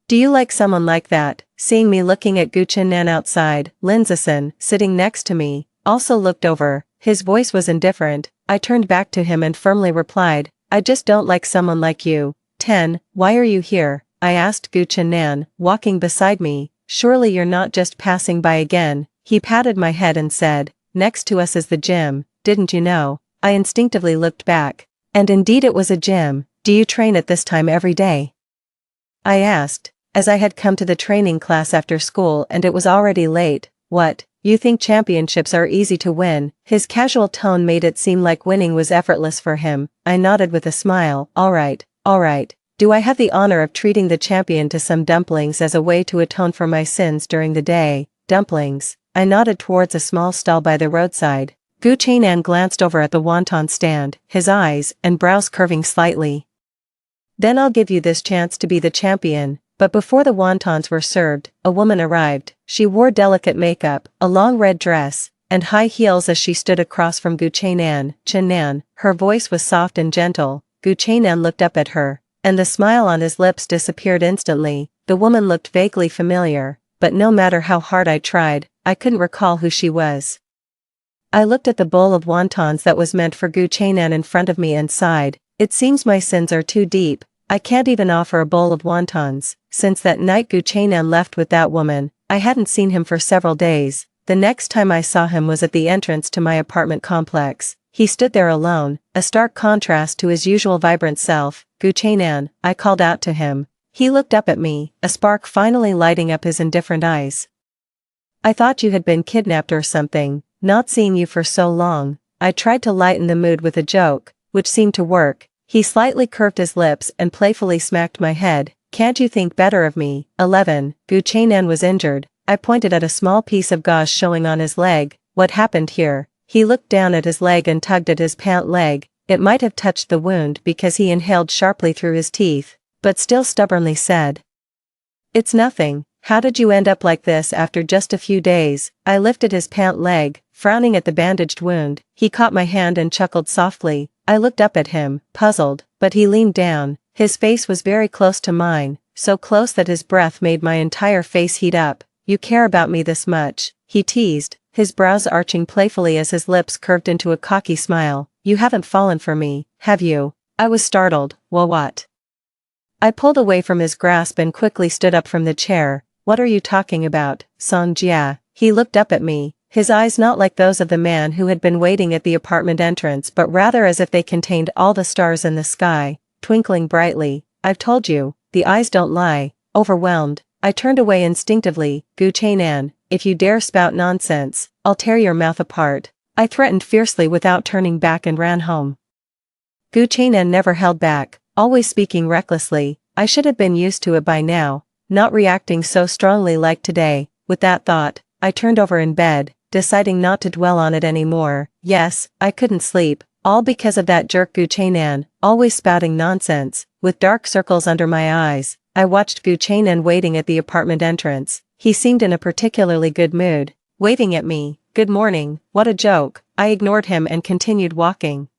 "Do you like someone like that?" Seeing me looking at Guchen Nan outside, Lindsison, sitting next to me, also looked over. His voice was indifferent. I turned back to him and firmly replied, "I just don't like someone like you." 10. Why are you here? I asked Guchen Nan, walking beside me. "Surely you're not just passing by again." He patted my head and said, "Next to us is the gym, didn't you know?" I instinctively looked back. And indeed it was a gym. "Do you train at this time every day?" I asked, as I had come to the training class after school and it was already late. "What, you think championships are easy to win?" His casual tone made it seem like winning was effortless for him. I nodded with a smile. All right. Do I have the honor of treating the champion to some dumplings as a way to atone for my sins during the day?" "Dumplings?" I nodded towards a small stall by the roadside. Guchen Nan glanced over at the wonton stand, his eyes and brows curving slightly. "Then I'll give you this chance to be the champion." But before the wontons were served, a woman arrived. She wore delicate makeup, a long red dress, and high heels as she stood across from Gu Chenan. Her voice was soft and gentle. Gu Chenan looked up at her, and the smile on his lips disappeared instantly. The woman looked vaguely familiar, but no matter how hard I tried, I couldn't recall who she was. I looked at the bowl of wontons that was meant for Gu Chenan in front of me and sighed. It seems my sins are too deep. I can't even offer a bowl of wontons. Since that night Gu Chenan left with that woman, I hadn't seen him for several days. The next time I saw him was at the entrance to my apartment complex. He stood there alone, a stark contrast to his usual vibrant self. Gu Chenan, I called out to him. He looked up at me, a spark finally lighting up his indifferent eyes. I thought you had been kidnapped or something, not seeing you for so long. I tried to lighten the mood with a joke, which seemed to work. He slightly curved his lips and playfully smacked my head. Can't you think better of me? 11. Gu Chenan was injured. I pointed at a small piece of gauze showing on his leg. What happened here? He looked down at his leg and tugged at his pant leg. It might have touched the wound because he inhaled sharply through his teeth, but still stubbornly said, "It's nothing. How did you end up like this after just a few days?" I lifted his pant leg, frowning at the bandaged wound. He caught my hand and chuckled softly. I looked up at him, puzzled, but he leaned down. His face was very close to mine, so close that his breath made my entire face heat up. "You care about me this much?" he teased, his brows arching playfully as his lips curved into a cocky smile. "You haven't fallen for me, have you?" I was startled. "Well, what?" I pulled away from his grasp and quickly stood up from the chair. "What are you talking about, Song Jia?" He looked up at me, his eyes not like those of the man who had been waiting at the apartment entrance but rather as if they contained all the stars in the sky, twinkling brightly. "I've told you, the eyes don't lie." Overwhelmed, I turned away instinctively. "Gu Chenan, if you dare spout nonsense, I'll tear your mouth apart," I threatened fiercely without turning back and ran home. Gu Chenan never held back, always speaking recklessly. I should have been used to it by now, not reacting so strongly like today. With that thought, I turned over in bed, deciding not to dwell on it anymore. Yes, I couldn't sleep, all because of that jerk Gu Chenan, always spouting nonsense. With dark circles under my eyes, I watched Gu Chenan waiting at the apartment entrance. He seemed in a particularly good mood, waving at me. "Good morning." What a joke. I ignored him and continued walking.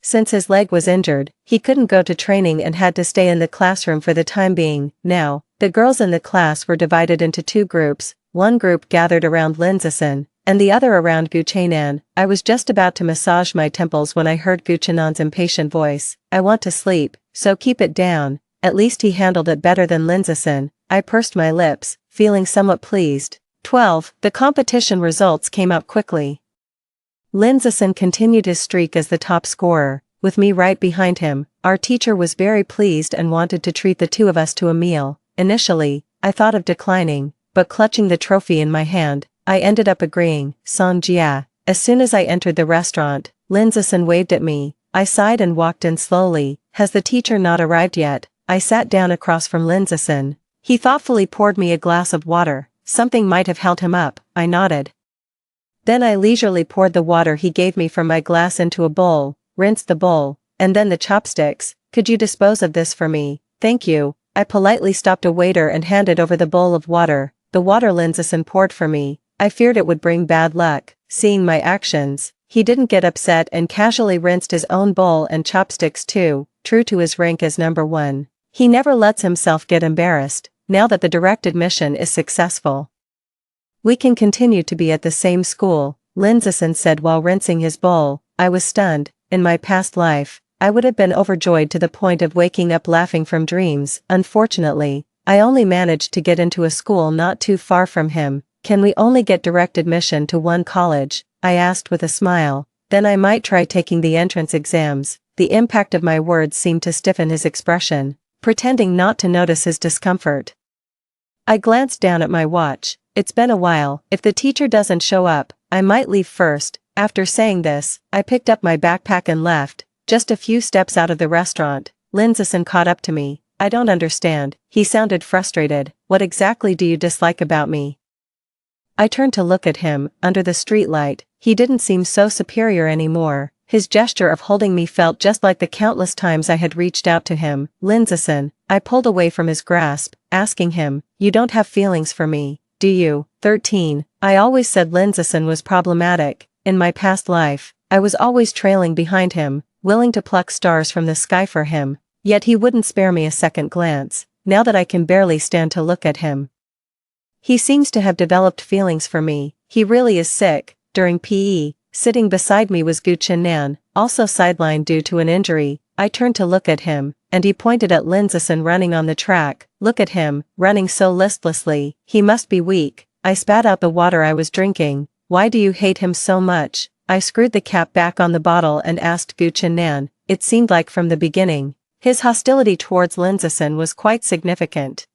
Since his leg was injured, he couldn't go to training and had to stay in the classroom for the time being. Now, the girls in the class were divided into two groups. One group gathered around Linzison, and the other around Gu Chenan. I was just about to massage my temples when I heard Gu Chenan's impatient voice. "I want to sleep, so keep it down." At least he handled it better than Linzison. I pursed my lips, feeling somewhat pleased. 12. The competition results came out quickly. Linzison continued his streak as the top scorer, with me right behind him. Our teacher was very pleased and wanted to treat the two of us to a meal. Initially, I thought of declining, but clutching the trophy in my hand, I ended up agreeing. Song Jia. As soon as I entered the restaurant, Linzison waved at me. I sighed and walked in slowly. Has the teacher not arrived yet? I sat down across from Linzison. He thoughtfully poured me a glass of water. Something might have held him up. I nodded. Then I leisurely poured the water he gave me from my glass into a bowl, rinsed the bowl, and then the chopsticks. "Could you dispose of this for me?" "Thank you." I politely stopped a waiter and handed over the bowl of water. The water Linzison poured for me. I feared it would bring bad luck. Seeing my actions, he didn't get upset and casually rinsed his own bowl and chopsticks too, true to his rank as number one. He never lets himself get embarrassed. Now that the direct admission is successful, we can continue to be at the same school, Linzison said while rinsing his bowl. I was stunned. In my past life, I would have been overjoyed to the point of waking up laughing from dreams. Unfortunately, I only managed to get into a school not too far from him. "Can we only get direct admission to one college?" I asked with a smile. "Then I might try taking the entrance exams." The impact of my words seemed to stiffen his expression, pretending not to notice his discomfort. I glanced down at my watch. It's been a while. If the teacher doesn't show up, I might leave first. After saying this, I picked up my backpack and left. Just a few steps out of the restaurant, Linzison caught up to me. "I don't understand." He sounded frustrated. "What exactly do you dislike about me?" I turned to look at him. Under the streetlight, he didn't seem so superior anymore. His gesture of holding me felt just like the countless times I had reached out to him. "Linzison." I pulled away from his grasp, asking him, "You don't have feelings for me, do you?" 13. I always said Lindsayson was problematic. In my past life, I was always trailing behind him, willing to pluck stars from the sky for him, yet he wouldn't spare me a second glance, now that I can barely stand to look at him. He seems to have developed feelings for me, he really is sick. During PE, sitting beside me was Gu Chen-nan, also sidelined due to an injury. I turned to look at him, and he pointed at Lindsayson running on the track. Look at him, running so listlessly, he must be weak. I spat out the water I was drinking. Why do you hate him so much? I screwed the cap back on the bottle and asked Gu Chen-nan. It seemed like from the beginning, his hostility towards Lindsayson was quite significant.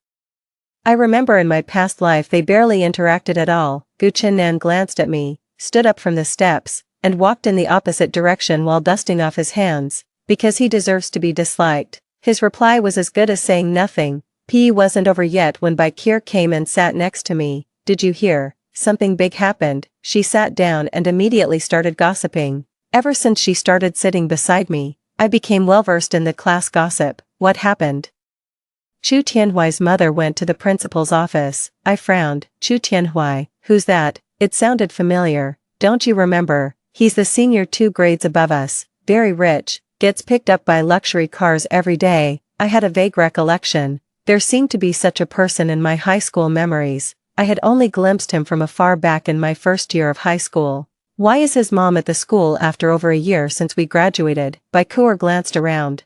I remember in my past life they barely interacted at all. Gu Chen-nan glanced at me, stood up from the steps, and walked in the opposite direction while dusting off his hands, because he deserves to be disliked. His reply was as good as saying nothing. PE wasn't over yet when Bakir came and sat next to me. Did you hear? Something big happened. She sat down and immediately started gossiping. Ever since she started sitting beside me, I became well versed in the class gossip. What happened? Chu Tianhui's mother went to the principal's office. I frowned. Chu Tianhui, who's that? It sounded familiar. Don't you remember? He's the senior 2 grades above us, very rich, gets picked up by luxury cars every day. I had a vague recollection. There seemed to be such a person in my high school memories. I had only glimpsed him from afar back in my first year of high school. Why is his mom at the school after over a year since we graduated? Baikuer glanced around,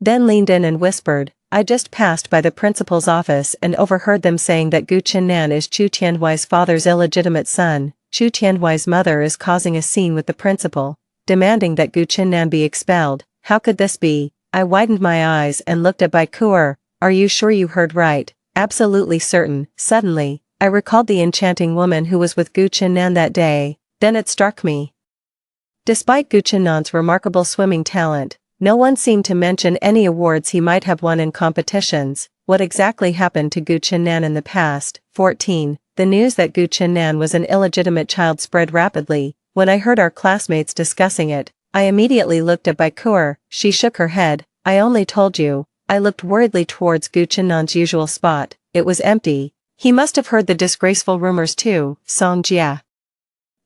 then leaned in and whispered, I just passed by the principal's office and overheard them saying that Gu Chen-nan is Chu Tianhui's father's illegitimate son. Chu Tianhui's mother is causing a scene with the principal, demanding that Gu Chen-nan be expelled. How could this be? I widened my eyes and looked at Baikuer. Are you sure you heard right? Absolutely certain. Suddenly, I recalled the enchanting woman who was with Gu Chen-nan that day. Then it struck me. Despite Gu Chen-nan's remarkable swimming talent, no one seemed to mention any awards he might have won in competitions. What exactly happened to Gu Chen-nan in the past? 14. The news that Gu Chen-nan was an illegitimate child spread rapidly. When I heard our classmates discussing it, I immediately looked at Baikuer. She shook her head. I only told you. I looked worriedly towards Gu Chen-nan's usual spot. It was empty. He must have heard the disgraceful rumors too. Song Jia.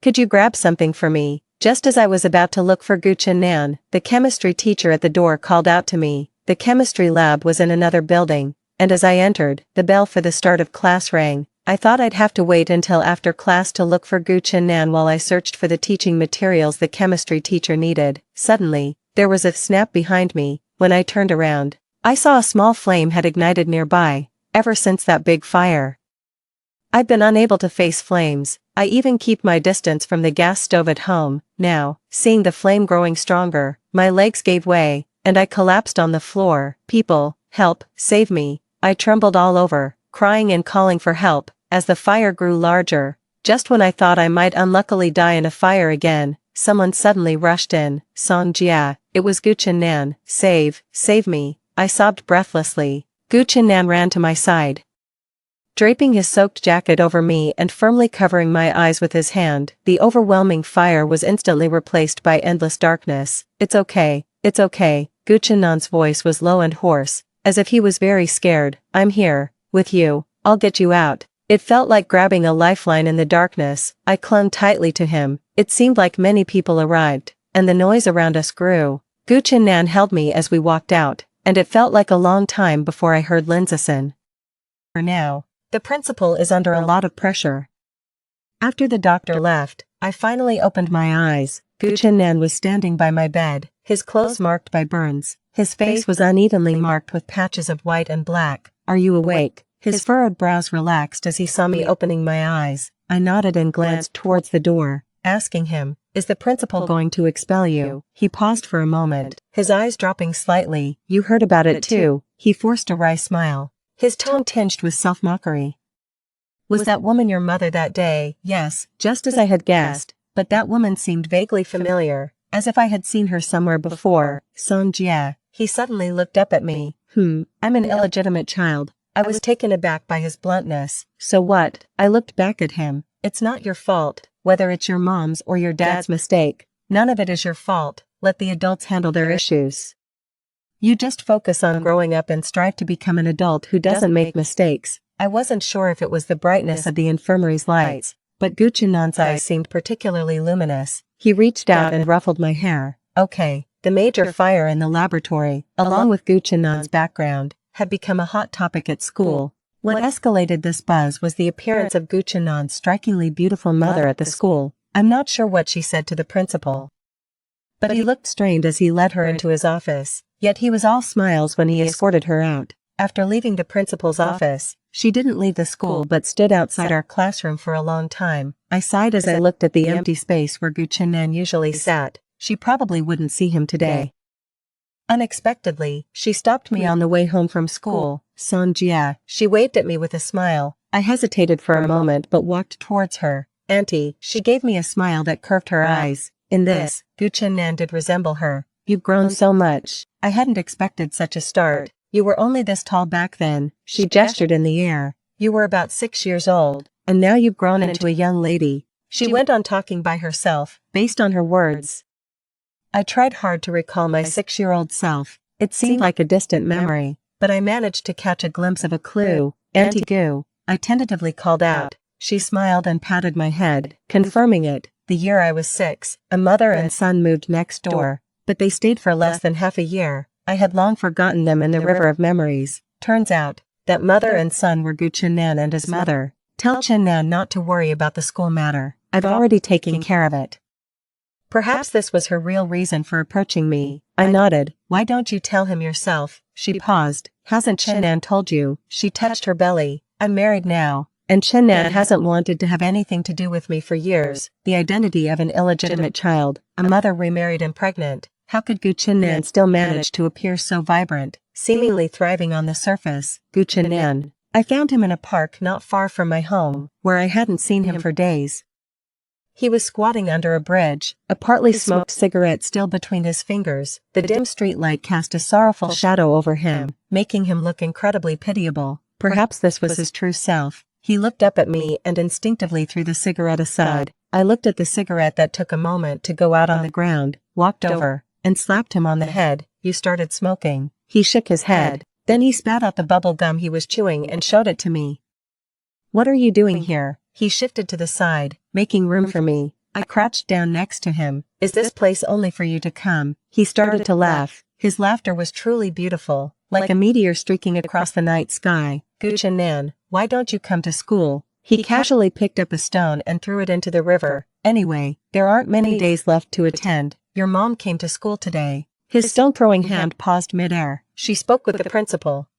Could you grab something for me? Just as I was about to look for Gu Chen-nan, the chemistry teacher at the door called out to me. The chemistry lab was in another building, and as I entered, the bell for the start of class rang. I thought I'd have to wait until after class to look for Gu Chen-nan while I searched for the teaching materials the chemistry teacher needed. Suddenly, there was a snap behind me. When I turned around, I saw a small flame had ignited nearby. Ever since that big fire, I've been unable to face flames. I even keep my distance from the gas stove at home. Now, seeing the flame growing stronger, my legs gave way, and I collapsed on the floor. People, help, save me. I trembled all over, crying and calling for help, as the fire grew larger. Just when I thought I might unluckily die in a fire again, someone suddenly rushed in. Song Jia, it was Gu Chen-nan. Save me. I sobbed breathlessly. Gu Chen-nan ran to my side, draping his soaked jacket over me and firmly covering my eyes with his hand. The overwhelming fire was instantly replaced by endless darkness. It's okay. Gu Chen-nan's voice was low and hoarse, as if he was very scared. I'm here, with you. I'll get you out. It felt like grabbing a lifeline in the darkness. I clung tightly to him. It seemed like many people arrived, and the noise around us grew. Gu Chen-nan held me as we walked out, and it felt like a long time before I heard Lindsayson. For now, the principal is under a lot of pressure. After the doctor left, I finally opened my eyes. Gu Chen-nan was standing by my bed, his clothes marked by burns. His face was unevenly marked with patches of white and black. Are you awake? His furrowed brows relaxed as he saw me opening my eyes. I nodded and glanced towards the door, asking him, is the principal going to expel you? He paused for a moment, his eyes dropping slightly. You heard about it too. He forced a wry smile, his tone tinged with self-mockery. Was that woman your mother that day? Yes, just as I had guessed, but that woman seemed vaguely familiar, as if I had seen her somewhere before. Song Jia. He suddenly looked up at me. I'm an illegitimate child. I was taken aback by his bluntness. So what? I looked back at him. It's not your fault, whether it's your mom's or your dad's mistake. None of it is your fault. Let the adults handle their issues. You just focus on growing up and strive to become an adult who doesn't make mistakes. I wasn't sure if it was the brightness of the infirmary's lights, but Gu Chennan's eyes seemed particularly luminous. He reached out and ruffled my hair. Okay, the major fire in the laboratory, along with Gu Chennan's background, had become a hot topic at school. What escalated this buzz was the appearance of Gu Chennan's strikingly beautiful mother at the school. I'm not sure what she said to the principal, but he looked strained as he led her into his office, yet he was all smiles when he escorted her out. After leaving the principal's office, she didn't leave the school but stood outside our classroom for a long time. I sighed as I looked at the empty space where Gu Chennan usually sat. She probably wouldn't see him today. Unexpectedly, she stopped me on the way home from school. Sonjia, she waved at me with a smile. I hesitated for a moment but walked towards her. Auntie, she gave me a smile that curved her eyes. In this, Gu Chennan did resemble her. You've grown so much. I hadn't expected such a start. You were only this tall back then. She gestured in the air. You were about 6 years old, and now you've grown into a young lady. She went on talking by herself, based on her words. I tried hard to recall my 6-year-old self. It seemed like a distant memory, but I managed to catch a glimpse of a clue. Auntie Gu, I tentatively called out. She smiled and patted my head, confirming it. The year I was 6, a mother and son moved next door, but they stayed for less than half a year. I had long forgotten them in the river of memories. Turns out, that mother and son were Gu Chennan and his mother. Tell Chennan not to worry about the school matter. I've already taken care of it. Perhaps this was her real reason for approaching me. I nodded. Why don't you tell him yourself? She paused. Hasn't Chennan told you? She touched her belly. I'm married now, and Chennan hasn't wanted to have anything to do with me for years. The identity of an illegitimate child, a mother remarried and pregnant. How could Gu Chennan still manage to appear so vibrant, seemingly thriving on the surface? Gu Chennan. I found him in a park not far from my home, where I hadn't seen him for days. He was squatting under a bridge, a partly smoked cigarette still between his fingers. The dim streetlight cast a sorrowful shadow over him, making him look incredibly pitiable. Perhaps this was his true self. He looked up at me and instinctively threw the cigarette aside. I looked at the cigarette that took a moment to go out on the ground, walked over, and slapped him on the head. You started smoking. He shook his head. Then he spat out the bubble gum he was chewing and showed it to me. What are you doing here? He shifted to the side, making room for me. I crouched down next to him. Is this place only for you to come? He started to laugh. His laughter was truly beautiful, like a meteor streaking across the night sky. Gu Chennan, why don't you come to school? He casually picked up a stone and threw it into the river. Anyway, there aren't many days left to attend. Your mom came to school today. His stone-throwing hand paused midair. She spoke with the principal.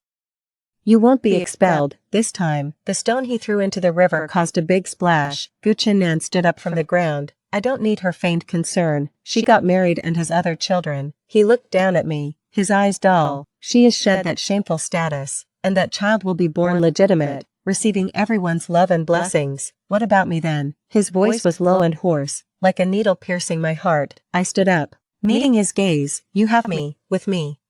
You won't be expelled, this time. The stone he threw into the river caused a big splash. Gu Chennan stood up from the ground. I don't need her feigned concern. She got married and has other children. He looked down at me, his eyes dull. She has shed that shameful status, and that child will be born legitimate, receiving everyone's love and blessings. What about me then? His voice was low and hoarse, like a needle piercing my heart. I stood up, meeting his gaze. You have me, with me.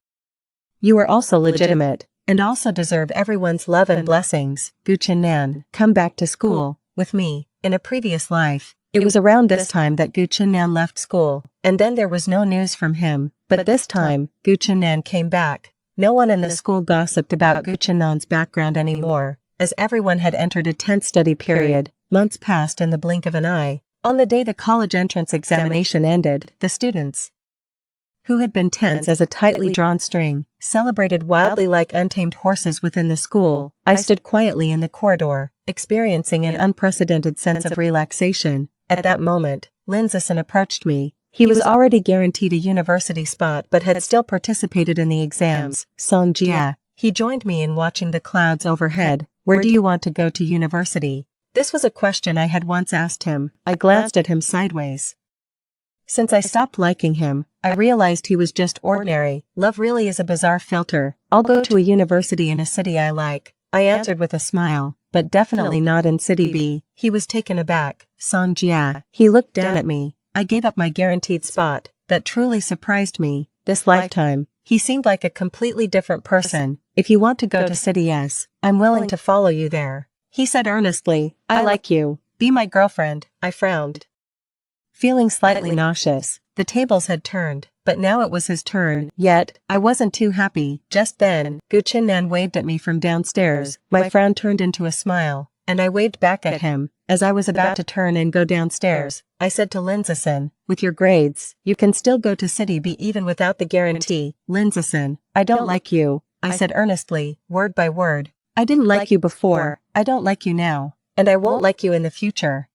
You are also legitimate, and also deserve everyone's love and blessings. Gu Chennan, come back to school, with me. In a previous life, it was around this time that Gu Chennan left school, and then there was no news from him. But this time, Gu Chennan came back. No one in the school gossiped about Gu Chennan's background anymore, as everyone had entered a tense study period. Months passed in the blink of an eye. On the day the college entrance examination ended, the students, who had been tense as a tightly drawn string, celebrated wildly like untamed horses within the school. I stood quietly in the corridor, experiencing an unprecedented sense of relaxation. At that moment, Linzison approached me. He was already guaranteed a university spot but had still participated in the exams. Sonjia. He joined me in watching the clouds overhead. Where do you want to go to university? This was a question I had once asked him. I glanced at him sideways. Since I stopped liking him, I realized he was just ordinary. Love really is a bizarre filter. I'll go to a university in a city I like, I answered with a smile, but definitely not in City B. He was taken aback. Sonjia. He looked down at me. I gave up my guaranteed spot. That truly surprised me. This lifetime, he seemed like a completely different person. If you want to go to City S, I'm willing to follow you there. He said earnestly. I like you. Be my girlfriend. I frowned, feeling slightly nauseous. The tables had turned, but now it was his turn. Yet, I wasn't too happy. Just then, Gu Chennan waved at me from downstairs. My frown turned into a smile, and I waved back at him. As I was about to turn and go downstairs, I said to Lindsayson, with your grades, you can still go to City B even without the guarantee. Lindsayson, I don't like you, I said earnestly, word by word. I didn't like you before, I don't like you now, and I won't like you in the future.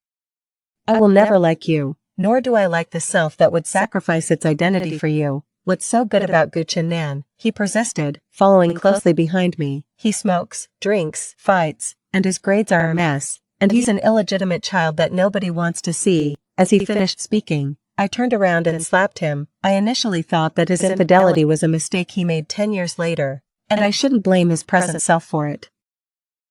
I will never like you, nor do I like the self that would sacrifice its identity for you. What's so good about Guchin Nan? He persisted, following closely behind me. He smokes, drinks, fights, and his grades are a mess, and he's an illegitimate child that nobody wants to see. As he finished speaking, I turned around and slapped him. I initially thought that his infidelity was a mistake he made 10 years later, and I shouldn't blame his present self for it.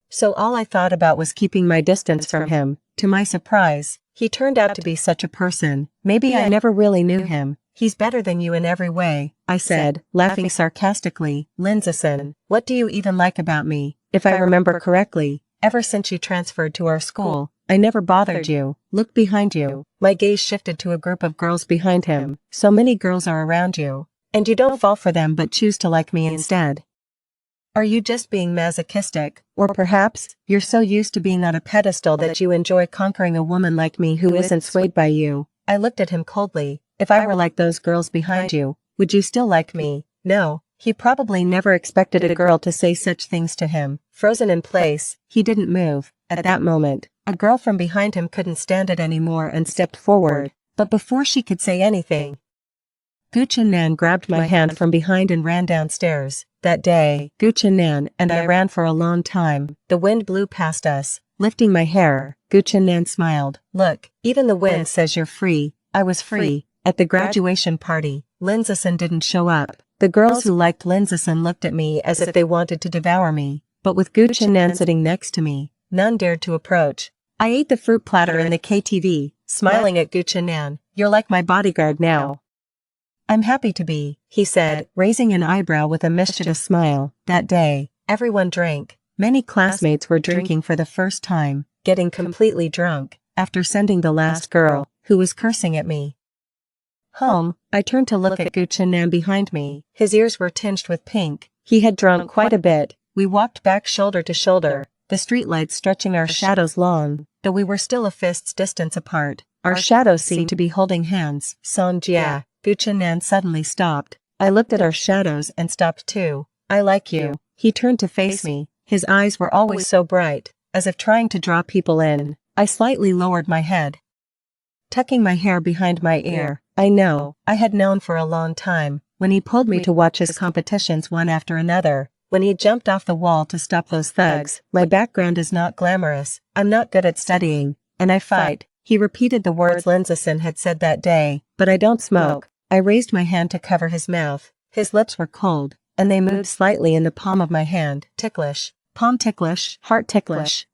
So all I thought about was keeping my distance from him. To my surprise, he turned out to be such a person. Maybe I never really knew him. He's better than you in every way, I said, laughing sarcastically. Lindsayson, what do you even like about me? If I remember correctly, ever since you transferred to our school, I never bothered you. Look behind you. My gaze shifted to a group of girls behind him. So many girls are around you, and you don't fall for them but choose to like me instead. Are you just being masochistic, or perhaps, you're so used to being on a pedestal that you enjoy conquering a woman like me who isn't swayed by you? I looked at him coldly. If I were like those girls behind you, would you still like me? No, he probably never expected a girl to say such things to him. Frozen in place, he didn't move. At that moment, a girl from behind him couldn't stand it anymore and stepped forward, but before she could say anything, Guchin Nan grabbed my hand from behind and ran downstairs. That day, Guchin Nan and I ran for a long time. The wind blew past us, lifting my hair. Guchin Nan smiled. Look, even the wind says you're free. I was free. At the graduation party, Lindsayson didn't show up. The girls who liked Lindsayson looked at me as if they wanted to devour me, but with Guchin Nan sitting next to me, none dared to approach. I ate the fruit platter in the KTV, smiling at Guchin Nan. You're like my bodyguard now. I'm happy to be, he said, raising an eyebrow with a mischievous smile. That day, everyone drank. Many classmates were drinking for the first time, getting completely drunk, after sending the last girl, who was cursing at me, home. I turned to look at Guchin Nan behind me. His ears were tinged with pink. He had drunk quite a bit. We walked back shoulder to shoulder, the streetlights stretching our shadows long, though we were still a fist's distance apart. Our shadows seemed to be holding hands. Sonjia. Guchin Nan suddenly stopped. I looked at our shadows and stopped too. I like you. He turned to face me. His eyes were always so bright, as if trying to draw people in. I slightly lowered my head, tucking my hair behind my ear. I know, I had known for a long time, when he pulled me to watch his competitions one after another, when he jumped off the wall to stop those thugs. My background is not glamorous, I'm not good at studying, and I fight. He repeated the words Lindsayson had said that day, but I don't smoke. I raised my hand to cover his mouth. His lips were cold, and they moved slightly in the palm of my hand. Ticklish. Palm ticklish, heart ticklish.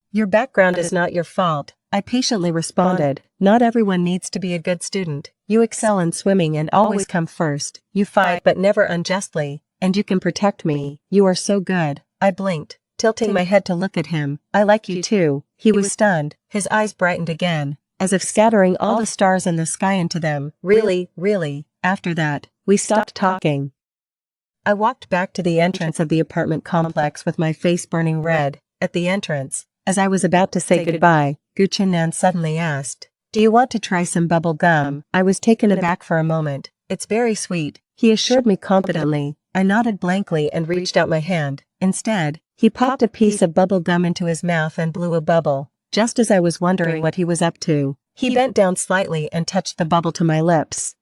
Your background is not your fault, I patiently responded. Not everyone needs to be a good student. You excel in swimming and always come first. You fight but never unjustly, and you can protect me. You are so good. I blinked, tilting my head to look at him. I like you too. He was stunned. His eyes brightened again, as if scattering all the stars in the sky into them. Really, really. After that, we stopped talking. I walked back to the entrance of the apartment complex with my face burning red. At the entrance, as I was about to say goodbye, Guchin Nan suddenly asked, "Do you want to try some bubble gum?" I was taken aback for a moment. "It's very sweet," he assured me confidently. I nodded blankly and reached out my hand. Instead, he popped a piece of bubble gum into his mouth and blew a bubble. Just as I was wondering what he was up to, he bent down slightly and touched the bubble to my lips.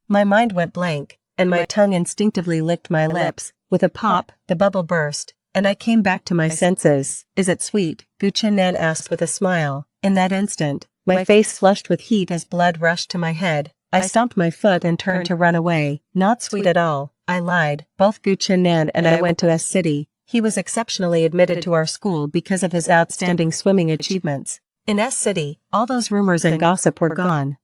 My mind went blank, and my tongue instinctively licked my lips. With a pop, the bubble burst, and I came back to my senses. "Is it sweet?" Guchin Nan asked with a smile. In that instant, my face flushed with heat as blood rushed to my head. I stomped my foot and turned to run away. "Not sweet at all," I lied. "Both Guchin Nan and I went to S City. He was exceptionally admitted to our school because of his outstanding swimming achievements. In S City, all those rumors and gossip were gone.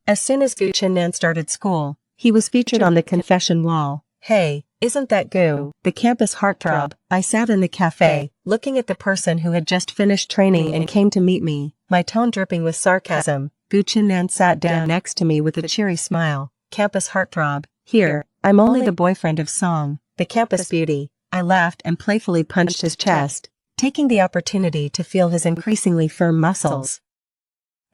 As soon as Guchin Nan started school, he was featured on the confession wall. Hey, isn't that Gu, the campus heartthrob? I sat in the cafe, looking at the person who had just finished training and came to meet me, my tone dripping with sarcasm. Guchin Nan sat down next to me with a cheery smile. Campus heartthrob. Here, I'm only the boyfriend of Song, the campus beauty. I laughed and playfully punched his chest. taking the opportunity to feel his increasingly firm muscles.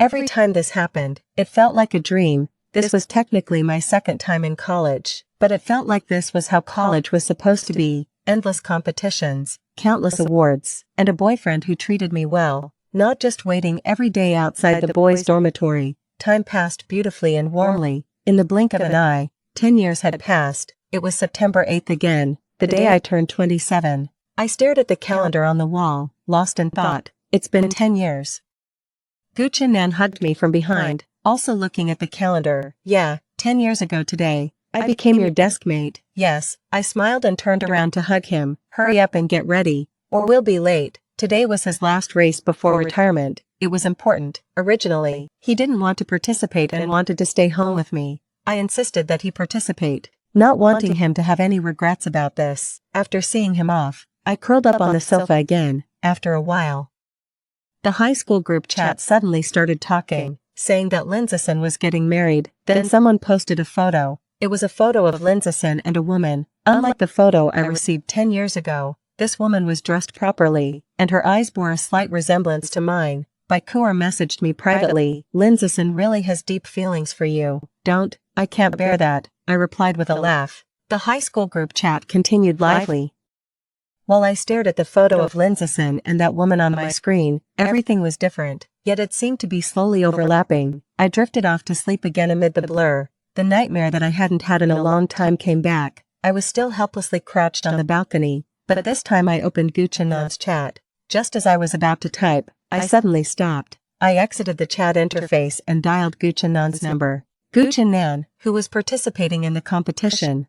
Every time this happened, it felt like a dream. This was technically my second time in college, but it felt like this was how college was supposed to be: endless competitions, countless awards, and a boyfriend who treated me well, not just waiting every day outside the boys' dormitory. Time passed beautifully and warmly. In the blink of an eye, 10 years had passed. It was September 8th again, the day I turned 27. I stared at the calendar on the wall, lost in thought. It's been 10 years. Gucci Nan hugged me from behind, also looking at the calendar. Yeah, 10 years ago today, I became your desk mate. Yes, I smiled and turned around to hug him. Hurry up and get ready, or we'll be late. Today was his last race before retirement. It was important. Originally, he didn't want to participate and wanted to stay home with me. I insisted that he participate, not wanting him to have any regrets about this. After seeing him off, I curled up on the sofa again. After a while, the high school group chat suddenly started talking, saying that Lindsayson was getting married. Then someone posted a photo. It was a photo of Lindsayson and a woman. Unlike the photo I received 10 years ago, this woman was dressed properly, and her eyes bore a slight resemblance to mine. Bakur messaged me privately. Lindsayson really has deep feelings for you. Don't, I can't bear that, I replied with a laugh. The high school group chat continued lively. While I stared at the photo of Lindsayson and that woman on my screen, everything was different, yet it seemed to be slowly overlapping. I drifted off to sleep again amid the blur. The nightmare that I hadn't had in a long time came back. I was still helplessly crouched on the balcony, but this time I opened Gucci Nan's chat. Just as I was about to type, I suddenly stopped. I exited the chat interface and dialed Gucci Nan's number. Gucci Nan, who was participating in the competition,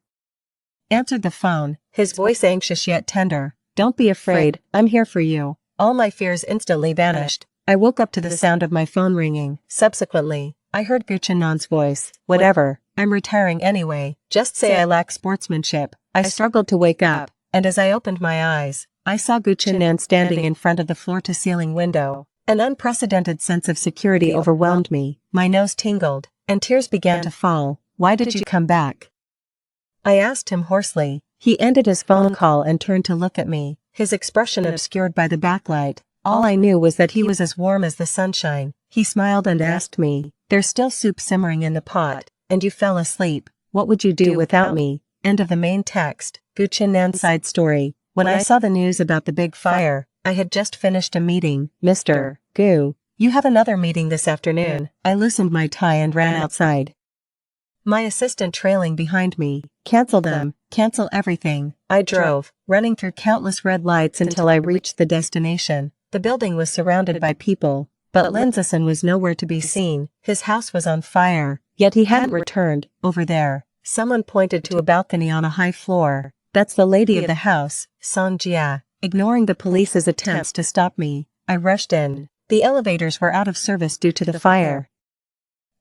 answered the phone, his voice anxious yet tender. Don't be afraid, I'm here for you. All my fears instantly vanished. I woke up to the sound of my phone ringing. Subsequently, I heard Gucci Nan's voice. Whatever, I'm retiring anyway. Just say I lack sportsmanship. I struggled to wake up, and as I opened my eyes, I saw Gucci Nan standing in front of the floor-to-ceiling window. An unprecedented sense of security overwhelmed me. My nose tingled, and tears began to fall. Why did you come back? I asked him hoarsely. He ended his phone call and turned to look at me, his expression obscured by the backlight. All I knew was that he was as warm as the sunshine. He smiled and asked me, "There's still soup simmering in the pot, and you fell asleep. What would you do without me?" End of the main text. Gucci Nan's side story. When I saw the news about the big fire, I had just finished a meeting. Mr. Gu, you have another meeting this afternoon. I loosened my tie and ran outside, my assistant trailing behind me. Cancel them, cancel everything. I drove, running through countless red lights until I reached the destination. The building was surrounded by people, but Lindsayson was nowhere to be seen. His house was on fire, yet he hadn't returned. Over there, someone pointed to a balcony on a high floor. That's the lady of the house, Song Jia. Ignoring the police's attempts to stop me, I rushed in. The elevators were out of service due to the fire.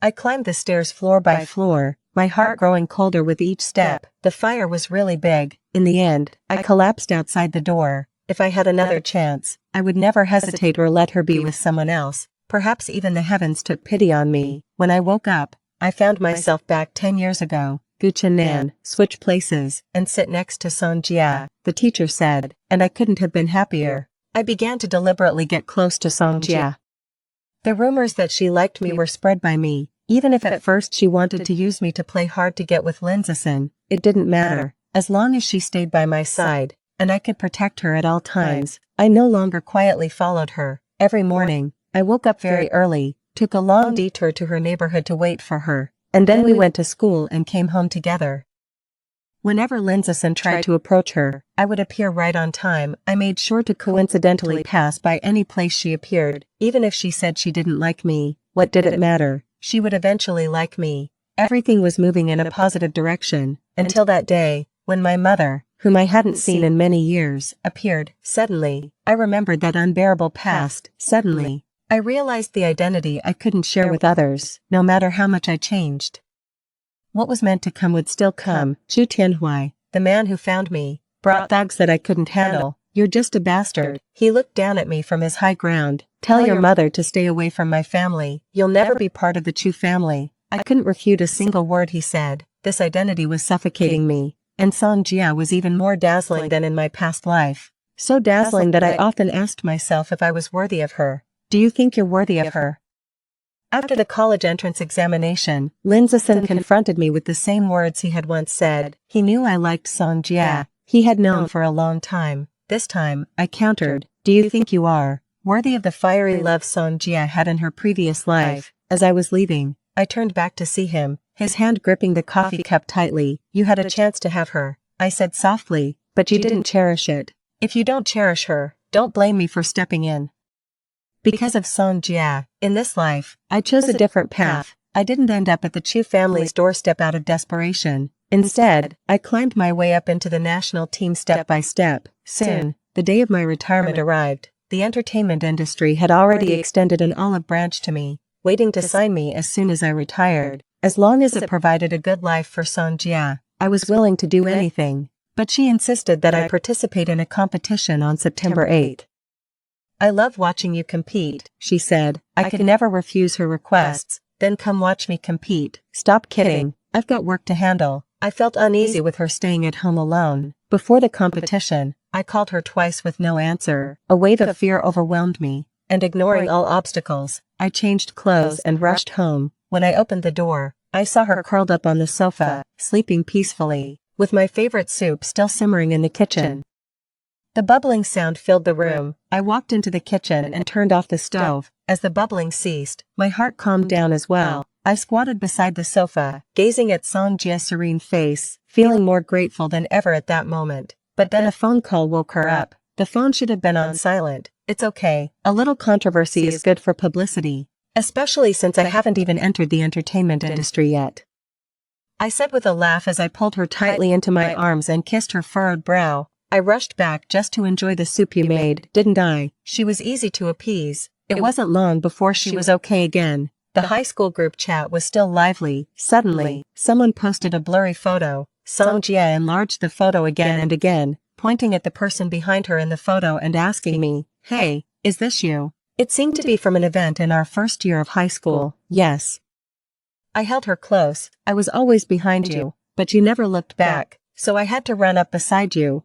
I climbed the stairs floor by floor, my heart growing colder with each step. The fire was really big. In the end, I collapsed outside the door. If I had another chance, I would never hesitate or let her be with someone else. Perhaps even the heavens took pity on me. When I woke up, I found myself back 10 years ago. Gucci Nan, switch places, and sit next to Song Jia, the teacher said, and I couldn't have been happier. I began to deliberately get close to Song Jia. The rumors that she liked me were spread by me. Even if at first she wanted to use me to play hard to get with Lindsayson, it didn't matter. As long as she stayed by my side, and I could protect her at all times, I no longer quietly followed her. Every morning, I woke up very early, took a long detour to her neighborhood to wait for her, and then we went to school and came home together. Whenever Lindsayson tried to approach her, I would appear right on time. I made sure to coincidentally pass by any place she appeared. Even if she said she didn't like me, what did it matter? She would eventually like me. Everything was moving in a positive direction, until that day, when my mother, whom I hadn't seen in many years, appeared. Suddenly, I remembered that unbearable past. Suddenly, I realized the identity I couldn't share with others, no matter how much I changed. What was meant to come would still come. Zhu Tianhui, the man who found me, brought thugs that I couldn't handle. You're just a bastard. He looked down at me from his high ground. Tell your mother to stay away from my family. You'll never be part of the Chu family. I couldn't refute a single word he said. This identity was suffocating me, and Song Jia was even more dazzling than in my past life. so dazzling that I often asked myself if I was worthy of her. Do you think you're worthy of her? After the college entrance examination, Lin Zisun confronted me with the same words he had once said. He knew I liked Song Jia. He had known for a long time. This time, I countered, do you think you are worthy of the fiery love Song Jia had in her previous life? As I was leaving, I turned back to see him, his hand gripping the coffee cup tightly. You had a chance to have her, I said softly, but you didn't cherish it. If you don't cherish her, don't blame me for stepping in. Because of Song Jia, in this life, I chose a different path. I didn't end up at the Chu family's doorstep out of desperation. Instead, I climbed my way up into the national team step by step. Soon, the day of my retirement arrived. The entertainment industry had already extended an olive branch to me, waiting to sign me as soon as I retired. As long as it provided a good life for Song Jia, I was willing to do anything. But she insisted that I participate in a competition on September 8th. I love watching you compete, she said. I could never refuse her requests. Then come watch me compete. Stop kidding, I've got work to handle. I felt uneasy with her staying at home alone. Before the competition, I called her twice with no answer. A wave of fear overwhelmed me, and ignoring all obstacles, I changed clothes and rushed home. When I opened the door, I saw her curled up on the sofa, sleeping peacefully, with my favorite soup still simmering in the kitchen. The bubbling sound filled the room. I walked into the kitchen and turned off the stove. As the bubbling ceased, my heart calmed down as well. I squatted beside the sofa, gazing at Song Jia's serene face, feeling more grateful than ever at that moment. But then a phone call woke her up. The phone should have been on silent. It's okay. A little controversy is good for publicity, especially since I haven't even entered the entertainment industry yet, I said with a laugh as I pulled her tightly into my arms and kissed her furrowed brow. I rushed back just to enjoy the soup you made, didn't I? She was easy to appease. It wasn't long before she was okay again. The high school group chat was still lively. Suddenly, someone posted a blurry photo. Song Jia enlarged the photo again and again, pointing at the person behind her in the photo and asking me, "Hey, is this you?" It seemed to be from an event in our first year of high school. Yes. I held her close. I was always behind you, but you never looked back. So I had to run up beside you,